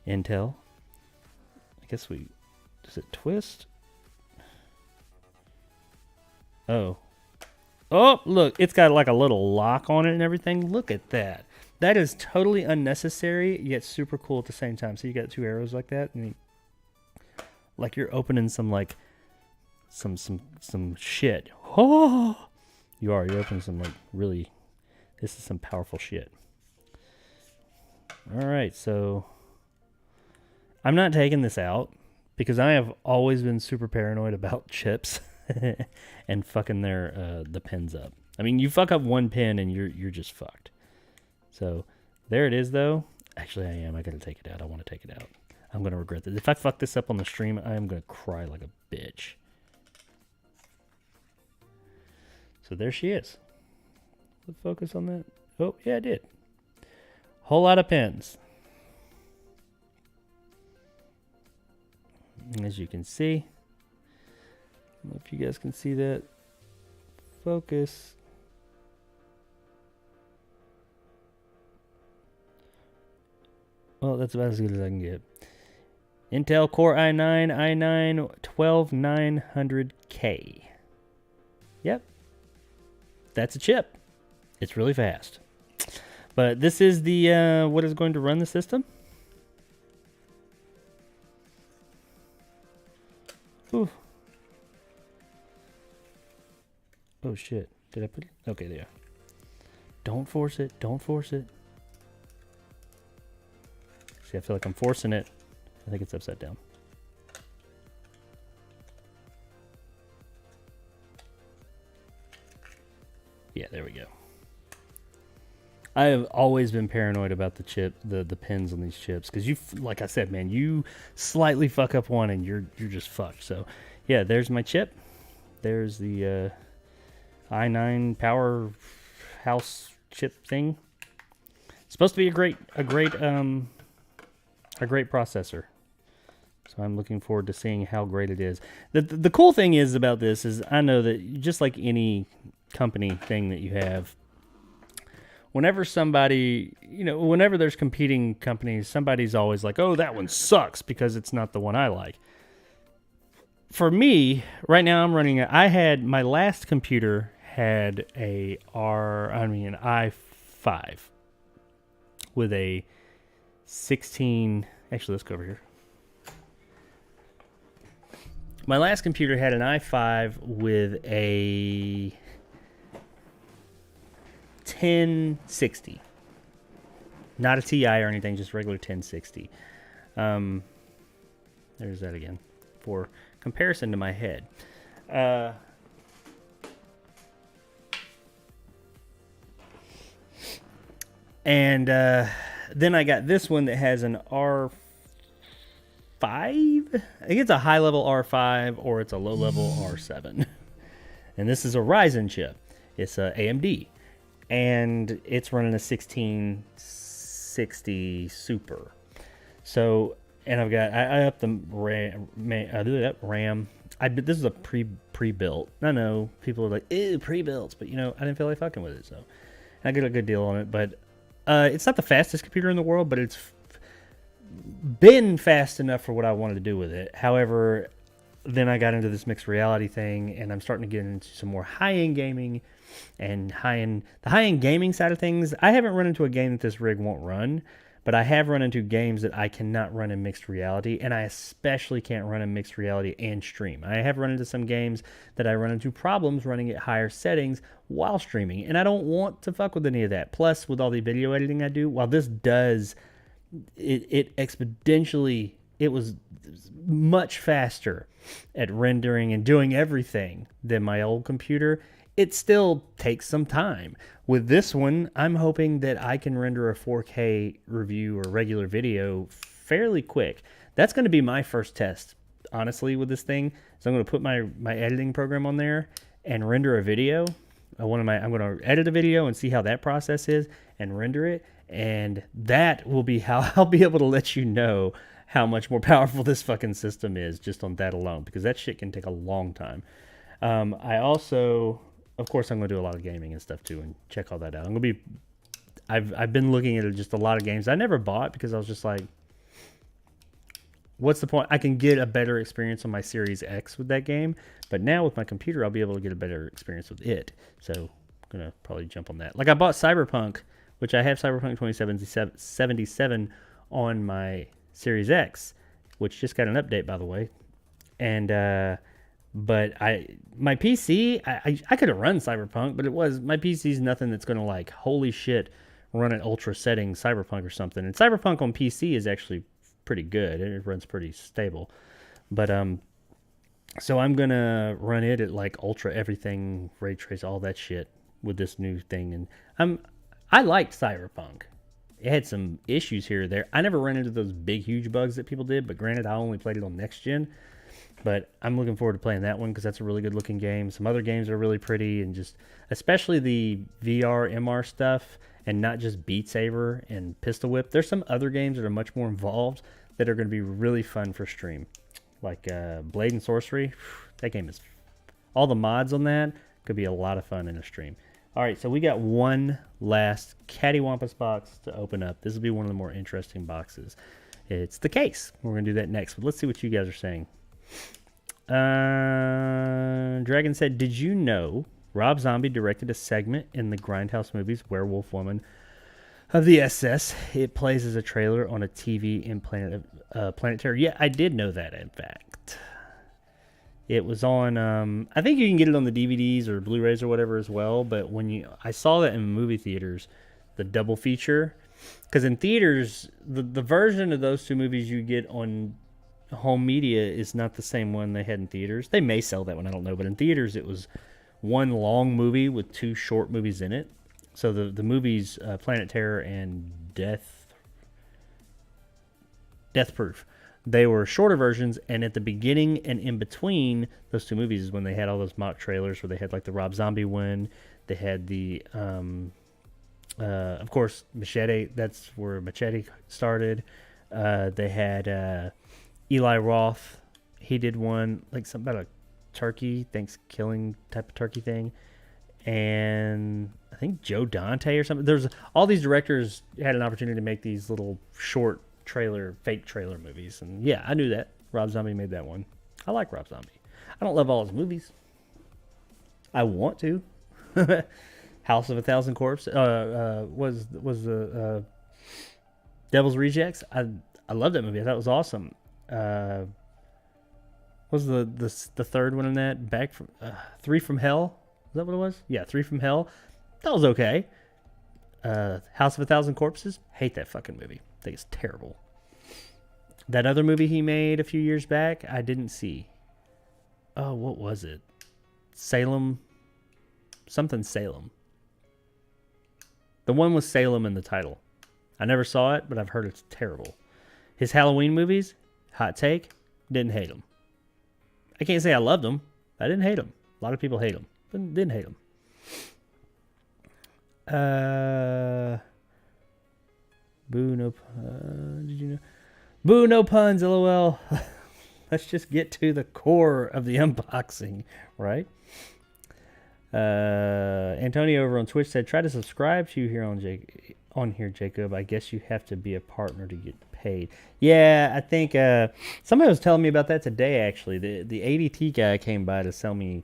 Intel. I guess does it twist? Oh. Oh, look, it's got like a little lock on it and everything. Look at that. That is totally unnecessary, yet super cool at the same time. So you got two arrows like that, and like you're opening some like some shit. Oh, you're opening some like really. This is some powerful shit. All right, so I'm not taking this out because I have always been super paranoid about chips and fucking the pins up. I mean, you fuck up one pin and you're just fucked. So there it is, though. Actually, I am. I gotta take it out. I want to take it out. I'm gonna regret this. If I fuck this up on the stream, I am gonna cry like a bitch. So there she is. Let's focus on that. Oh, yeah, I did. Whole lot of pins. And as you can see, I don't know if you guys can see that. Focus. Well, that's about as good as I can get. Intel Core i9 12900K. Yep. That's a chip. It's really fast. But this is the what is going to run the system. Ooh. Oh shit. Did I put it? Okay, there. Don't force it. Don't force it. See, I feel like I'm forcing it. I think it's upside down. Yeah, there we go. I have always been paranoid about the chip, the pins on these chips, because you, like I said, man, you slightly fuck up one and you're just fucked. So, yeah, there's my chip. There's the i9 powerhouse chip thing. It's supposed to be a great processor. So I'm looking forward to seeing how great it is. The cool thing is about this is I know that just like any company thing that you have, whenever somebody, whenever there's competing companies, somebody's always like, oh, that one sucks because it's not the one I like. For me, right now I'm running, my last computer had an i5 with a 16, actually let's go over here. My last computer had an i5 with a 1060. Not a Ti or anything, just regular 1060. There's that again for comparison to my head. And then I got this one that has an R5. I think it's a high-level R5 or it's a low-level R7. And this is a Ryzen chip. It's a AMD. And it's running a 1660 Super. So, and I've got, I upped the RAM. This is a pre-built. I know people are like, ew, pre-builts. But, I didn't feel like fucking with it. So, I got a good deal on it. But it's not the fastest computer in the world, but it's been fast enough for what I wanted to do with it. However, then I got into this mixed reality thing, and I'm starting to get into some more high-end gaming. And the high-end gaming side of things, I haven't run into a game that this rig won't run, but I have run into games that I cannot run in mixed reality, and I especially can't run in mixed reality and stream. I have run into some games that I run into problems running at higher settings while streaming, and I don't want to fuck with any of that. Plus, with all the video editing I do, while this does it exponentially, it was much faster at rendering and doing everything than my old computer. It still takes some time. With this one, I'm hoping that I can render a 4K review or regular video fairly quick. That's going to be my first test, honestly, with this thing. So I'm going to put my editing program on there and render a video. I'm going to edit a video and see how that process is and render it. And that will be how I'll be able to let you know how much more powerful this fucking system is just on that alone, because that shit can take a long time. I also, of course, I'm going to do a lot of gaming and stuff too and check all that out. I've been looking at just a lot of games I never bought because I was just like, what's the point? I can get a better experience on my Series X with that game, but now with my computer, I'll be able to get a better experience with it. So I'm going to probably jump on that. Like I bought Cyberpunk, which I have Cyberpunk 2077 on my Series X, which just got an update, by the way. And, but my PC, I could have run Cyberpunk, but my PC's nothing that's going to like, holy shit, run at ultra settings Cyberpunk or something. And Cyberpunk on PC is actually pretty good. It runs pretty stable. But, so I'm going to run it at like ultra everything, ray trace, all that shit with this new thing. And I liked Cyberpunk. It had some issues here or there. I never ran into those big, huge bugs that people did, but granted, I only played it on next gen. But I'm looking forward to playing that one because that's a really good looking game. Some other games are really pretty, and just especially the VR, MR stuff, and not just Beat Saber and Pistol Whip. There's some other games that are much more involved that are going to be really fun for stream. Like Blade and Sorcery. That game is... all the mods on that could be a lot of fun in a stream. All right, so we got one last Cattywampus box to open up. This will be one of the more interesting boxes. It's the case. We're going to do that next, but let's see what you guys are saying. Dragon said, did you know Rob Zombie directed a segment in the Grindhouse movies Werewolf Woman of the SS? It plays as a trailer on a TV in Planet Terror. Yeah, I did know that, in fact. It was on, I think you can get it on the DVDs or Blu-rays or whatever as well, but I saw that in movie theaters, the double feature, because in theaters, the version of those two movies you get on home media is not the same one they had in theaters. They may sell that one, I don't know, but in theaters it was one long movie with two short movies in it. So the movies Planet Terror and Death Proof, they were shorter versions, and at the beginning and in between those two movies is when they had all those mock trailers where they had like the Rob Zombie one, they had the of course Machete. That's where Machete started. They had Eli Roth. He did one like something about a turkey, Thanksgiving type of turkey thing, and I think Joe Dante or something. There's all these directors had an opportunity to make these little short fake trailer movies, and yeah, I knew that Rob Zombie made that one. I like Rob Zombie. I don't love all his movies. I want to. House of a Thousand Corpses was the Devil's Rejects. I love that movie. I thought it was awesome. Was the third one in that Back from Three from Hell? Is that what it was? Yeah, Three from Hell. That was okay. House of a Thousand Corpses. Hate that fucking movie. I think it's terrible. That other movie he made a few years back, I didn't see. Oh, what was it? Salem. Something Salem. The one with Salem in the title. I never saw it, but I've heard it's terrible. His Halloween movies, hot take, didn't hate them. I can't say I loved them. I didn't hate them. A lot of people hate them, but didn't hate them. Boo, no did you know? Boo, no puns, LOL. Let's just get to the core of the unboxing, right? Antonio over on Twitch said, try to subscribe to you here on here, Jacob. I guess you have to be a partner to get paid. Yeah, I think somebody was telling me about that today, actually. The ADT guy came by to sell me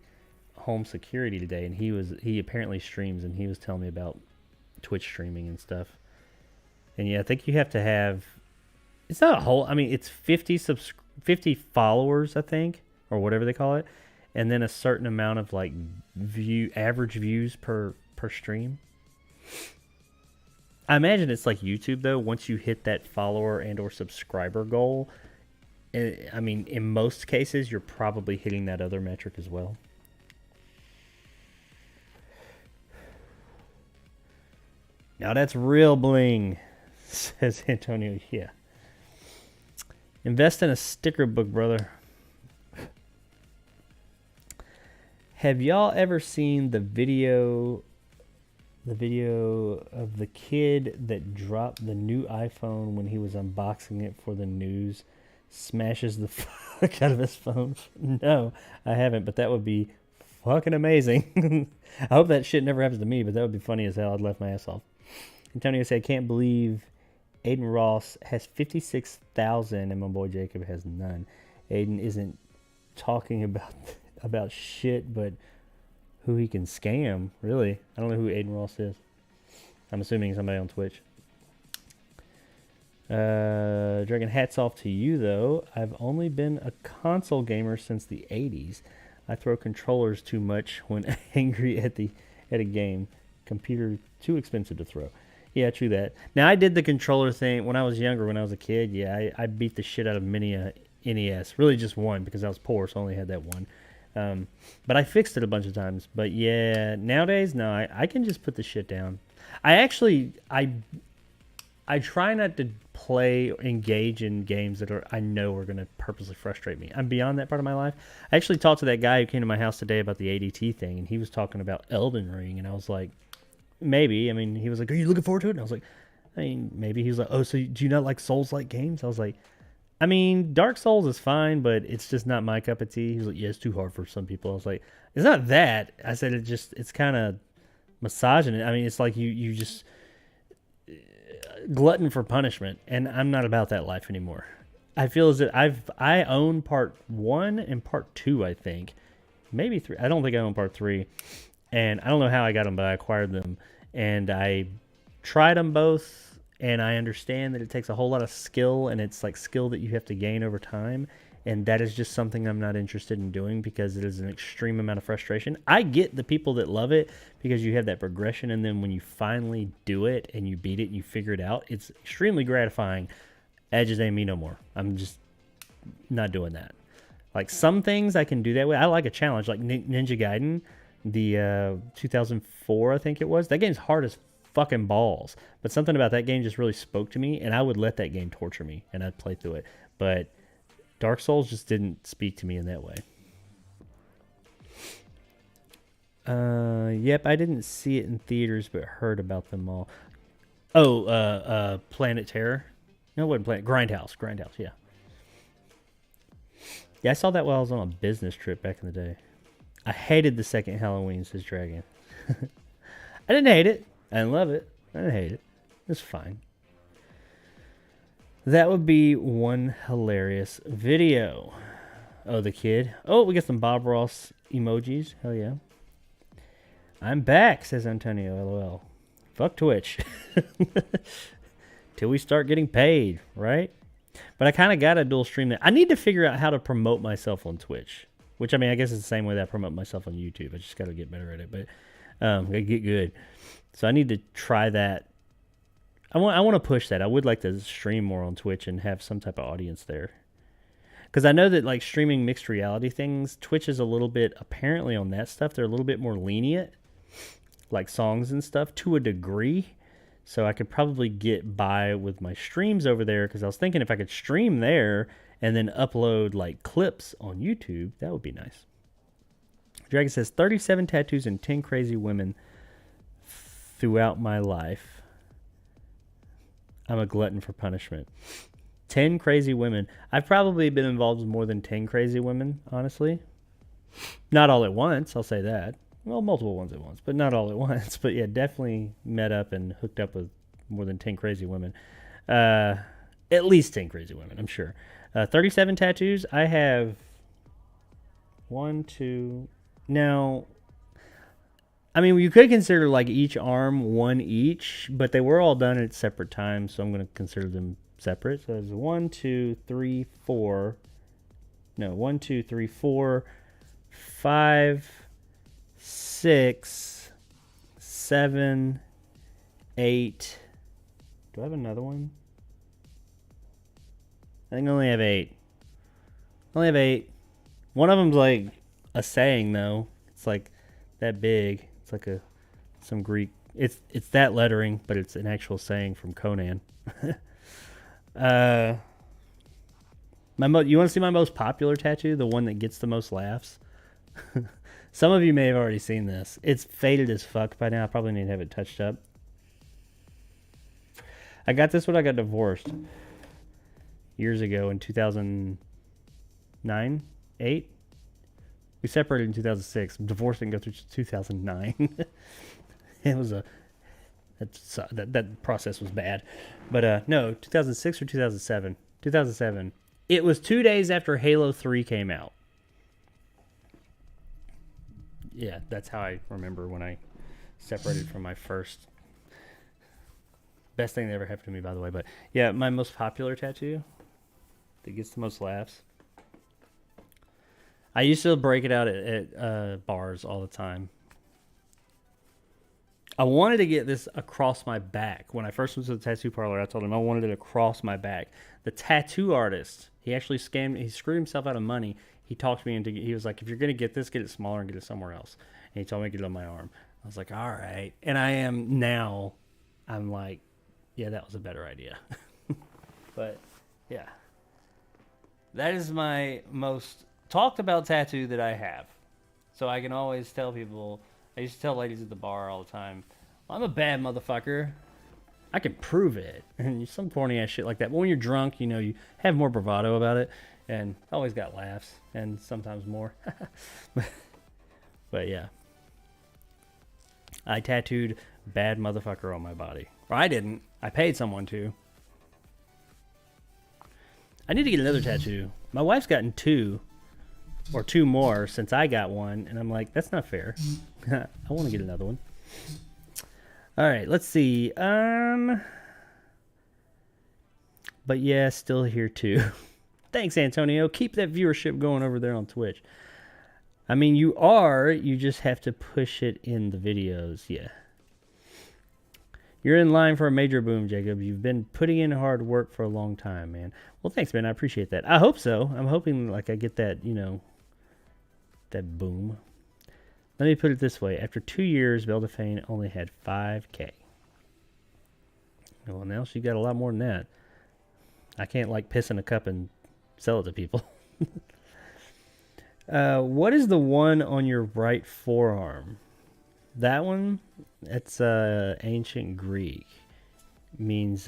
home security today, and he apparently streams, and he was telling me about Twitch streaming and stuff. And yeah, I think you have to have, it's not a whole, I mean, it's 50 followers, I think, or whatever they call it, and then a certain amount of like average views per stream. I imagine it's like YouTube though. Once you hit that follower and or subscriber goal, I mean, in most cases, you're probably hitting that other metric as well. Now that's real bling, says Antonio. Yeah. Invest in a sticker book, brother. Have y'all ever seen the video of the kid that dropped the new iPhone when he was unboxing it for the news, smashes the fuck out of his phone? No, I haven't, but that would be fucking amazing. I hope that shit never happens to me, but that would be funny as hell. I'd laugh my ass off. Antonio said, can't believe Aiden Ross has 56,000 and my boy Jacob has none. Aiden isn't talking about shit, but who he can scam, really. I don't know who Aiden Ross is. I'm assuming somebody on Twitch. Dragon, hats off to you, though. I've only been a console gamer since the 80s. I throw controllers too much when angry at a game. Computer too expensive to throw. Yeah, true that. Now, I did the controller thing when I was younger, when I was a kid. Yeah, I beat the shit out of many a NES. Really just one, because I was poor, so I only had that one. But I fixed it a bunch of times. But yeah, nowadays, no, I can just put the shit down. I try not to engage in games that I know are going to purposely frustrate me. I'm beyond that part of my life. I actually talked to that guy who came to my house today about the ADT thing, and he was talking about Elden Ring, and I was like, maybe. I mean, he was like, are you looking forward to it? And I was like, I mean, maybe. He was like, oh, so do you not like Souls-like games? I was like, I mean, Dark Souls is fine, but it's just not my cup of tea. He was like, yeah, it's too hard for some people. I was like, it's not that. I said, it's kind of massaging it. I mean, it's like you just glutton for punishment, and I'm not about that life anymore. I feel as if I own part 1 and part 2, I think. Maybe 3. I don't think I own part 3. And I don't know how I got them, but I acquired them. And I tried them both, and I understand that it takes a whole lot of skill, and it's like skill that you have to gain over time. And that is just something I'm not interested in doing because it is an extreme amount of frustration. I get the people that love it because you have that progression, and then when you finally do it and you beat it and you figure it out, it's extremely gratifying. That just ain't me no more. I'm just not doing that. Like some things I can do that way. I like a challenge, like Ninja Gaiden. The 2004, I think it was. That game's hard as fucking balls. But something about that game just really spoke to me, and I would let that game torture me, and I'd play through it. But Dark Souls just didn't speak to me in that way. Yep, I didn't see it in theaters, but heard about them all. Oh, Planet Terror. No, it wasn't Planet. Grindhouse, yeah. Yeah, I saw that while I was on a business trip back in the day. I hated the second Halloween, says Dragon. I didn't hate it. I didn't love it. I didn't hate it. It's fine. That would be one hilarious video. Oh, the kid. Oh, we got some Bob Ross emojis. Hell yeah. I'm back, says Antonio, LOL. Fuck Twitch. Till we start getting paid, right? But I kind of got to dual stream that. I need to figure out how to promote myself on Twitch. Which, I mean, I guess it's the same way that I promote myself on YouTube. I just got to get better at it. But I get good. So I need to try that. I want to push that. I would like to stream more on Twitch and have some type of audience there. Because I know that, like, streaming mixed reality things, Twitch is a little bit, apparently on that stuff, they're a little bit more lenient. Like songs and stuff, to a degree. So I could probably get by with my streams over there, because I was thinking if I could stream there and then upload, like, clips on YouTube, that would be nice. Dragon says, 37 tattoos and 10 crazy women throughout my life. I'm a glutton for punishment. 10 crazy women. I've probably been involved with more than 10 crazy women, honestly. Not all at once, I'll say that. Well, multiple ones at once, but not all at once. But yeah, definitely met up and hooked up with more than 10 crazy women. At least 10 crazy women, I'm sure. 37 tattoos. I have 1, 2. Now, I mean, you could consider like each arm one each, but they were all done at separate times, so I'm going to consider them separate. So there's 1, 2, 3, 4. No, 1, 2, 3, 4, 5, 6, 7, 8. Do I have another one? I think I only have 8. I only have 8. One of them's like a saying, though. It's like that big. It's like some Greek. It's that lettering, but it's an actual saying from Conan. You want to see my most popular tattoo? The one that gets the most laughs? Some of you may have already seen this. It's faded as fuck by now. I probably need to have it touched up. I got this when I got divorced years ago in 2009, 8. We separated in 2006. Divorce didn't go through 2009. It was that process was bad. But no, 2006 or 2007. 2007. It was 2 days after Halo 3 came out. Yeah, that's how I remember when I separated from my first. Best thing that ever happened to me, by the way. But yeah, my most popular tattoo that gets the most laughs. I used to break it out at bars all the time. I wanted to get this across my back. When I first went to the tattoo parlor, I told him I wanted it across my back. The tattoo artist, he actually he screwed himself out of money. He talked me into, he was like, if you're going to get this, get it smaller and get it somewhere else. And he told me to get it on my arm. I was like, all right. And I'm like, yeah, that was a better idea. But yeah, that is my most talked about tattoo that I have. So I can always tell people, I used to tell ladies at the bar all the time, well, I'm a bad motherfucker. I can prove it. And some corny ass shit like that. But when you're drunk, you have more bravado about it. And always got laughs. And sometimes more. But yeah. I tattooed bad motherfucker on my body. Or I didn't. I paid someone to. I need to get another tattoo. My wife's gotten 2. Or 2 more since I got one. And I'm like, that's not fair. I want to get another one. All right, let's see. But yeah, still here too. Thanks, Antonio. Keep that viewership going over there on Twitch. I mean, you just have to push it in the videos. Yeah. You're in line for a major boom, Jacob. You've been putting in hard work for a long time, man. Well, thanks, man. I appreciate that. I hope so. I'm hoping like I get that, that boom. Let me put it this way. After 2 years, Beldefane only had 5K. Well, now she got a lot more than that. I can't like piss in a cup and sell it to people. What is the one on your right forearm? That one, it's ancient Greek. Means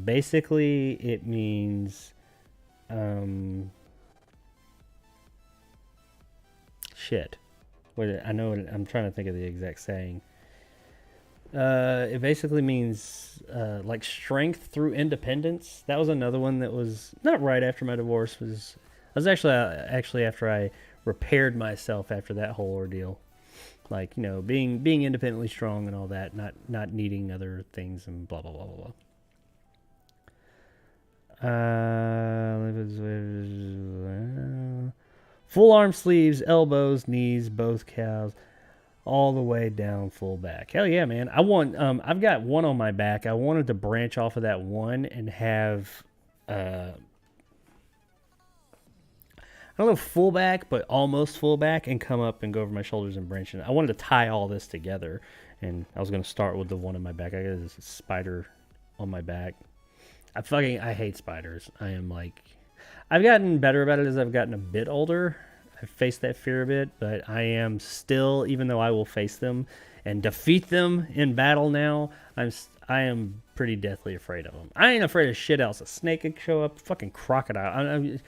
basically it means shit. Wait, I know. I'm trying to think of the exact saying. It basically means like strength through independence. That was another one that was not right after my divorce. Was actually after I repaired myself after that whole ordeal. Like, you know, being independently strong and all that, not needing other things and blah blah blah blah blah. Full arm sleeves, elbows, knees, both calves, all the way down full back. Hell yeah, man! I've got one on my back. I wanted to branch off of that one and have I don't know, full back, but almost full back, and come up and go over my shoulders and branch it. I wanted to tie all this together, and I was going to start with the one on my back. I got this spider on my back. I hate spiders. I've gotten better about it as I've gotten a bit older. I've faced that fear a bit, but I am still, even though I will face them and defeat them in battle now, I am pretty deathly afraid of them. I ain't afraid of shit else. A snake could show up, fucking crocodile.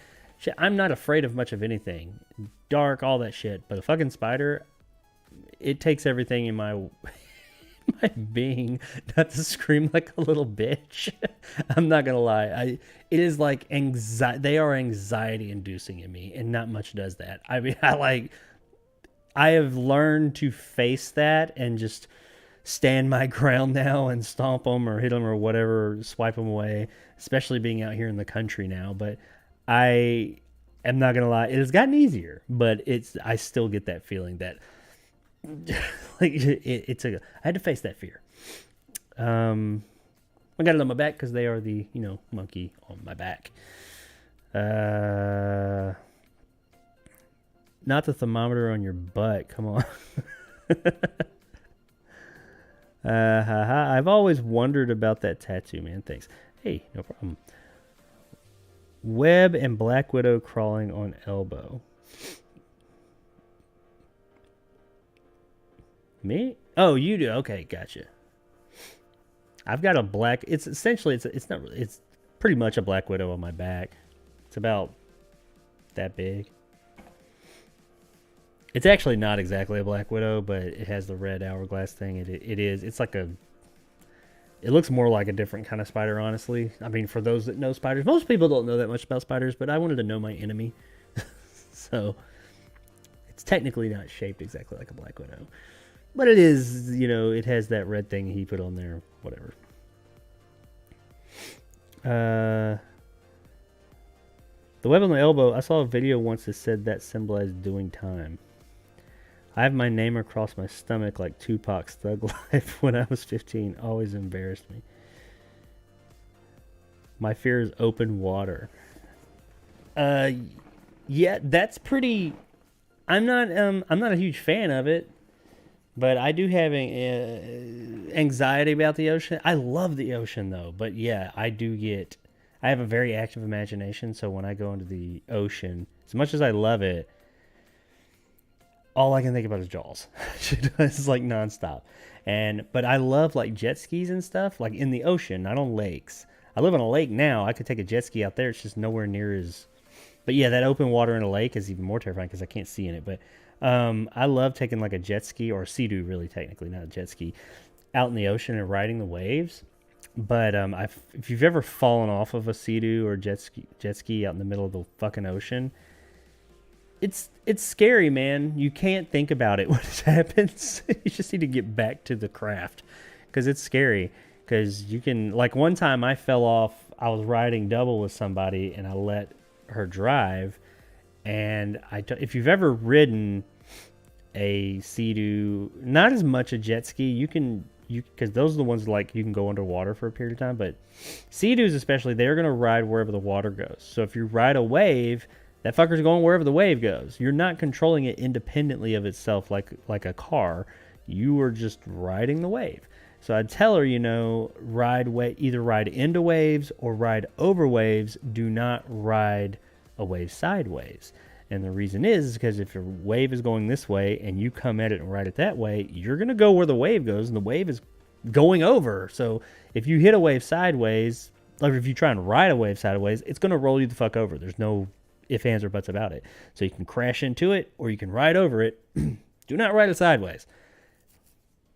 I'm not afraid of much of anything. Dark, all that shit. But a fucking spider, it takes everything in my my being not to scream like a little bitch. I'm not gonna lie. It is like anxiety. They are anxiety inducing in me, and not much does that. I mean, I have learned to face that and just stand my ground now and stomp them or hit them or whatever, swipe them away. Especially being out here in the country now, but I am not gonna lie. It has gotten easier, but I still get that feeling that. Like I had to face that fear. I got it on my back because they are the monkey on my back. Not the thermometer on your butt. Come on. I've always wondered about that tattoo, man. Thanks. Hey, no problem. Web and Black Widow crawling on elbow. Me? Oh, you do. Okay, gotcha. I've got a black. It's essentially it's not really. It's pretty much a Black Widow on my back. It's about that big. It's actually not exactly a Black Widow, but it has the red hourglass thing. It is. It's like a. It looks more like a different kind of spider, honestly. I mean, for those that know spiders, most people don't know that much about spiders, but I wanted to know my enemy, so it's technically not shaped exactly like a Black Widow. But it is, it has that red thing he put on there, whatever. The web on the elbow, I saw a video once that said that symbolized doing time. I have my name across my stomach like Tupac's Thug Life when I was 15. Always embarrassed me. My fear is open water. Yeah, that's pretty... I'm not a huge fan of it. But I do have anxiety about the ocean. I love the ocean, though. But yeah, I have a very active imagination. So when I go into the ocean, as much as I love it, all I can think about is Jaws. It's like nonstop. But I love like jet skis and stuff, like in the ocean, not on lakes. I live on a lake now. I could take a jet ski out there. It's just nowhere near as... But yeah, that open water in a lake is even more terrifying because I can't see in it. But I love taking like a jet ski, or a sea-doo really technically, not a jet ski, out in the ocean and riding the waves. But if you've ever fallen off of a sea-doo or jet ski out in the middle of the fucking ocean, it's scary, man. You can't think about it when it happens. You just need to get back to the craft because it's scary. Because you can, like one time I fell off, I was riding double with somebody and I let her drive. And if you've ever ridden a Sea-Doo, not as much a jet ski, because those are the ones like you can go underwater for a period of time, but Sea-Doos especially, they're going to ride wherever the water goes. So if you ride a wave, that fucker's going wherever the wave goes. You're not controlling it independently of itself like a car. You are just riding the wave. So I'd tell her, either ride into waves or ride over waves. Do not ride a wave sideways. And the reason is because if your wave is going this way and you come at it and ride it that way, you're going to go where the wave goes, and the wave is going over. So if you hit a wave sideways, like if you try and ride a wave sideways, it's going to roll you the fuck over. There's no ifs, ands, or buts about it. So you can crash into it or you can ride over it. Do not ride it sideways.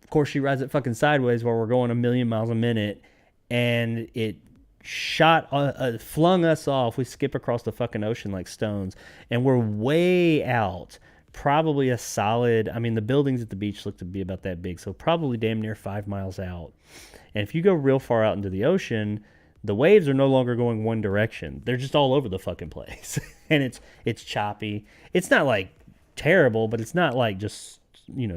Of course, she rides it fucking sideways while we're going 1,000,000 miles a minute, and it flung us off. We skip across the fucking ocean like stones, and we're way out. Probably a solid, the buildings at the beach look to be about that big, so probably damn near 5 miles out. And if you go real far out into the ocean, the waves are no longer going one direction. They're just all over the fucking place. And it's choppy. It's not like terrible, but it's not like just,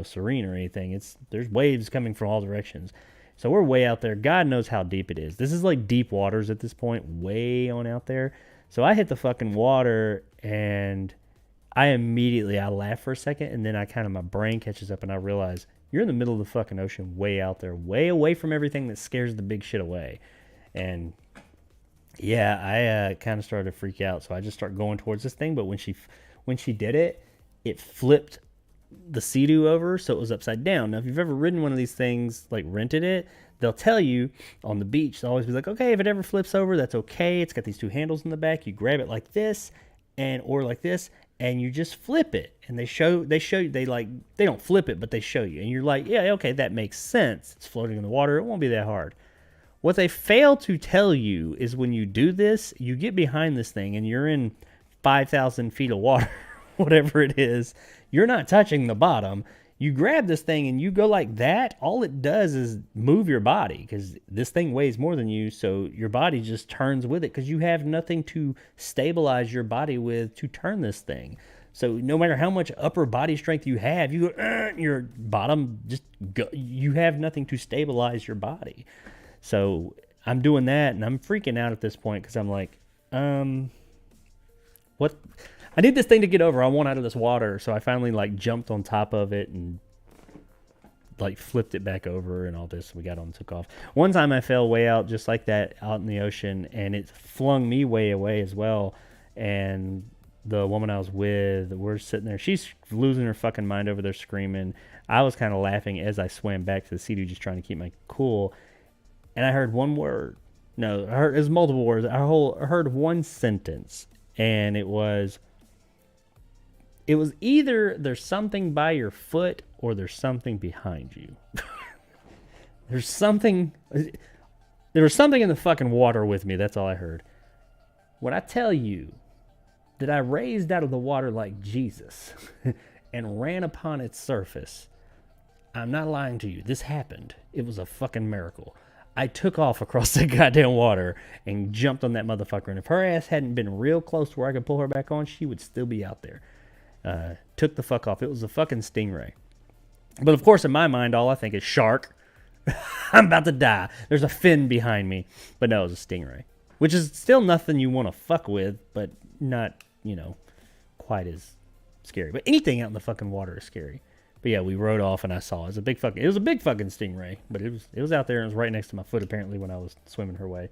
serene or anything. There's waves coming from all directions. So we're way out there. God knows how deep it is. This is like deep waters at this point, way on out there. So I hit the fucking water, and I laugh for a second, and then my brain catches up, and I realize you're in the middle of the fucking ocean, way out there, way away from everything that scares the big shit away. And yeah, I kind of started to freak out. So I just start going towards this thing. But when she did it, it flipped the Sea-Doo over, so it was upside down. Now, if you've ever ridden one of these things, like rented it, they'll tell you on the beach, they'll always be like, okay, if it ever flips over, that's okay. It's got these two handles in the back. You grab it like this or like this, and you just flip it. And they show you, they don't flip it, but they show you. And you're like, yeah, okay, that makes sense. It's floating in the water. It won't be that hard. What they fail to tell you is when you do this, you get behind this thing and you're in 5,000 feet of water, whatever it is. You're not touching the bottom. You grab this thing and you go like that. All it does is move your body because this thing weighs more than you. So your body just turns with it because you have nothing to stabilize your body with to turn this thing. So no matter how much upper body strength you have, you go, your bottom just go. You have nothing to stabilize your body. So I'm doing that and I'm freaking out at this point because I'm like, what? I need this thing to get over. I want out of this water. So I finally jumped on top of it and flipped it back over and all this. We got on and took off. One time I fell way out just like that out in the ocean, and it flung me way away as well. And the woman I was with, we're sitting there. She's losing her fucking mind over there screaming. I was kind of laughing as I swam back to the Sea-Doo just trying to keep my cool. And I heard one word. No, it was multiple words. I heard one sentence, and it was either there's something by your foot or there's something behind you. There was something in the fucking water with me. That's all I heard. When I tell you that I raised out of the water like Jesus and ran upon its surface, I'm not lying to you. This happened. It was a fucking miracle. I took off across the goddamn water and jumped on that motherfucker. And if her ass hadn't been real close to where I could pull her back on, she would still be out there. Took the fuck off. It was a fucking stingray. But of course, in my mind, all I think is shark. I'm about to die. There's a fin behind me. But no, it was a stingray. Which is still nothing you want to fuck with, but not, quite as scary. But anything out in the fucking water is scary. But yeah, we rode off and I saw it. It was a big fucking stingray. But it was out there and it was right next to my foot apparently when I was swimming her way.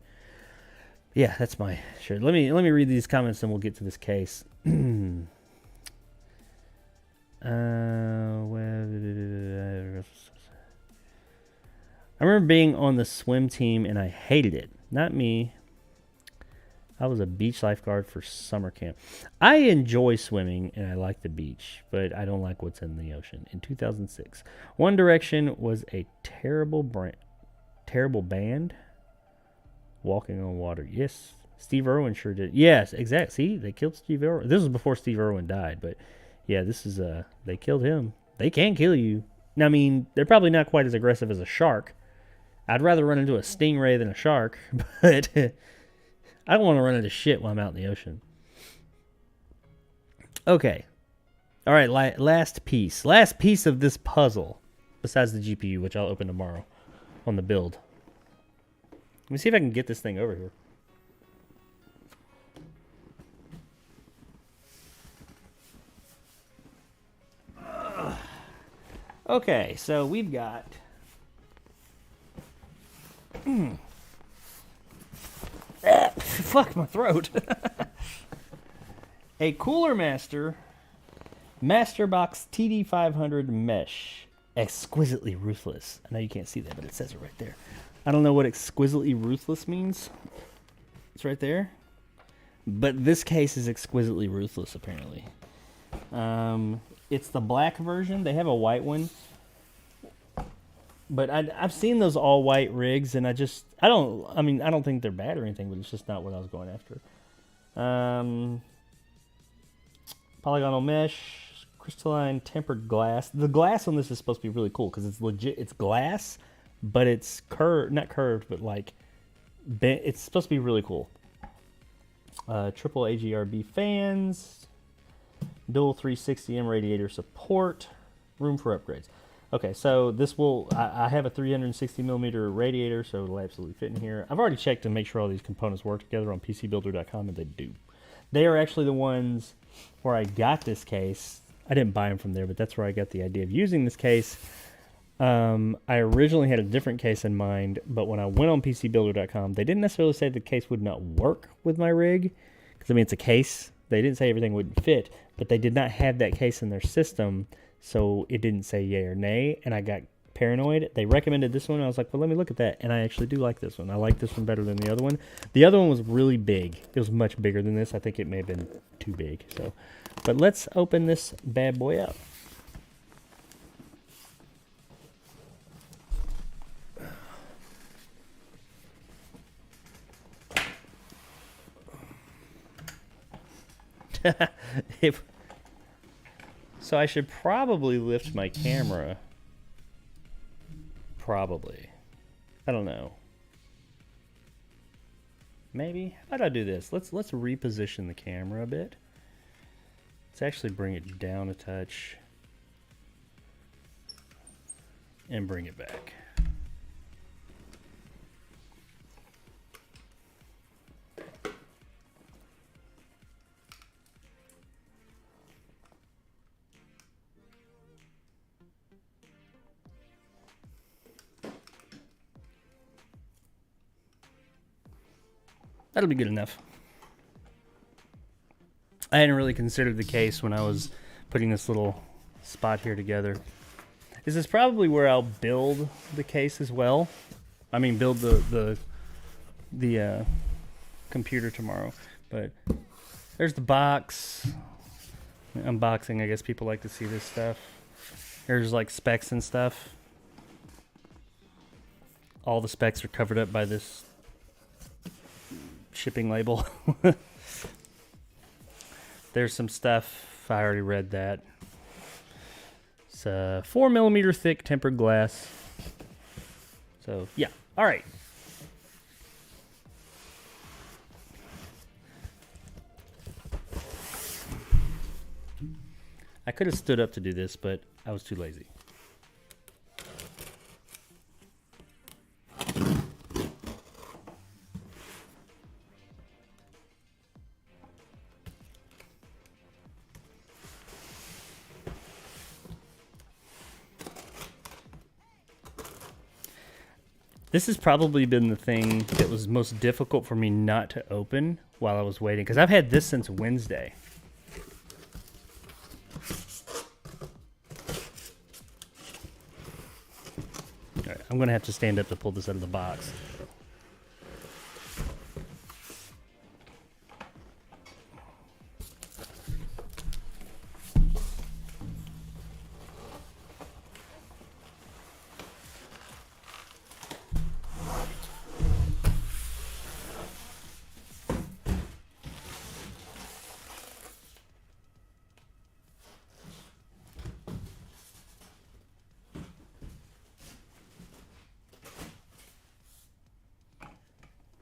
Yeah, that's my shirt. Let me read these comments and we'll get to this case. I remember being on the swim team and I hated it. Not me. I was a beach lifeguard for summer camp. I enjoy swimming and I like the beach, but I don't like what's in the ocean. In 2006, One Direction was a terrible band. Walking on water. Yes, Steve Irwin sure did. Yes, exactly. See, they killed Steve Irwin. This was before Steve Irwin died, but yeah, this is they killed him. They can kill you. Now, I mean, they're probably not quite as aggressive as a shark. I'd rather run into a stingray than a shark, but I don't want to run into shit while I'm out in the ocean. Okay. All right, last piece of this puzzle, besides the GPU, which I'll open tomorrow on the build. Let me see if I can get this thing over here. Okay, so we've got Fuck my throat. A Cooler Master Masterbox TD500 Mesh. Exquisitely ruthless. I know you can't see that, but it says it right there. I don't know what exquisitely ruthless means. It's right there. But this case is exquisitely ruthless, apparently. It's the black version. They have a white one. But I've seen those all white rigs, and I don't think they're bad or anything, but it's just not what I was going after. Polygonal mesh, crystalline tempered glass. The glass on this is supposed to be really cool because it's legit. It's glass, but it's not curved, but like bent. It's supposed to be really cool. Triple AGRB fans, dual 360M radiator support, room for upgrades. Okay, so this will, I have a 360 millimeter radiator, so it'll absolutely fit in here. I've already checked to make sure all these components work together on PCBuilder.com, and they do. They are actually the ones where I got this case. I didn't buy them from there, but that's where I got the idea of using this case. I originally had a different case in mind, but when I went on PCBuilder.com, they didn't necessarily say the case would not work with my rig, because I mean, it's a case. They didn't say everything wouldn't fit, but they did not have that case in their system. So it didn't say yay or nay, and I got paranoid. They recommended this one, and I was like, well, let me look at that. And I actually do like this one. I like this one better than the other one. The other one was really big. It was much bigger than this. I think it may have been too big. So, but let's open this bad boy up. So I should probably lift my camera. Probably. I don't know. Maybe. How about I do this? Let's reposition the camera a bit. Let's actually bring it down a touch and bring it back. That'll be good enough. I hadn't really considered the case when I was putting this little spot here together. This is probably where I'll build the case as well. I mean, build the computer tomorrow. But there's the box. Unboxing, I guess people like to see this stuff. There's like specs and stuff. All the specs are covered up by this shipping label. There's some stuff. I already read that. It's 4mm thick tempered glass. So yeah, all right. I could have stood up to do this, but I was too lazy. This has probably been the thing that was most difficult for me not to open while I was waiting, because I've had this since Wednesday. All right, I'm going to have to stand up to pull this out of the box.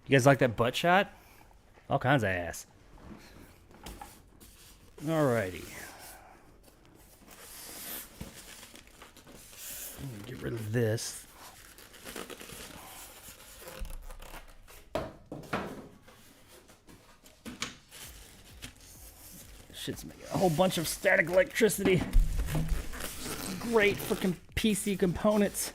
You guys like that butt shot? All kinds of ass. Alrighty. Get rid of this. Shit's making a whole bunch of static electricity. Great freaking PC components.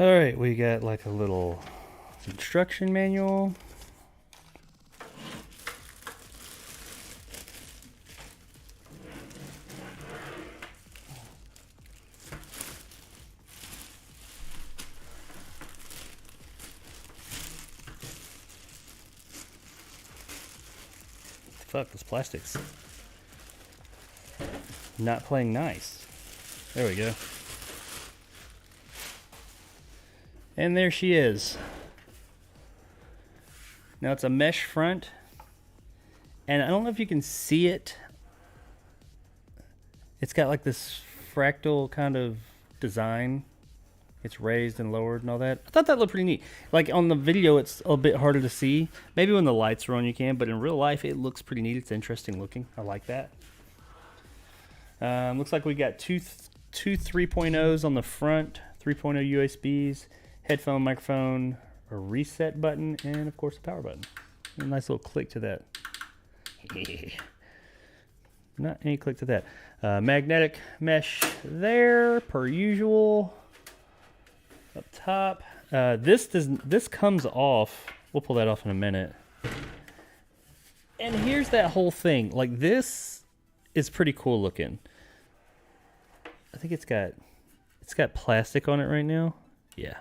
All right, we got like a little instruction manual. Fuck, this plastic's not playing nice. There we go. And there she is. Now it's a mesh front. And I don't know if you can see it. It's got like this fractal kind of design. It's raised and lowered and all that. I thought that looked pretty neat. Like on the video, it's a bit harder to see. Maybe when the lights are on you can, but in real life, it looks pretty neat. It's interesting looking. I like that. Looks like we got two 3.0s on the front, 3.0 USBs, headphone, microphone, a reset button, and of course a power button. A nice little click to that. Not any click to that. Magnetic mesh there, per usual. Up top. This comes off. We'll pull that off in a minute. And here's that whole thing. Like, this is pretty cool looking. I think it's got plastic on it right now. Yeah.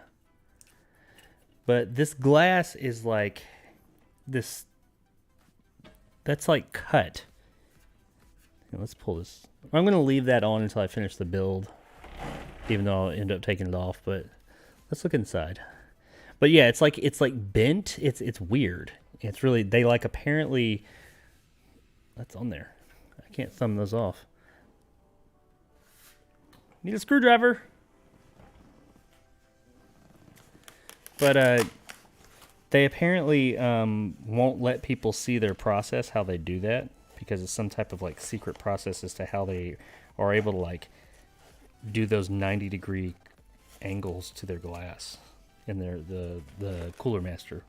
But this glass is like this. That's like cut. Here, let's pull this. I'm going to leave that on until I finish the build, even though I'll end up taking it off. But let's look inside. But yeah, it's like bent. It's weird. It's really, they like apparently. That's on there. I can't thumb those off. Need a screwdriver. But they apparently won't let people see their process, how they do that, because it's some type of like secret process as to how they are able to like do those 90-degree angles to their glass in the Cooler Master.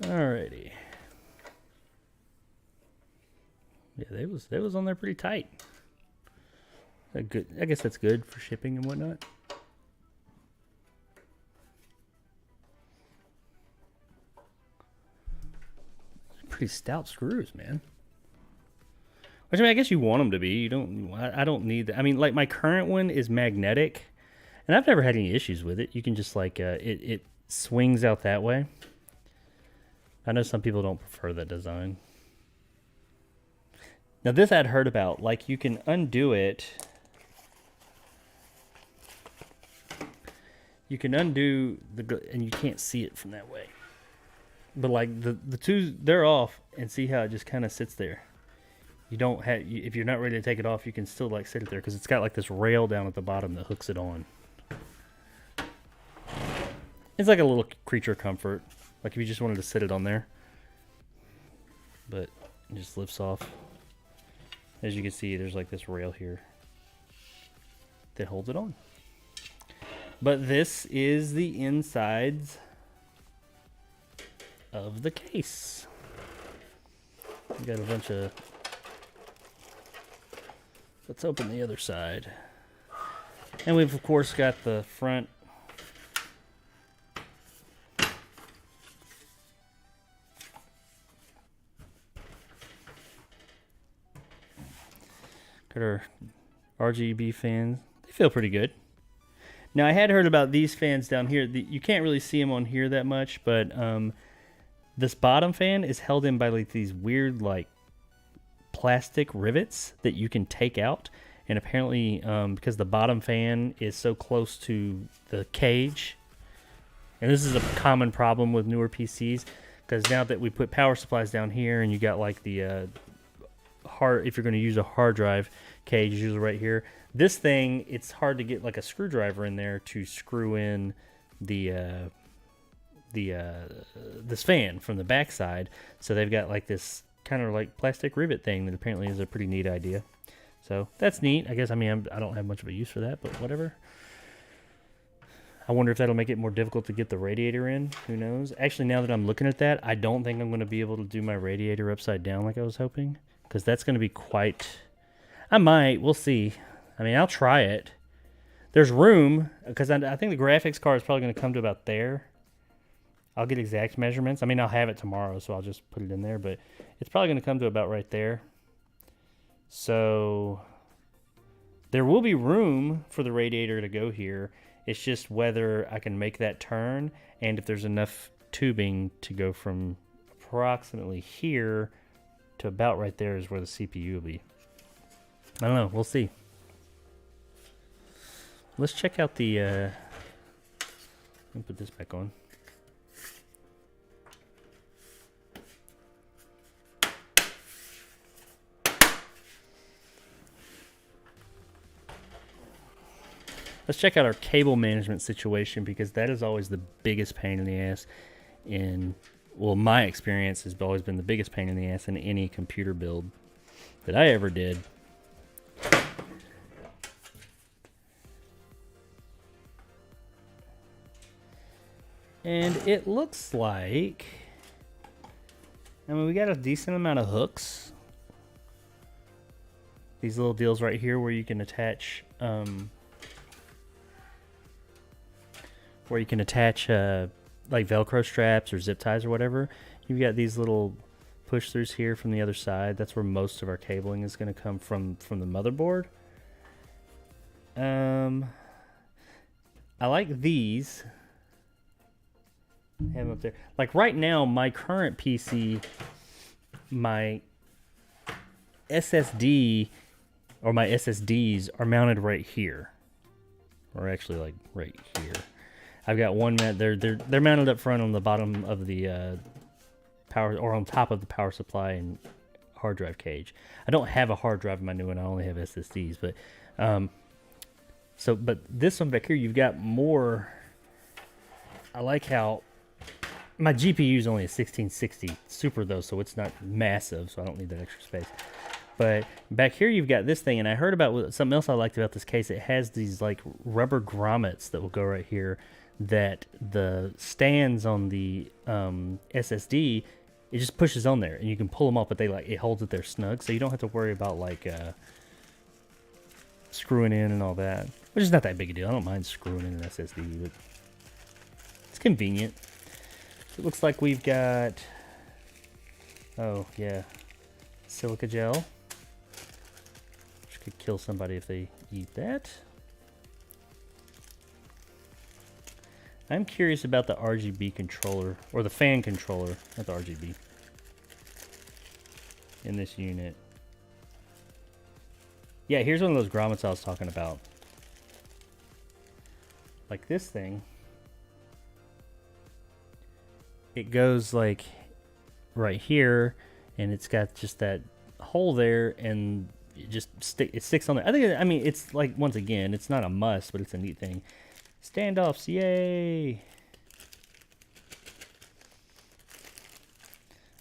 Alrighty. Yeah, they was on there pretty tight. Good. I guess that's good for shipping and whatnot. Pretty stout screws, man. Which, I mean, I guess you want them to be. You don't. I don't need that. I mean, like my current one is magnetic, and I've never had any issues with it. You can just like it swings out that way. I know some people don't prefer that design. Now this I'd heard about. Like you can undo it. You can undo and you can't see it from that way. But like the two, they're off, and see how it just kind of sits there. You don't have, if you're not ready to take it off, you can still like sit it there because it's got like this rail down at the bottom that hooks it on. It's like a little creature comfort. Like if you just wanted to sit it on there. But it just lifts off. As you can see, there's like this rail here that holds it on. But this is the insides of the case. We got a bunch of... Let's open the other side. And we've of course got the front. Got our RGB fans. They feel pretty good. Now I had heard about these fans down here. You can't really see them on here that much, but this bottom fan is held in by like these weird like plastic rivets that you can take out. And apparently because the bottom fan is so close to the cage, and this is a common problem with newer PCs, because now that we put power supplies down here and you got like the if you're going to use a hard drive cage is usually right here. This thing, it's hard to get like a screwdriver in there to screw in this fan from the backside. So they've got like this kind of like plastic rivet thing that apparently is a pretty neat idea. So that's neat. I guess, I mean, I don't have much of a use for that, but whatever. I wonder if that'll make it more difficult to get the radiator in. Who knows? Actually, now that I'm looking at that, I don't think I'm going to be able to do my radiator upside down like I was hoping, because that's going to be quite... I might. We'll see. I mean, I'll try it. There's room, because I think the graphics card is probably going to come to about there. I'll get exact measurements. I mean, I'll have it tomorrow, so I'll just put it in there, but it's probably going to come to about right there. So there will be room for the radiator to go here. It's just whether I can make that turn and if there's enough tubing to go from approximately here to about right there is where the CPU will be. I don't know. We'll see. Let's check out the... let me put this back on. Let's check out our cable management situation, because that is always the biggest pain in the ass in, well, my experience has always been the biggest pain in the ass in any computer build that I ever did. And it looks like, I mean, we got a decent amount of hooks. These little deals right here where you can attach, like Velcro straps or zip ties or whatever. You've got these little push throughs here from the other side. That's where most of our cabling is going to come from the motherboard. I like these. Have them up there. Like right now, my current PC, my SSD or my SSDs are mounted right here, or actually like right here. I've got one they're mounted up front on the bottom of the power, or on top of the power supply and hard drive cage. I don't have a hard drive in my new one. I only have SSDs, but but this one back here, you've got more. I like how my GPU is only a 1660 Super though, so it's not massive, so I don't need that extra space. But back here you've got this thing, and I heard about something else I liked about this case. It has these like rubber grommets that will go right here, that the stands on the SSD, it just pushes on there and you can pull them up, but it holds it there snug, so you don't have to worry about like screwing in and all that, which is not that big a deal. I don't mind screwing in an SSD, but it's convenient. It looks like we've got, oh yeah, silica gel, which could kill somebody if they eat that. I'm curious about the RGB controller, or the fan controller, not the RGB, in this unit. Yeah, here's one of those grommets I was talking about. Like this thing. It goes like right here, and it's got just that hole there, and it sticks on there. I mean, it's like, once again, it's not a must, but it's a neat thing. Standoffs, yay!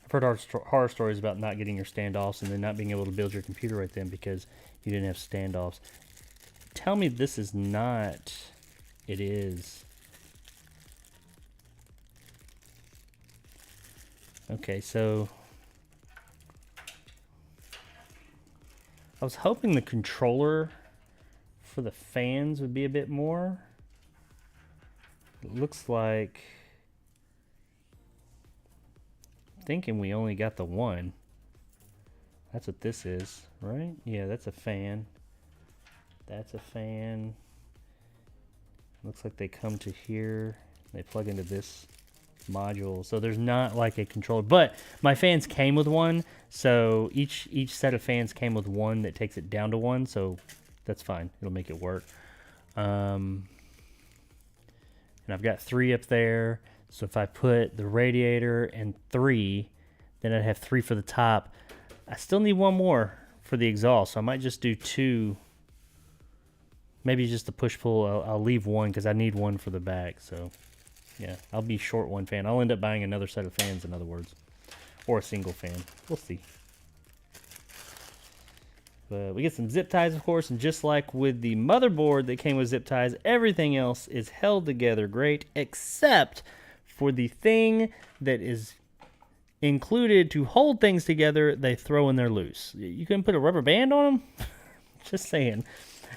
I've heard horror stories about not getting your standoffs and then not being able to build your computer right then because you didn't have standoffs. Tell me this is not. It is. Okay, so I was hoping the controller for the fans would be a bit more. It looks like, I'm thinking we only got the one. That's what this is, right? Yeah, that's a fan. That's a fan. Looks like they come to here. They plug into this module. So there's not like a controller, but my fans came with one. So each set of fans came with one that takes it down to one. So that's fine. It'll make it work. And I've got 3 up there. So if I put the radiator and 3, then I'd have 3 for the top. I still need 1 more for the exhaust. So I might just do 2. Maybe just the push-pull. I'll leave 1 because I need 1 for the back. So yeah, I'll be short 1 fan. I'll end up buying another set of fans, in other words. Or a single fan. We'll see. But we get some zip ties, of course, and just like with the motherboard that came with zip ties, everything else is held together great, except for the thing that is included to hold things together, they throw in there loose. You couldn't put a rubber band on them? Just saying.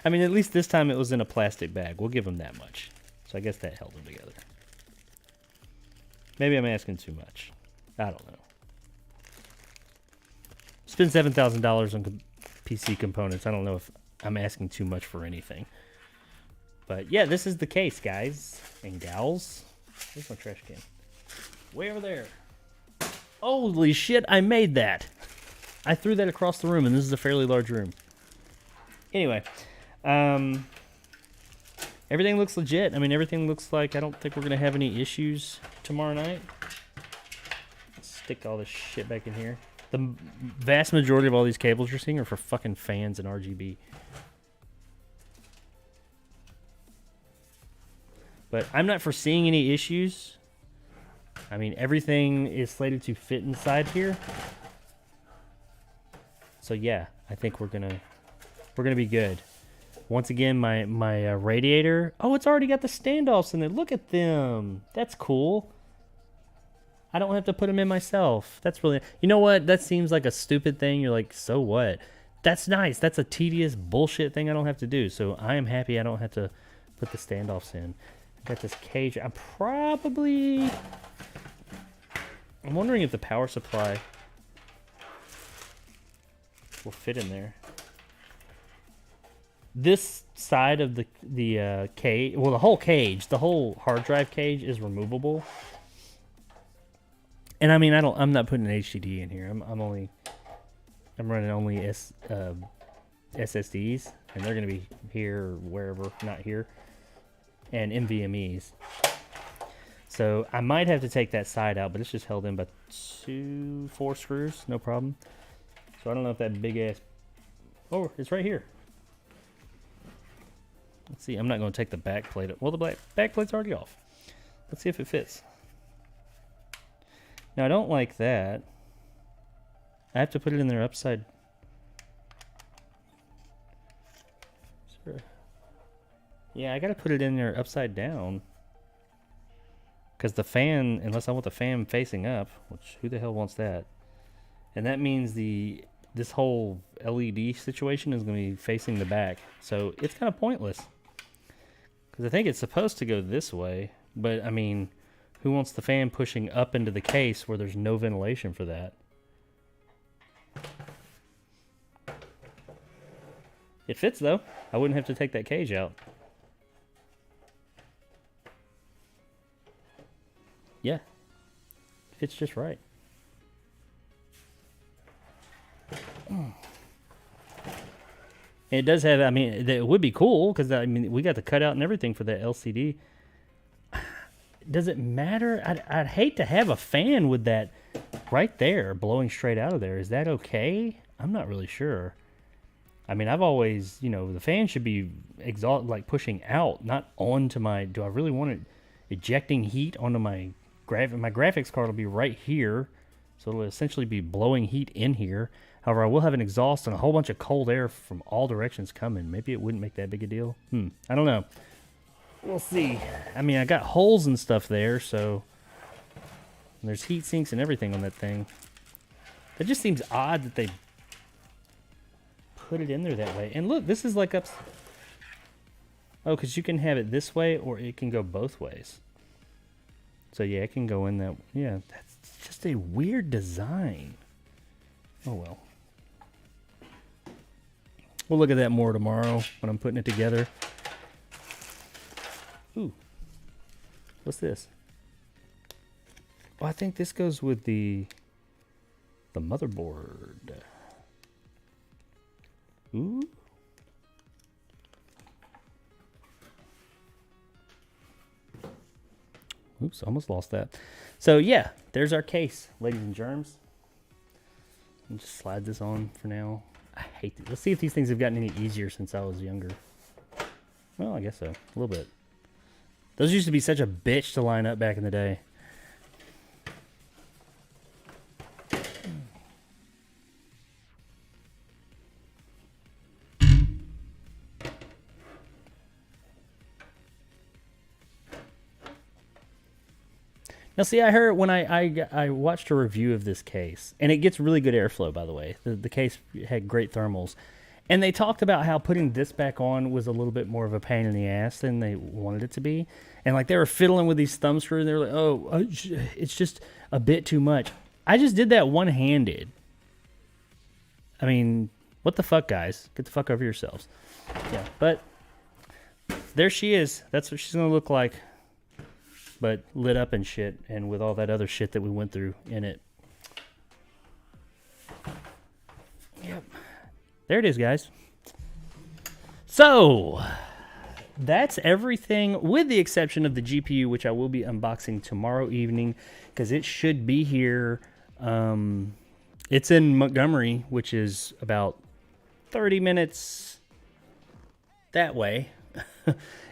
I mean, at least this time it was in a plastic bag. We'll give them that much. So I guess that held them together. Maybe I'm asking too much. I don't know. Spend $7,000 on PC components. I don't know if I'm asking too much for anything. But yeah, this is the case, guys and gals. Where's my trash can? Way over there. Holy shit, I made that. I threw that across the room, and this is a fairly large room. Anyway, everything looks legit. I mean, everything looks like I don't think we're going to have any issues tomorrow night. Let's stick all this shit back in here. The vast majority of all these cables you're seeing are for fucking fans and RGB. But I'm not foreseeing any issues. I mean, everything is slated to fit inside here. So yeah, I think we're gonna be good. Once again, my radiator. Oh, it's already got the standoffs in there. Look at them. That's cool. I don't have to put them in myself. That's really... You know what? That seems like a stupid thing. You're like, so what? That's nice. That's a tedious bullshit thing I don't have to do. So I am happy I don't have to put the standoffs in. I got this cage. I'm wondering if the power supply will fit in there. This side of the cage... Well, the whole cage, the whole hard drive cage is removable. And I mean, I'm not putting an HDD in here. I'm running only SSDs, and they're gonna be here or wherever, not here, and NVMe's. So I might have to take that side out, but it's just held in by 4 screws, no problem. So I don't know if that big ass. Oh, it's right here. Let's see. I'm not going to take the back plate. Well, the back plate's already off. Let's see if it fits. Now, I don't like that. I have to put it in there upside. Yeah, I got to put it in there upside down. Because the fan, unless I want the fan facing up, which who the hell wants that? And that means this whole LED situation is going to be facing the back. So it's kind of pointless. Because I think it's supposed to go this way. But, I mean... Who wants the fan pushing up into the case where there's no ventilation for that? It fits, though. I wouldn't have to take that cage out. Yeah. It fits just right. And it does have, I mean, it would be cool, because, I mean, we got the cutout and everything for that LCD. Does it matter? I'd hate to have a fan with that right there blowing straight out of there. Is that okay? I'm not really sure. I mean, I've always, you know, the fan should be like pushing out, not onto my... Do I really want it ejecting heat onto my graphics card? Will be right here, so it'll essentially be blowing heat in here. However, I will have an exhaust and a whole bunch of cold air from all directions coming. Maybe it wouldn't make that big a deal. I don't know. We'll see. I mean, I got holes and stuff there, so... And there's heat sinks and everything on that thing. It just seems odd that they put it in there that way. And look, this is like up... Oh, because you can have it this way, or it can go both ways. So yeah, it can go in that... Yeah, that's just a weird design. Oh well. We'll look at that more tomorrow when I'm putting it together. Ooh, what's this? Oh, I think this goes with the motherboard. Ooh. Oops, almost lost that. So yeah, there's our case, ladies and germs. I'll just slide this on for now. I hate it. Let's see if these things have gotten any easier since I was younger. Well, I guess so, a little bit. Those used to be such a bitch to line up back in the day. Now, see, I heard when I watched a review of this case, and it gets really good airflow, by the way. The case had great thermals. And they talked about how putting this back on was a little bit more of a pain in the ass than they wanted it to be. And like they were fiddling with these thumb screws, and they were like, oh, it's just a bit too much. I just did that one-handed. I mean, what the fuck, guys? Get the fuck over yourselves. Yeah, but there she is. That's what she's going to look like. But lit up and shit, and with all that other shit that we went through in it. Yep. There it is, guys. So, that's everything with the exception of the GPU, which I will be unboxing tomorrow evening because it should be here. It's in Montgomery, which is about 30 minutes that way.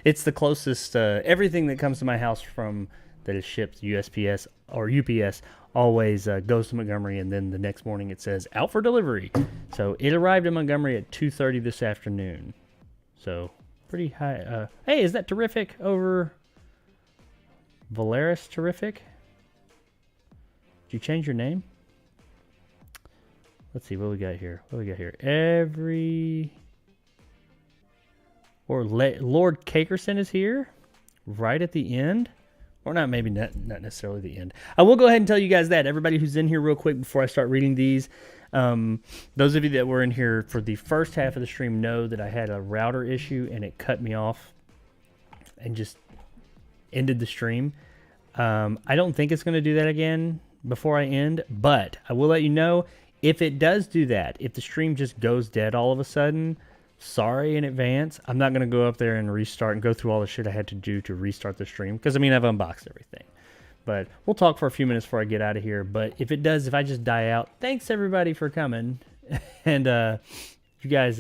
It's the closest, everything that comes to my house from that is shipped USPS or UPS always goes to Montgomery, and then the next morning it says out for delivery. So it arrived in Montgomery at 2:30 this afternoon. So pretty high. Hey, is that Terrific over Valeris Terrific? Did you change your name? Let's see what we got here. What we got here? Lord Cakerson is here right at the end. Or not, maybe not necessarily the end. I will go ahead and tell you guys that. Everybody who's in here real quick before I start reading these. Those of you that were in here for the first half of the stream know that I had a router issue and it cut me off and just ended the stream. I don't think it's going to do that again before I end, but I will let you know if it does do that. If the stream just goes dead all of a sudden, sorry in advance. I'm not going to go up there and restart and go through all the shit I had to do to restart the stream. Because, I mean, I've unboxed everything. But we'll talk for a few minutes before I get out of here. But if it does, if I just die out, thanks everybody for coming. And you guys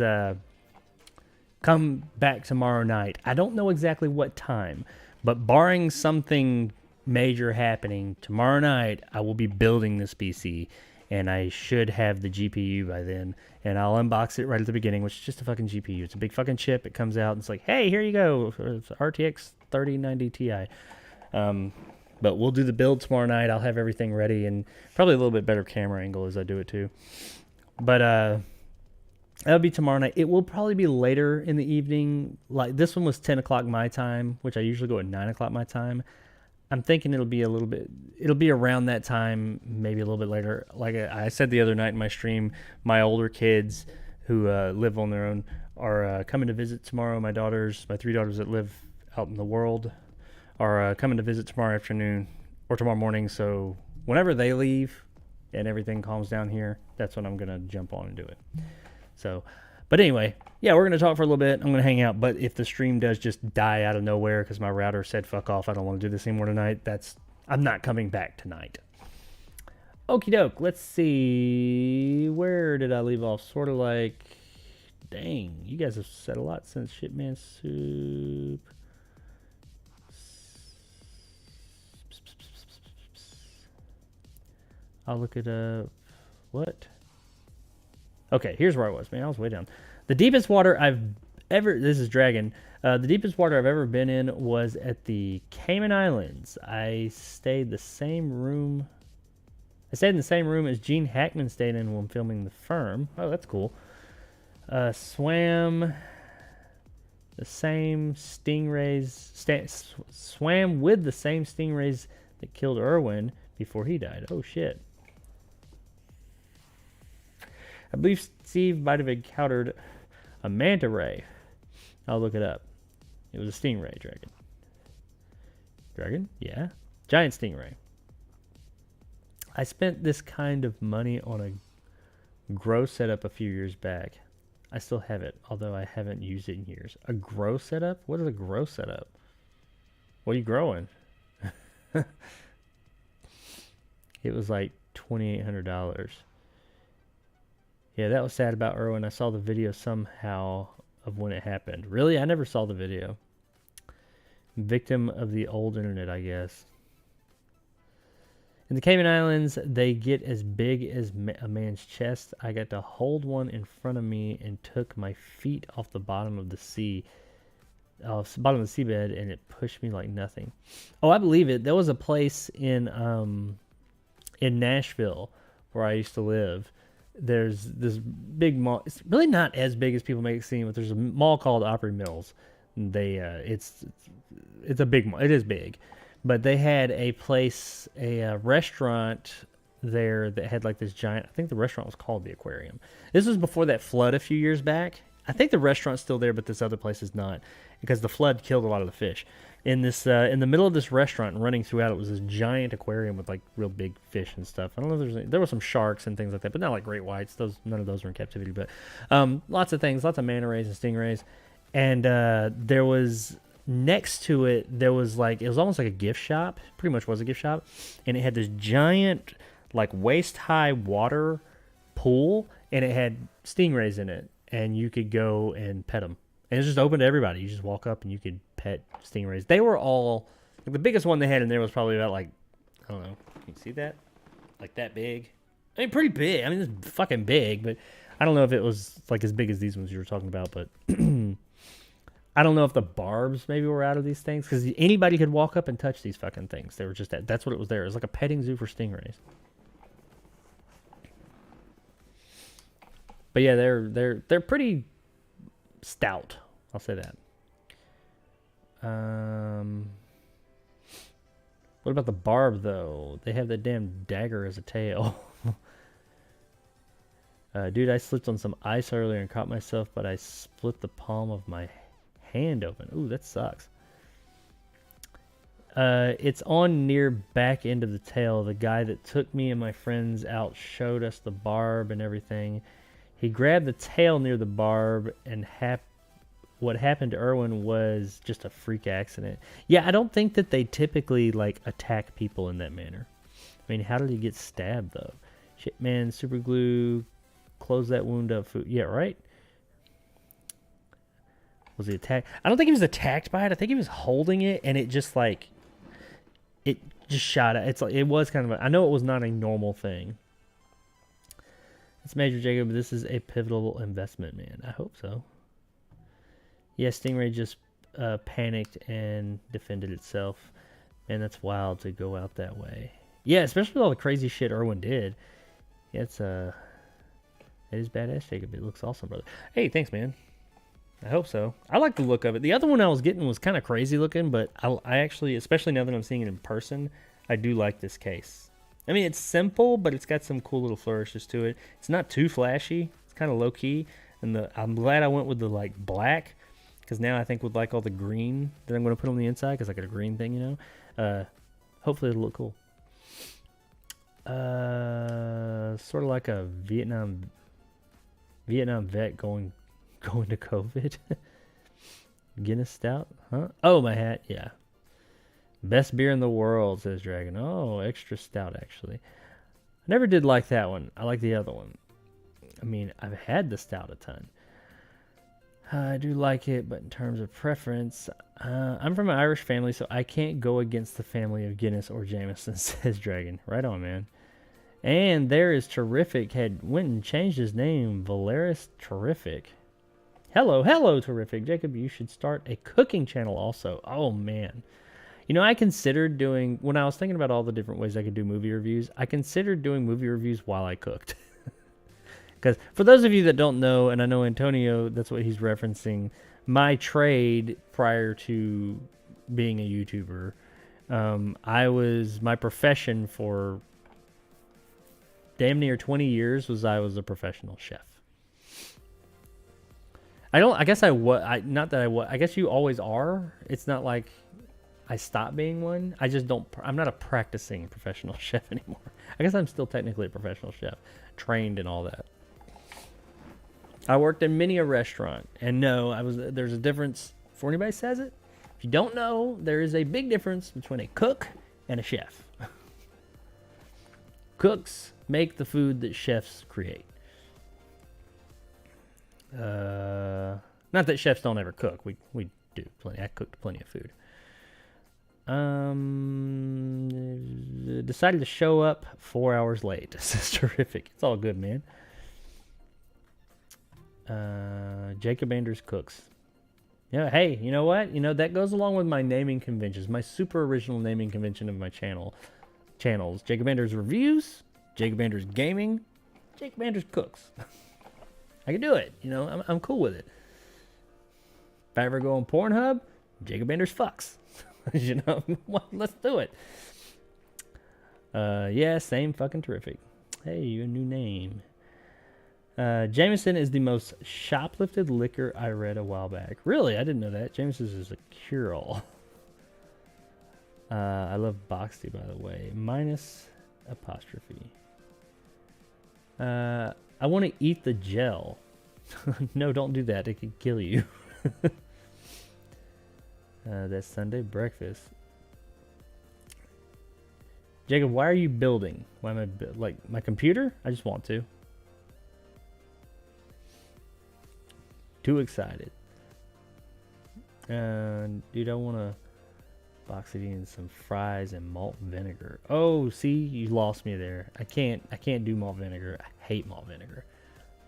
come back tomorrow night. I don't know exactly what time. But barring something major happening, tomorrow night I will be building this PC. And I should have the GPU by then. And I'll unbox it right at the beginning, which is just a fucking GPU. It's a big fucking chip. It comes out and it's like, hey, here you go. It's RTX 3090 Ti. But we'll do the build tomorrow night. I'll have everything ready and probably a little bit better camera angle as I do it too. But that'll be tomorrow night. It will probably be later in the evening. Like this one was 10 o'clock my time, which I usually go at 9 o'clock my time. I'm thinking it'll be around that time, maybe a little bit later. Like I said the other night in my stream, my older kids who live on their own are coming to visit tomorrow. My 3 daughters that live out in the world are coming to visit tomorrow afternoon or tomorrow morning. So whenever they leave and everything calms down here, that's when I'm going to jump on and do it. So, but anyway, yeah, we're going to talk for a little bit. I'm going to hang out. But if the stream does just die out of nowhere because my router said fuck off, I don't want to do this anymore tonight, I'm not coming back tonight. Okie doke. Let's see. Where did I leave off? Sort of like, dang, you guys have said a lot since Shitman Soup. I'll look it up. What? Okay, here's where I was, man. I was way down. The deepest water this is Dragon. The deepest water I've ever been in was at the Cayman Islands. I stayed in the same room as Gene Hackman stayed in when filming The Firm. Oh, that's cool. Swam with the same stingrays that killed Irwin before he died. Oh, shit. I believe Steve might have encountered a manta ray. I'll look it up. It was a stingray dragon. Dragon? Yeah. Giant stingray. I spent this kind of money on a grow setup a few years back. I still have it, although I haven't used it in years. A grow setup? What is a grow setup? What are you growing? It was like $2,800. Yeah, that was sad about Irwin. I saw the video somehow of when it happened. Really? I never saw the video. Victim of the old internet, I guess. In the Cayman Islands, they get as big as a man's chest. I got to hold one in front of me and took my feet off the bottom of the sea. bottom of the seabed, and it pushed me like nothing. Oh, I believe it. There was a place in Nashville where I used to live. There's this big mall. It's really not as big as people make it seem, but there's a mall called Opry Mills. It's a big mall. It is big, but they had a place, a restaurant there that had like this giant. I think the restaurant was called the Aquarium. This was before that flood a few years back. I think the restaurant's still there, but this other place is not because the flood killed a lot of the fish. In in the middle of this restaurant and running throughout it was this giant aquarium with like real big fish and stuff. I don't know if there were some sharks and things like that, but not like great whites. None of those were in captivity, but lots of things, lots of manta rays and stingrays. And there was next to it, there was like, it was almost like a gift shop. Pretty much was a gift shop, and it had this giant like waist high water pool, and it had stingrays in it, and you could go and pet them. And it's just open to everybody. You just walk up and you could pet stingrays. They were all, like, the biggest one they had in there was probably about like, I don't know, can you see that? Like that big. I mean, pretty big. I mean, it's fucking big, but I don't know if it was like as big as these ones you were talking about, but I don't know if the barbs maybe were out of these things, because anybody could walk up and touch these fucking things. They were just that's what it was there. It was like a petting zoo for stingrays. But yeah, they're pretty stout. I'll say that. What about the barb though? They have that damn dagger as a tail. Dude, I slipped on some ice earlier and caught myself, but I split the palm of my hand open. Ooh, that sucks. It's on near back end of the tail. The guy that took me and my friends out showed us the barb and everything. He grabbed the tail near the barb, and what happened to Irwin was just a freak accident. Yeah, I don't think that they typically like attack people in that manner. I mean, how did he get stabbed though? Shit, man, super glue, close that wound up. Food. Yeah, right. Was he attacked? I don't think he was attacked by it. I think he was holding it, and it just like, it just shot it. It's like, it was kind of. I know it was not a normal thing. It's Major Jacob. This is a pivotal investment, man. I hope so. Yeah, Stingray just panicked and defended itself. Man, that's wild to go out that way. Yeah, especially with all the crazy shit Irwin did. Yeah, it is badass, Jacob. It looks awesome, brother. Hey, thanks, man. I hope so. I like the look of it. The other one I was getting was kind of crazy looking, but I actually, especially now that I'm seeing it in person, I do like this case. I mean, it's simple, but it's got some cool little flourishes to it. It's not too flashy. It's kind of low key, and I'm glad I went with the like black, because now I think with like all the green that I'm going to put on the inside, because I got a green thing, you know. Hopefully it'll look cool. Sort of like a Vietnam vet going to COVID. Guinness Stout, huh? Oh, my hat, yeah. Best beer in the world, says Dragon. Oh, extra stout, actually. I never did like that one. I like the other one. I mean, I've had the stout a ton. I do like it, but in terms of preference, I'm from an Irish family, so I can't go against the family of Guinness or Jameson, says Dragon. Right on, man. And there is Terrific. Went and changed his name. Valeris Terrific. Hello, Terrific. Jacob, you should start a cooking channel also. Oh, man. You know, I considered doing, when I was thinking about all the different ways I could do movie reviews, I considered doing movie reviews while I cooked. Because for those of you that don't know, and I know Antonio, that's what he's referencing, my trade prior to being a YouTuber, my profession for damn near 20 years I was a professional chef. I guess you always are. It's not like I stopped being one. I'm not a practicing professional chef anymore. I guess I'm still technically a professional chef, trained and all that. I worked in many a restaurant, and no, there's a difference. Before anybody says it, if you don't know, there is a big difference between a cook and a chef. Cooks make the food that chefs create. Not that chefs don't ever cook. We do plenty. I cooked plenty of food. Decided to show up 4 hours late. This is terrific. It's all good, man. Jacob Anders cooks. Yeah, hey, you know what? You know, that goes along with my naming conventions, my super original naming convention of my channels. Jacob Anders Reviews, Jacob Anders Gaming, Jacob Anders Cooks. I can do it. You know, I'm cool with it. If I ever go on Pornhub, Jacob Anders Fucks. You know, well, let's do it. Yeah, same fucking terrific. Hey, a new name. Jameson is the most shoplifted liquor I read a while back. Really? I didn't know that. Jameson's is a cure-all. I love Boxty, by the way. Minus apostrophe. I want to eat the gel. No, don't do that. It could kill you. That's Sunday breakfast. Jacob, why are you building? Why am I like my computer? I just want to. Too excited. Dude, I want to box it in some fries and malt vinegar. Oh, see, you lost me there. I can't do malt vinegar. I hate malt vinegar.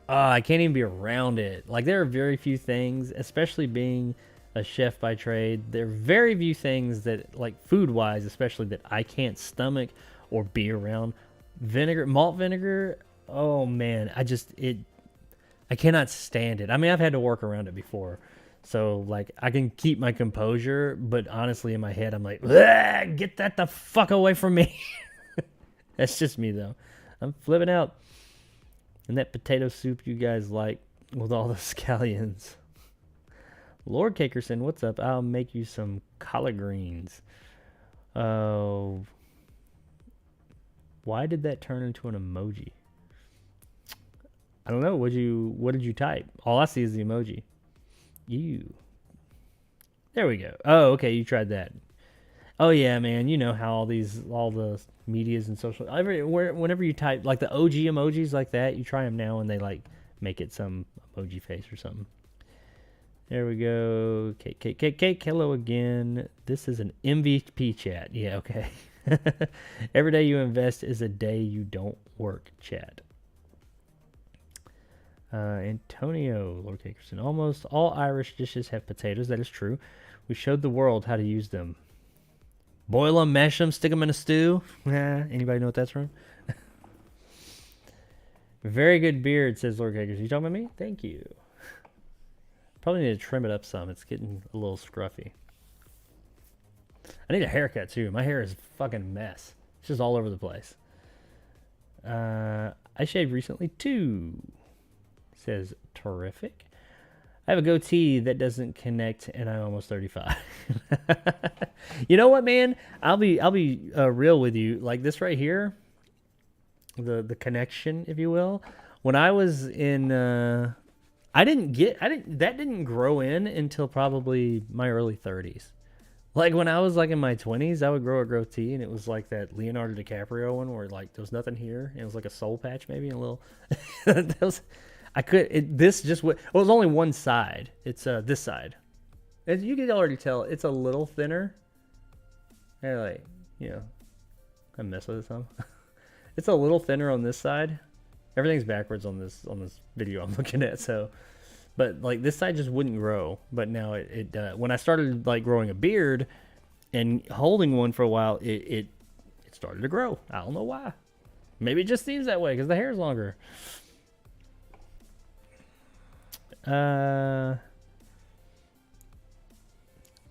I can't even be around it. Like, there are very few things, especially being a chef by trade, there are very few things that, like food-wise especially, that I can't stomach or be around. Malt vinegar, oh man, I cannot stand it. I mean, I've had to work around it before. So, like, I can keep my composure, but honestly, in my head, I'm like, get that the fuck away from me. That's just me, though. I'm flipping out. And that potato soup you guys like with all the scallions. Lord Cakerson, what's up? I'll make you some collard greens. Oh. Why did that turn into an emoji? I don't know. What did you type? All I see is the emoji. You. There we go. Oh, okay. You tried that. Oh yeah, man. You know how all the medias and social. Whenever you type like the OG emojis like that, you try them now and they like make it some emoji face or something. There we go. Cake. Hello again. This is an MVP chat. Yeah. Okay. Every day you invest is a day you don't work. Chat. Antonio, Lord Cakerson. Almost all Irish dishes have potatoes. That is true. We showed the world how to use them. Boil them, mash them, stick them in a stew. Anybody know what that's from? Very good beard, says Lord Cakerson. You talking about me? Thank you. Probably need to trim it up some. It's getting a little scruffy. I need a haircut too. My hair is a fucking mess. It's just all over the place. I shaved recently too. Says terrific. I have a goatee that doesn't connect, and I'm almost 35. You know what, man? I'll be real with you. Like this right here, the connection, if you will. When I was in, that didn't grow in until probably my early 30s. Like when I was like in my 20s, I would grow a goatee, and it was like that Leonardo DiCaprio one where like there was nothing here, and it was like a soul patch, maybe a little. It was only one side. It's this side. As you can already tell, it's a little thinner. And like, you know, I mess with it some. It's a little thinner on this side. Everything's backwards on this video I'm looking at. So, but like this side just wouldn't grow. But now it when I started like growing a beard and holding one for a while, it started to grow. I don't know why. Maybe it just seems that way because the hair is longer.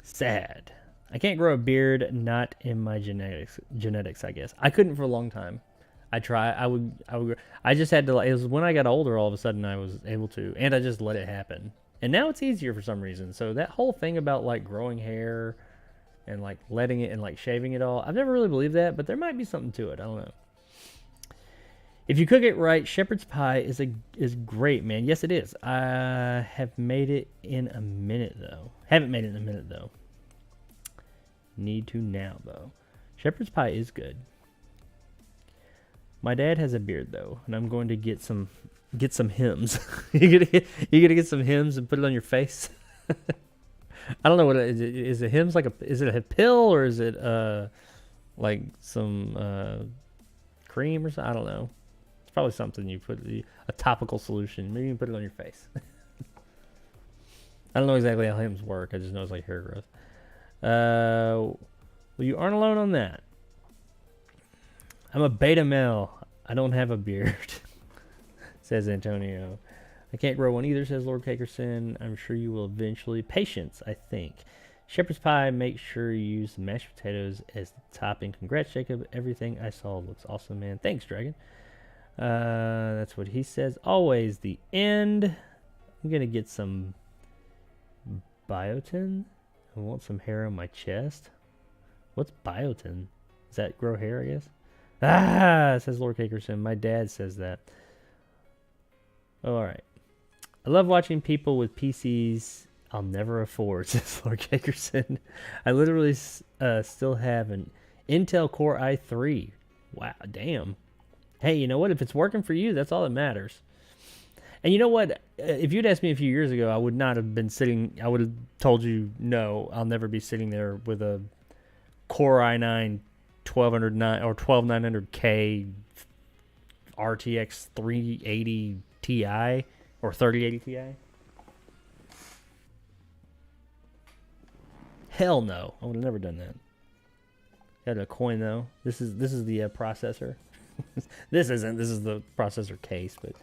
Sad. I can't grow a beard, not in my genetics, I guess. I couldn't for a long time. I would I just had to, it was when I got older all of a sudden I was able to, and I just let it happen. And now it's easier for some reason. So that whole thing about like growing hair and like letting it and like shaving it all, I've never really believed that, but there might be something to it. I don't know. If you cook it right, shepherd's pie is great, man. Yes, it is. I have made it in a minute, though. Haven't made it in a minute, though. Need to now, though. Shepherd's pie is good. My dad has a beard, though, and I'm going to get some Hims. You gonna get some Hims and put it on your face? I don't know what it is. Is it Hims is it a pill or is it like some cream or something? I don't know. Probably something you put a topical solution. Maybe you can put it on your face. I don't know exactly how hymns work. I just know it's like hair growth. Well, you aren't alone on that. I'm a beta male. I don't have a beard, says Antonio. I can't grow one either, says Lord Cakerson. I'm sure you will eventually. Patience, I think. Shepherd's pie, make sure you use the mashed potatoes as the topping. Congrats, Jacob. Everything I saw looks awesome, man. Thanks, Dragon. That's what he says. Always the end. I'm going to get some biotin. I want some hair on my chest. What's biotin? Does that grow hair, I guess? Ah, says Lord Cakerson. My dad says that. All right. I love watching people with PCs I'll never afford, says Lord Cakerson. I literally still have an Intel Core i3. Wow, damn. Hey, you know what? If it's working for you, that's all that matters. And you know what? If you'd asked me a few years ago, I would not have been sitting. I would have told you, no, I'll never be sitting there with a Core i9 1209 or 12900K RTX 380 Ti or 3080 Ti. Hell no, I would have never done that. Got a coin though. This is the processor. This is the processor case, but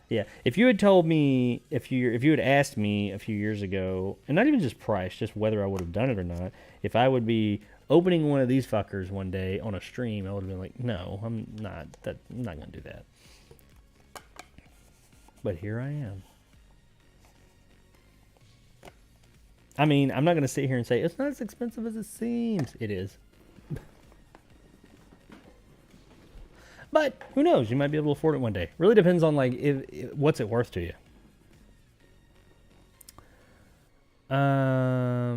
yeah. If you had told me, if you had asked me a few years ago, and not even just price, just whether I would have done it or not, if I would be opening one of these fuckers one day on a stream, I would have been like, no, I'm not gonna do that. But here I am. I mean, I'm not gonna sit here and say it's not as expensive as it seems. It is. But who knows? You might be able to afford it one day. Really depends on like what's it worth to you. Oh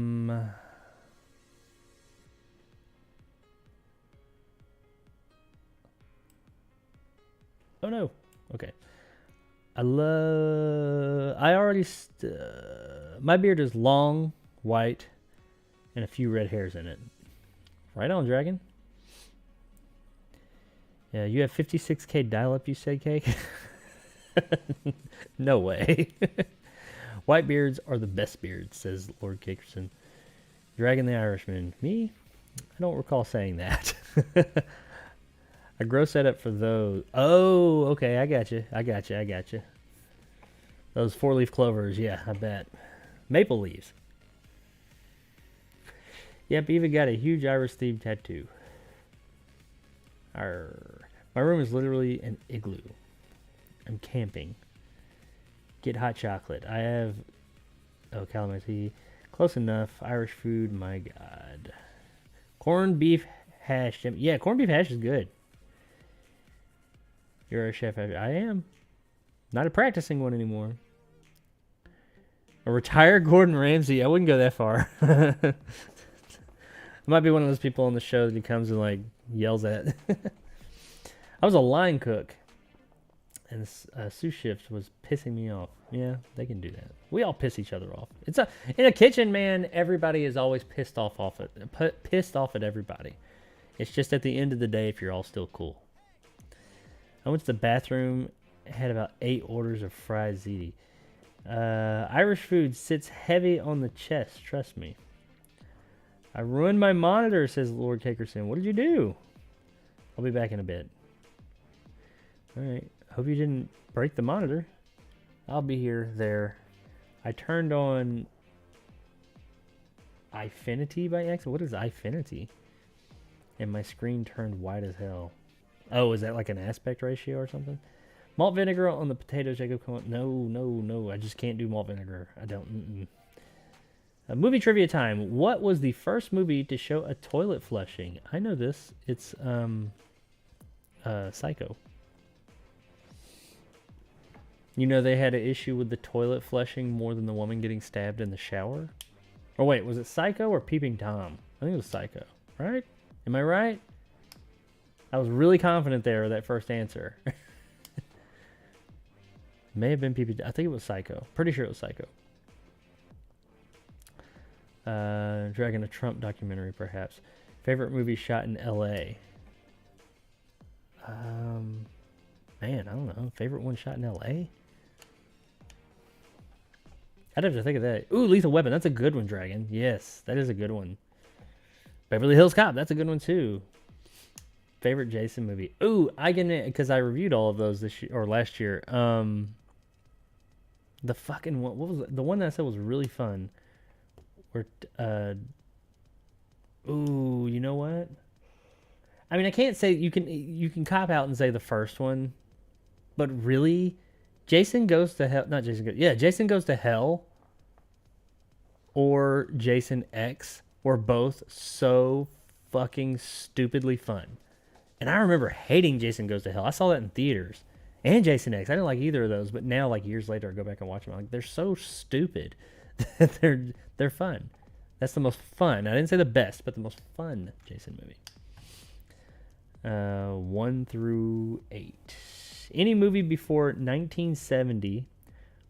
no. Okay. I already my beard is long, white, and a few red hairs in it. Right on, Dragon. Yeah, you have 56K dial-up, you said, Cake? No way. White beards are the best beards, says Lord Cakerson. Dragon the Irishman. Me? I don't recall saying that. A grow setup for those. Oh, okay, I got you. Those 4-leaf clovers, yeah, I bet. Maple leaves. Yep, even got a huge Irish theme tattoo. Arr. My room is literally an igloo. I'm camping. Get hot chocolate. I have... Oh, calamity. Close enough. Irish food, my god. Corned beef hash. Yeah, corned beef hash is good. You're a chef. I am. Not a practicing one anymore. A retired Gordon Ramsay. I wouldn't go that far. I might be one of those people on the show that he comes and like yells at. I was a line cook, and sous chef was pissing me off. Yeah, they can do that. We all piss each other off. In a kitchen, man. Everybody is always pissed off at everybody. It's just at the end of the day, if you're all still cool. I went to the bathroom, had about 8 orders of fried ziti. Irish food sits heavy on the chest, trust me. I ruined my monitor, says Lord Cakerson. What did you do? I'll be back in a bit. Alright, hope you didn't break the monitor. I'll be there. I turned on Ifinity by accident. What is Ifinity? And my screen turned white as hell. Oh, is that like an aspect ratio or something? Malt vinegar on the potatoes, Jacob. No. I just can't do malt vinegar. I don't. Movie trivia time. What was the first movie to show a toilet flushing? I know this. It's Psycho. You know they had an issue with the toilet flushing more than the woman getting stabbed in the shower? Or wait, was it Psycho or Peeping Tom? I think it was Psycho, right? Am I right? I was really confident there with that first answer. May have been Peeping Tom. I think it was Psycho. Pretty sure it was Psycho. Dragging a Trump documentary, perhaps. Favorite movie shot in L.A.? Man, I don't know. Favorite one shot in L.A.? I'd have to think of that. Ooh, Lethal Weapon. That's a good one, Dragon. Yes, that is a good one. Beverly Hills Cop. That's a good one, too. Favorite Jason movie. Ooh, I can, because I reviewed all of those this year, or last year. The fucking one, what was it? The one that I said was really fun. Where, ooh, you know what? I mean, I can't say you can cop out and say the first one, but really, Jason Goes to Hell. Not Jason Goes. Yeah, Jason Goes to Hell. Or Jason X were both so fucking stupidly fun. And I remember hating Jason Goes to Hell. I saw that in theaters. And Jason X. I didn't like either of those, but now, like years later, I go back and watch them. I'm like, they're so stupid. they're fun. That's the most fun. I didn't say the best, but the most fun Jason movie. 1 through 8. Any movie before 1970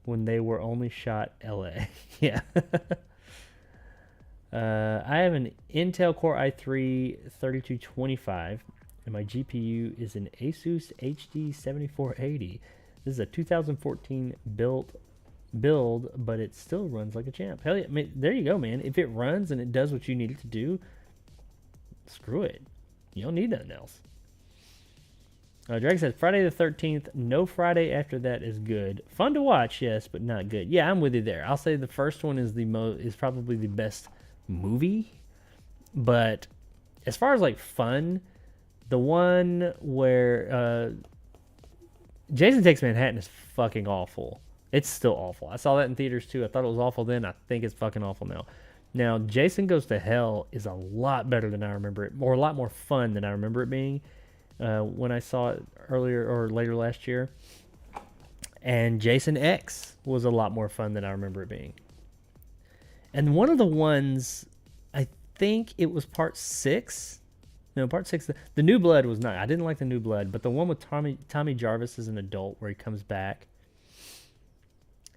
when they were only shot LA. Yeah. I have an Intel Core i3 3225, and my GPU is an Asus HD 7480. This is a 2014 build, but it still runs like a champ. Hell yeah, I mean, there you go, man. If it runs and it does what you need it to do, screw it. You don't need nothing else. Drake says Friday the 13th. No Friday after that is good. Fun to watch, yes, but not good. Yeah, I'm with you there. I'll say the first one is is probably the best movie, but as far as like fun, the one where Jason Takes Manhattan is fucking awful. It's still awful. I saw that in theaters too. I thought it was awful then. I think it's fucking awful now. Now, Jason Goes to Hell is a lot better than I remember it, or a lot more fun than I remember it being when I saw it earlier or later last year. And Jason X was a lot more fun than I remember it being. And one of the ones, I think it was part 6. No, part 6. The New Blood was not. I didn't like the New Blood, but the one with Tommy Jarvis as an adult where he comes back.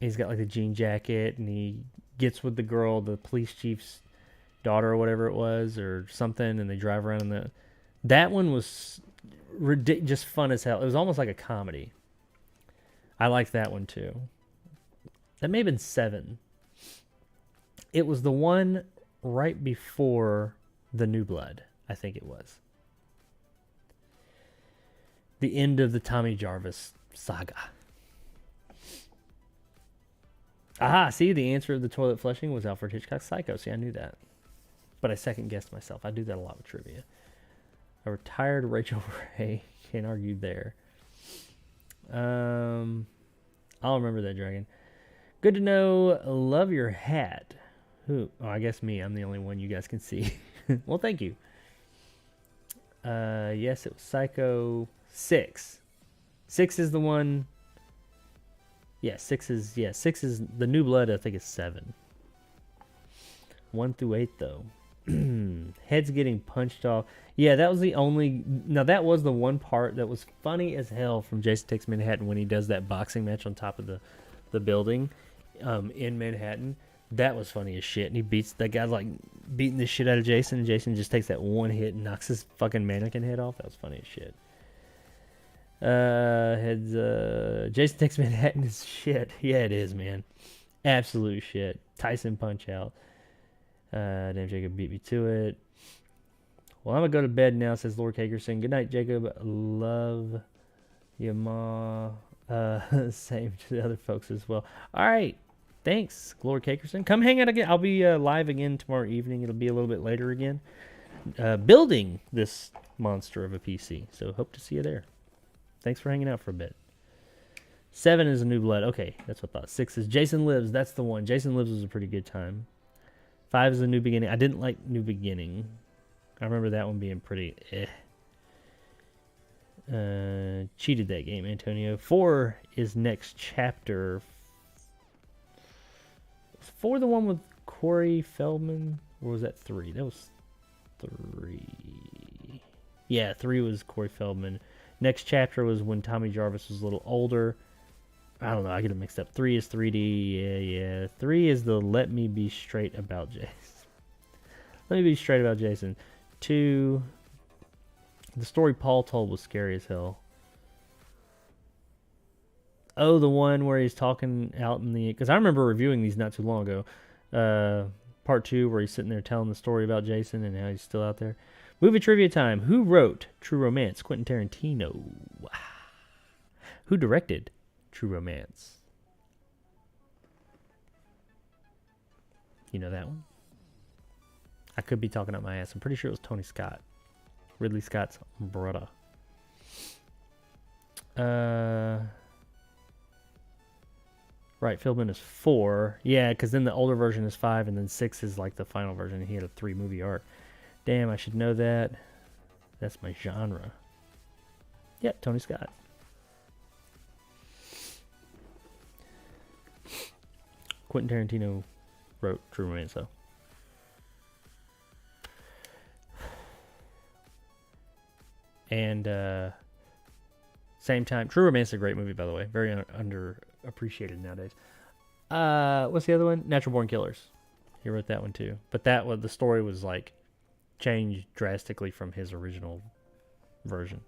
He's got like the jean jacket and he gets with the girl, the police chief's daughter or whatever it was or something, and they drive around in that one was just fun as hell. It was almost like a comedy. I liked that one too. That may have been 7. It was the one right before the New Blood, I think it was. The end of the Tommy Jarvis saga. Aha, see, the answer of the toilet flushing was Alfred Hitchcock's Psycho. See, I knew that. But I second-guessed myself. I do that a lot with trivia. A retired Rachel Ray. Can't argue there. I'll remember that, Dragon. Good to know. Love your hat. Who? Oh, I guess me. I'm the only one you guys can see. Well, thank you. Yes, it was Psycho 6. 6 is the one. Yeah, 6 is the New Blood. I think it's 7. 1 through 8 though. Heads getting punched off. Yeah, that was the only. Now that was the one part that was funny as hell from Jason Takes Manhattan when he does that boxing match on top of the building, in Manhattan. That was funny as shit. And he beats that guy's like beating the shit out of Jason, and Jason just takes that one hit and knocks his fucking mannequin head off. That was funny as shit. Jason Takes Manhattan is shit. Yeah, it is, man. Absolute shit. Tyson Punch Out. Damn, Jacob beat me to it. Well, I'm gonna go to bed now, says Lord Kagerson. Good night, Jacob. Love you, Ma. Same to the other folks as well. All right. Thanks, Lord Kagerson. Come hang out again. I'll be live again tomorrow evening. It'll be a little bit later again. Building this monster of a PC. So hope to see you there. Thanks for hanging out for a bit. 7 is a New Blood. Okay, that's what I thought. 6 is Jason Lives. That's the one. Jason Lives was a pretty good time. 5 is a New Beginning. I didn't like New Beginning. I remember that one being pretty cheated that game, Antonio. 4 is Next Chapter. 4 the one with Corey Feldman? Or was that 3? That was 3. Yeah, 3 was Corey Feldman. Next Chapter was when Tommy Jarvis was a little older. I don't know. I get it mixed up. 3 is 3D. Yeah. 3 is the Let Me Be Straight About Jason. Let Me Be Straight About Jason. 2. The story Paul told was scary as hell. Oh, the one where he's talking out in the. Because I remember reviewing these not too long ago. Part 2, where he's sitting there telling the story about Jason and how he's still out there. Movie trivia time. Who wrote True Romance? Quentin Tarantino. Who directed True Romance? You know that one? I could be talking up my ass. I'm pretty sure it was Tony Scott. Ridley Scott's brother. Right, Philbin is 4. Yeah, because then the older version is 5, and then 6 is like the final version, and he had a 3-movie arc. Damn, I should know that. That's my genre. Yeah, Tony Scott. Quentin Tarantino wrote True Romance, though. And same time, True Romance is a great movie, by the way. Very underappreciated nowadays. What's the other one? Natural Born Killers. He wrote that one too. But that one, the story was like changed drastically from his original version.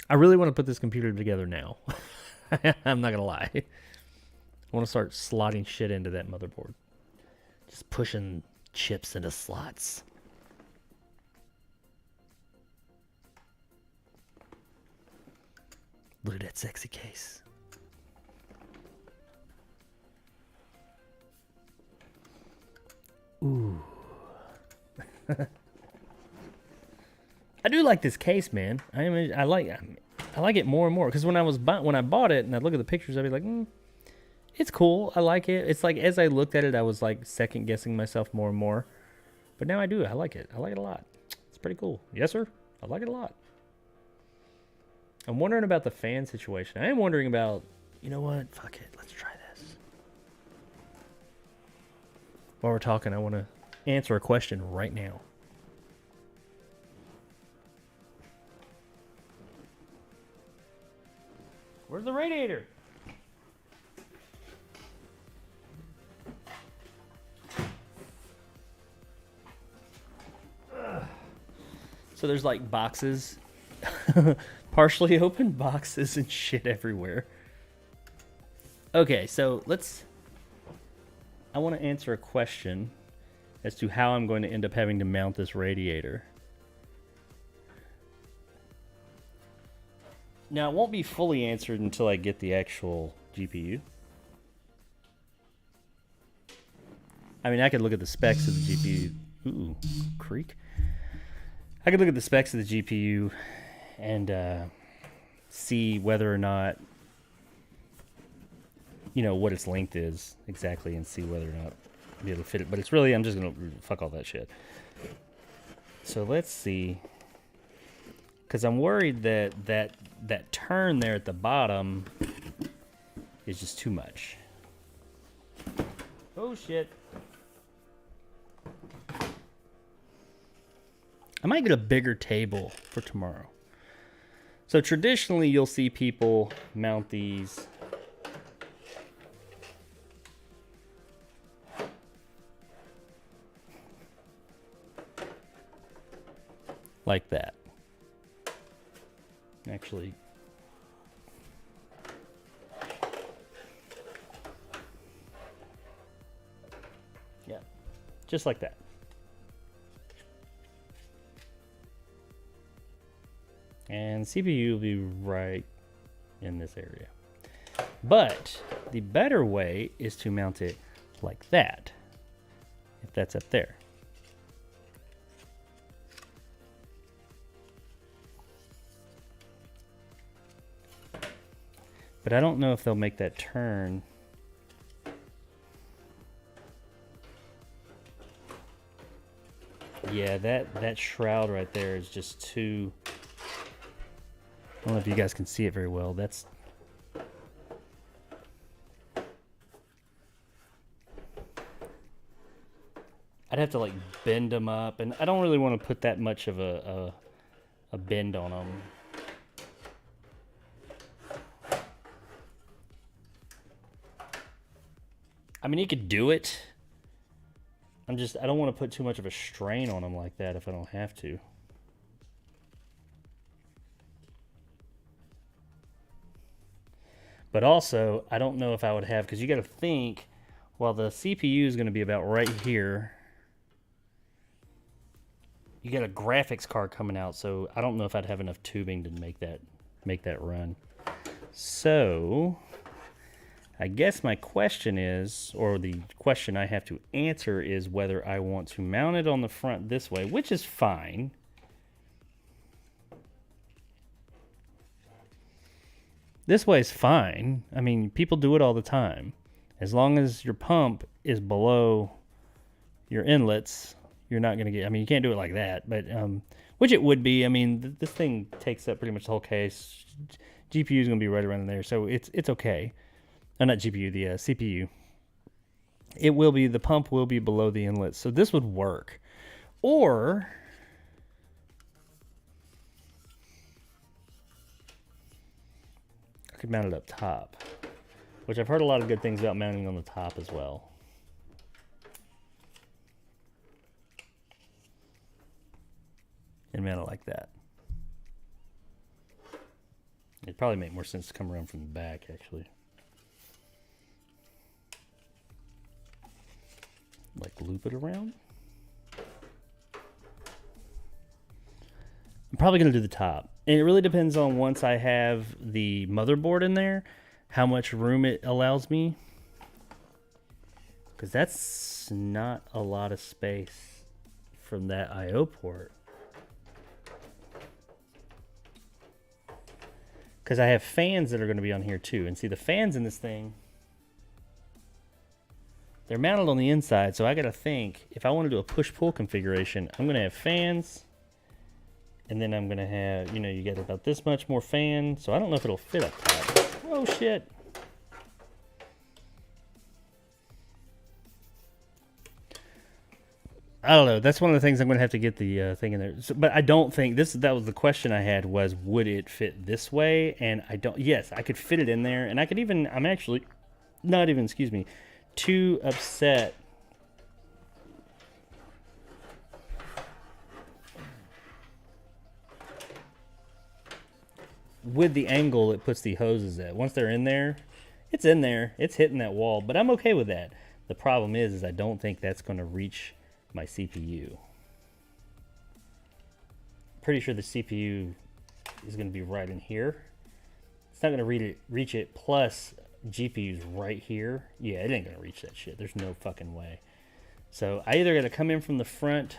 I really want to put this computer together now. I'm not gonna lie. I want to start slotting shit into that motherboard. Just pushing chips into slots. Look at that sexy case. Ooh. I do like this case, man. I like it more and more because when I bought it and I look at the pictures, I'd be like, it's cool. I like it. It's like as I looked at it, I was like second guessing myself more and more. But now I do. I like it. I like it a lot. It's pretty cool. Yes, sir. I like it a lot. I'm wondering about the fan situation. I am wondering about, you know what? Fuck it. Let's try this. While we're talking, I want to answer a question right now. Where's the radiator? So there's like boxes, partially open boxes and shit everywhere. Okay, so I want to answer a question as to how I'm going to end up having to mount this radiator. Now, it won't be fully answered until I get the actual GPU. I mean, I could look at the specs of the GPU. Ooh, creak. I could look at the specs of the GPU and see whether or not, you know, what its length is exactly and see whether or not I'll be able to fit it. But it's really, I'm just going to fuck all that shit. So let's see. Because I'm worried that turn there at the bottom is just too much. Oh, shit. I might get a bigger table for tomorrow. So traditionally, you'll see people mount these like that. Actually, yeah, just like that. And CPU will be right in this area. But the better way is to mount it like that, if that's up there. But I don't know if they'll make that turn. Yeah, that shroud right there is just too... I don't know if you guys can see it very well. That's... I'd have to like bend them up, and I don't really want to put that much of a bend on them. I mean, you could do it. I don't want to put too much of a strain on them like that if I don't have to. But also, I don't know if I would have, because you got to think, while the CPU is going to be about right here, you got a graphics card coming out, so I don't know if I'd have enough tubing to make that run. So, I guess my question is, or the question I have to answer is whether I want to mount it on the front this way, which is fine. This way is fine. I mean, people do it all the time. As long as your pump is below your inlets, you're not going to get, I mean, you can't do it like that, but, which it would be. I mean, this thing takes up pretty much the whole case. GPU is going to be right around there, so it's okay. Not GPU, the CPU. It will be, the pump will be below the inlet, so this would work. Or I could mount it up top, which I've heard a lot of good things about mounting on the top as well. And mount it like that. It'd probably make more sense to come around from the back, actually. Like loop it around. I'm probably going to do the top. And it really depends on, once I have the motherboard in there, how much room it allows me. Because that's not a lot of space from that I/O port. Because I have fans that are going to be on here too. And see, the fans in this thing, they're mounted on the inside. So I got to think, if I want to do a push-pull configuration, I'm going to have fans. And then I'm going to have, you know, you get about this much more fan. So I don't know if it'll fit up top. Oh, shit. I don't know. That's one of the things I'm going to have to get the thing in there. So, but I don't think that was the question I had, was would it fit this way? And I don't. Yes, I could fit it in there, and I could even. I'm actually not even. Excuse me. Too upset. With the angle it puts the hoses at. Once they're in there, it's in there. It's hitting that wall. But I'm okay with that. The problem is I don't think that's going to reach my CPU. Pretty sure the CPU is going to be right in here. It's not going to reach it. Plus GPU's right here. Yeah, it ain't going to reach that shit. There's no fucking way. So I either got to come in from the front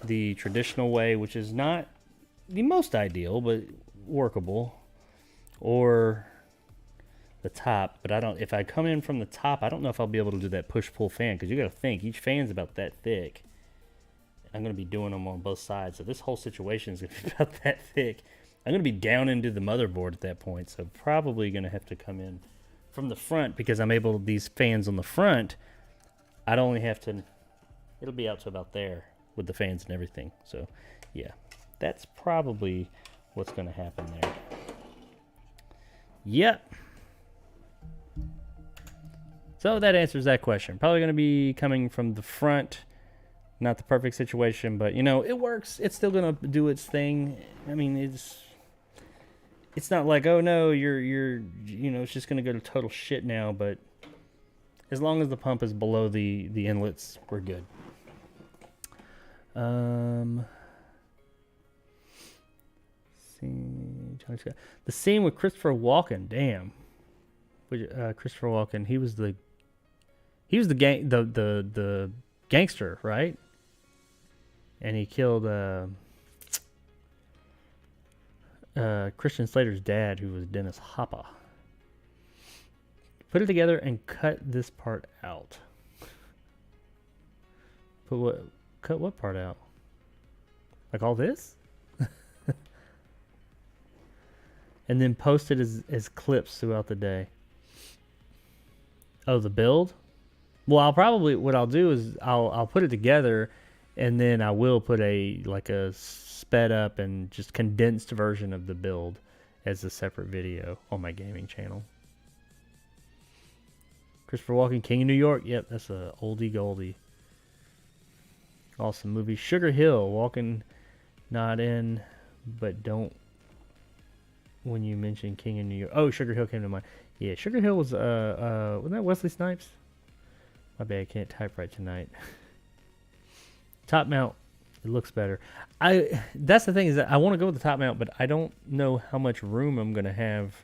the traditional way, which is not the most ideal, but workable, or the top. But I don't, if I come in from the top, I don't know if I'll be able to do that push-pull fan, because you got to think, each fan's about that thick. I'm going to be doing them on both sides, so this whole situation is going to be about that thick. I'm going to be down into the motherboard at that point, so probably going to have to come in from the front, because I'm able to, these fans on the front, I'd only have to, it'll be out to about there with the fans and everything. So yeah, that's probably what's going to happen there. Yep. So that answers that question. Probably going to be coming from the front. Not the perfect situation, but you know, it works. It's still going to do its thing. I mean, it's not like, oh no, you know, it's just going to go to total shit now, but as long as the pump is below the inlets, we're good. The scene with Christopher Walken, damn. Christopher Walken, he was the gangster, right? And he killed Christian Slater's dad, who was Dennis Hopper. Put it together and cut this part out. Cut what part out? Like all this? And then post it as clips throughout the day. Oh, the build? Well, what I'll do is I'll put it together, and then I will put a sped up and just condensed version of the build as a separate video on my gaming channel. Christopher Walken, King of New York. Yep, that's a oldie goldie. Awesome movie. Sugar Hill, Walken not in, but don't when you mentioned King in New York. Oh, Sugar Hill came to mind. Yeah, Sugar Hill was wasn't that Wesley Snipes? My bad, I can't type right tonight. Top mount, it looks better. That's the thing, is that I want to go with the top mount, but I don't know how much room I'm gonna have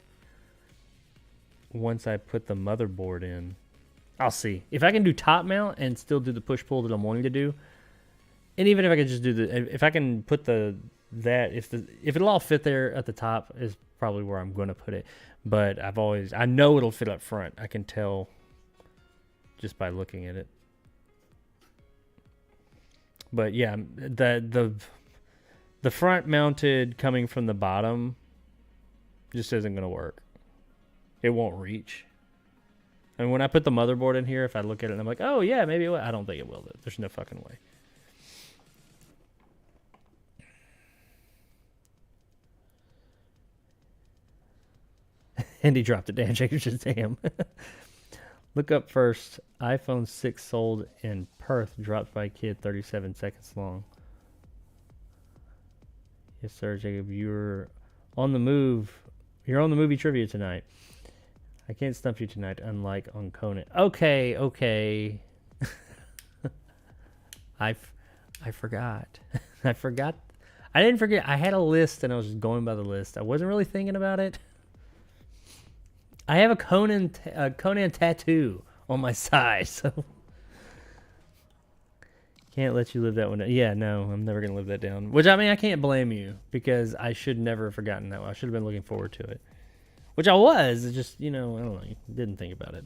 once I put the motherboard in. I'll see if I can do top mount and still do the push pull that I'm wanting to do. And even if I could just do if I can put if it'll all fit there at the top is probably where I'm going to put it. But I know it'll fit up front. I can tell just by looking at it. But yeah, the front mounted coming from the bottom just isn't going to work. It won't reach. I mean, when I put the motherboard in here, if I look at it and I'm like, oh yeah, maybe it will. I don't think it will. There's no fucking way. And he dropped it down. Damn. Look up first. iPhone 6 sold in Perth. Dropped by kid 37 seconds long. Yes, sir, Jacob. You're on the move. You're on the movie trivia tonight. I can't stump you tonight, unlike on Conan. Okay. I forgot. I forgot. I didn't forget. I had a list, and I was just going by the list. I wasn't really thinking about it. I have a Conan tattoo on my side, so can't let you live that one down. Yeah, no, I'm never gonna live that down. Which, I mean, I can't blame you, because I should never have forgotten that one. I should have been looking forward to it, which I was. It's just, I don't know, didn't think about it.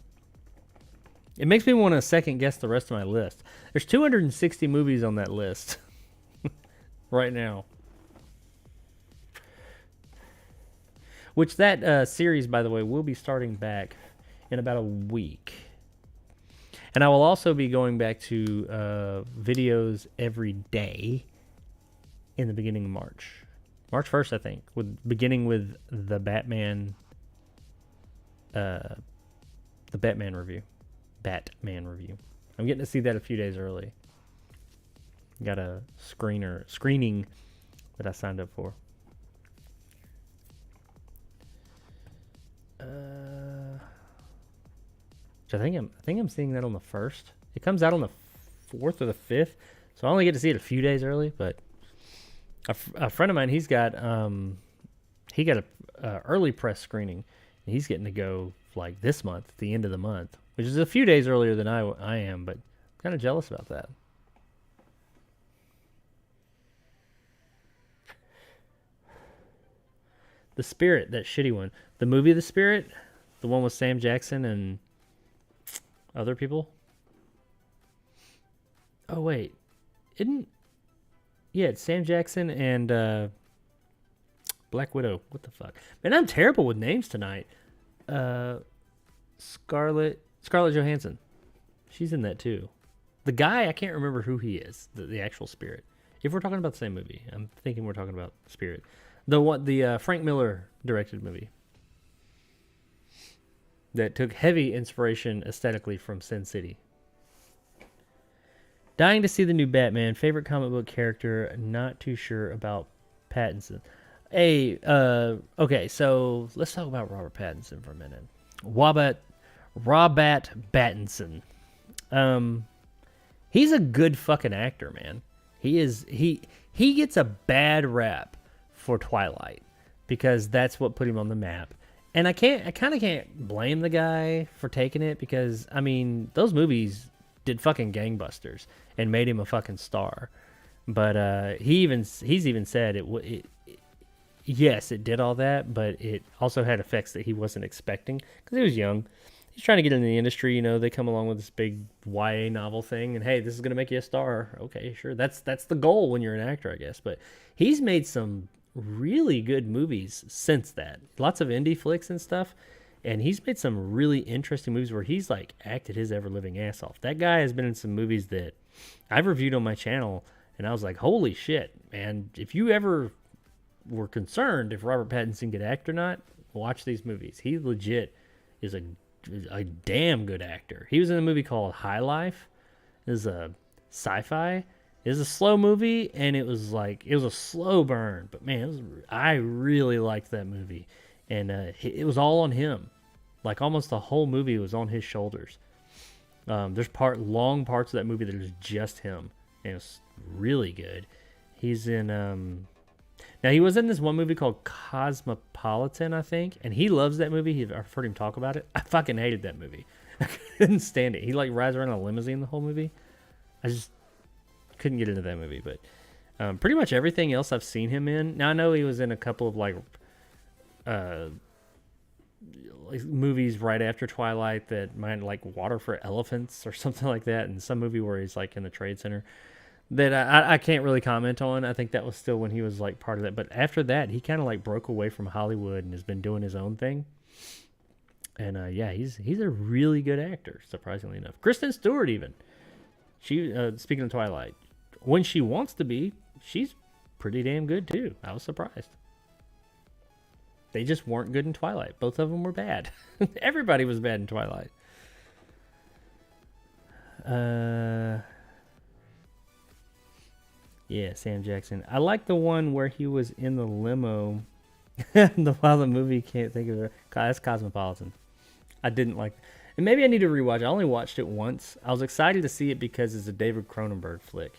It makes me want to second guess the rest of my list. There's 260 movies on that list right now. Which that series, by the way, will be starting back in about a week. And I will also be going back to videos every day in the beginning of March. March 1st, I think. Beginning with the Batman review. Batman review. I'm getting to see that a few days early. Got a screening that I signed up for. I think I'm seeing that on the 1st. It comes out on the 4th or the 5th, so I only get to see it a few days early. But a friend of mine, he got a early press screening, and he's getting to go like this month, at the end of the month, which is a few days earlier than I am. But I'm kind of jealous about that. The Spirit, that shitty one. The movie The Spirit, the one with Sam Jackson and other people. Oh wait, it's Sam Jackson and Black Widow. What the fuck, man? I'm terrible with names tonight. Scarlett Johansson, she's in that too. The guy, I can't remember who he is. The actual Spirit. If we're talking about the same movie, I'm thinking we're talking about Spirit. The Frank Miller directed movie that took heavy inspiration aesthetically from Sin City. Dying to see the new Batman. Favorite comic book character. Not too sure about Pattinson. Hey, okay, so let's talk about Robert Pattinson for a minute. Robert Pattinson. He's a good fucking actor, man. He is. He gets a bad rap for Twilight because that's what put him on the map. And I kind of can't blame the guy for taking it, because I mean, those movies did fucking gangbusters and made him a fucking star. But he's even said yes, it did all that, but it also had effects that he wasn't expecting because he was young. He's trying to get into the industry. They come along with this big YA novel thing, and hey, this is gonna make you a star. Okay, sure, that's the goal when you're an actor, I guess. But he's made some really good movies since that. Lots of indie flicks and stuff. And he's made some really interesting movies where he's like acted his ever living ass off. That guy has been in some movies that I've reviewed on my channel, and I was like, holy shit, man. If you ever were concerned if Robert Pattinson could act or not, watch these movies. He legit is a damn good actor. He was in a movie called High Life. It was a sci-fi, It was a slow movie, and it was a slow burn. But man, I really liked that movie, and it was all on him. Like almost the whole movie was on his shoulders. There's long parts of that movie that is just him, and it's really good. He's in now he was in this one movie called Cosmopolitan, I think, and he loves that movie. I've heard him talk about it. I fucking hated that movie. I couldn't stand it. He like rides around in a limousine the whole movie. I just couldn't get into that movie. But pretty much everything else I've seen him in. Now I know he was in a couple of like movies right after Twilight that might like Water for Elephants or something like that, and some movie where he's like in the Trade Center that I can't really comment on. I think that was still when he was like part of that. But after that, he kind of like broke away from Hollywood and has been doing his own thing. And yeah, he's a really good actor, surprisingly enough. Kristen Stewart, even she speaking of Twilight, when she wants to be, she's pretty damn good too. I was surprised. They just weren't good in Twilight. Both of them were bad. Everybody was bad in Twilight. Yeah, Sam Jackson. I like the one where he was in the limo while the movie can't think of it. That's Cosmopolitan. I didn't like, and maybe I need to rewatch. I only watched it once. I was excited to see it because it's a David Cronenberg flick,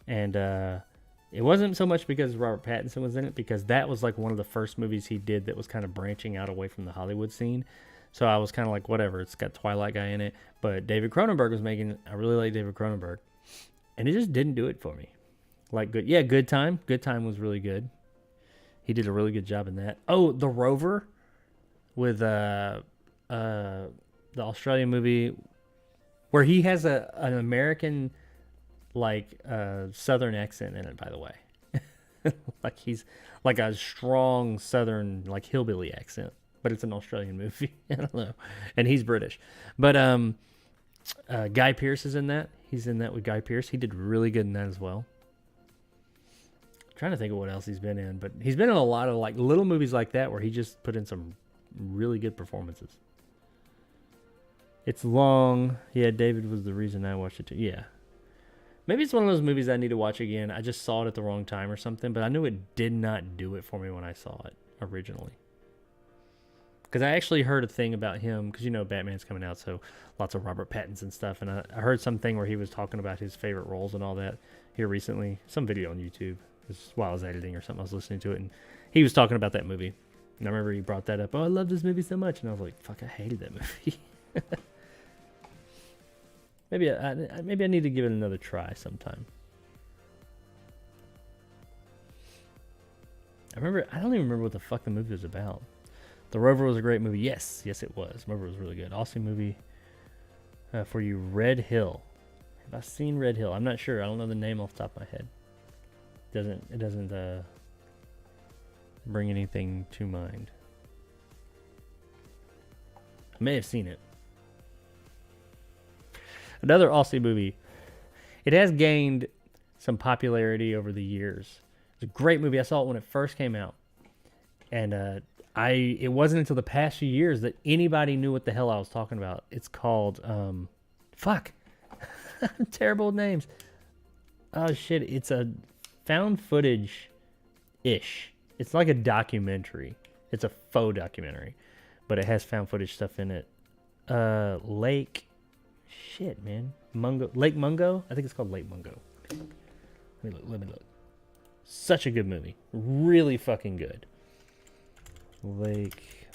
and it wasn't so much because Robert Pattinson was in it, because that was like one of the first movies he did that was kind of branching out away from the Hollywood scene. So I was kind of like, whatever. It's got Twilight guy in it, but David Cronenberg was making it. I really like David Cronenberg, and it just didn't do it for me. Like Good Time. Good Time was really good. He did a really good job in that. Oh, The Rover, with the Australian movie where he has an American like Southern accent in it, by the way. Like he's like a strong Southern like hillbilly accent, but it's an Australian movie. I don't know, and he's British. But Guy Pearce is in that. He's in that with Guy Pearce. He did really good in that as well. Trying to think of what else he's been in, but he's been in a lot of like little movies like that where he just put in some really good performances. It's long. Yeah, David was the reason I watched it too. Yeah. Maybe it's one of those movies I need to watch again. I just saw it at the wrong time or something, but I knew it did not do it for me when I saw it originally. Because I actually heard a thing about him, because you know Batman's coming out, so lots of Robert Pattinson stuff, and I heard something where he was talking about his favorite roles and all that here recently. Some video on YouTube. While I was editing or something, I was listening to it, and he was talking about that movie. And I remember he brought that up. Oh, I love this movie so much, and I was like, "Fuck, I hated that movie." Maybe I need to give it another try sometime. I don't even remember what the fuck the movie was about. The Rover was a great movie. Yes, it was. Rover was really good. Awesome movie for you. Red Hill. Have I seen Red Hill? I'm not sure. I don't know the name off the top of my head. It doesn't bring anything to mind. I may have seen it. Another Aussie movie. It has gained some popularity over the years. It's a great movie. I saw it when it first came out, and it wasn't until the past few years that anybody knew what the hell I was talking about. It's called fuck. I'm terrible with names. Oh shit! It's a found footage-ish. It's like a documentary. It's a faux documentary, but it has found footage stuff in it. Lake Mungo. I think it's called Lake Mungo. Let me look. Such a good movie. Really fucking good. Lake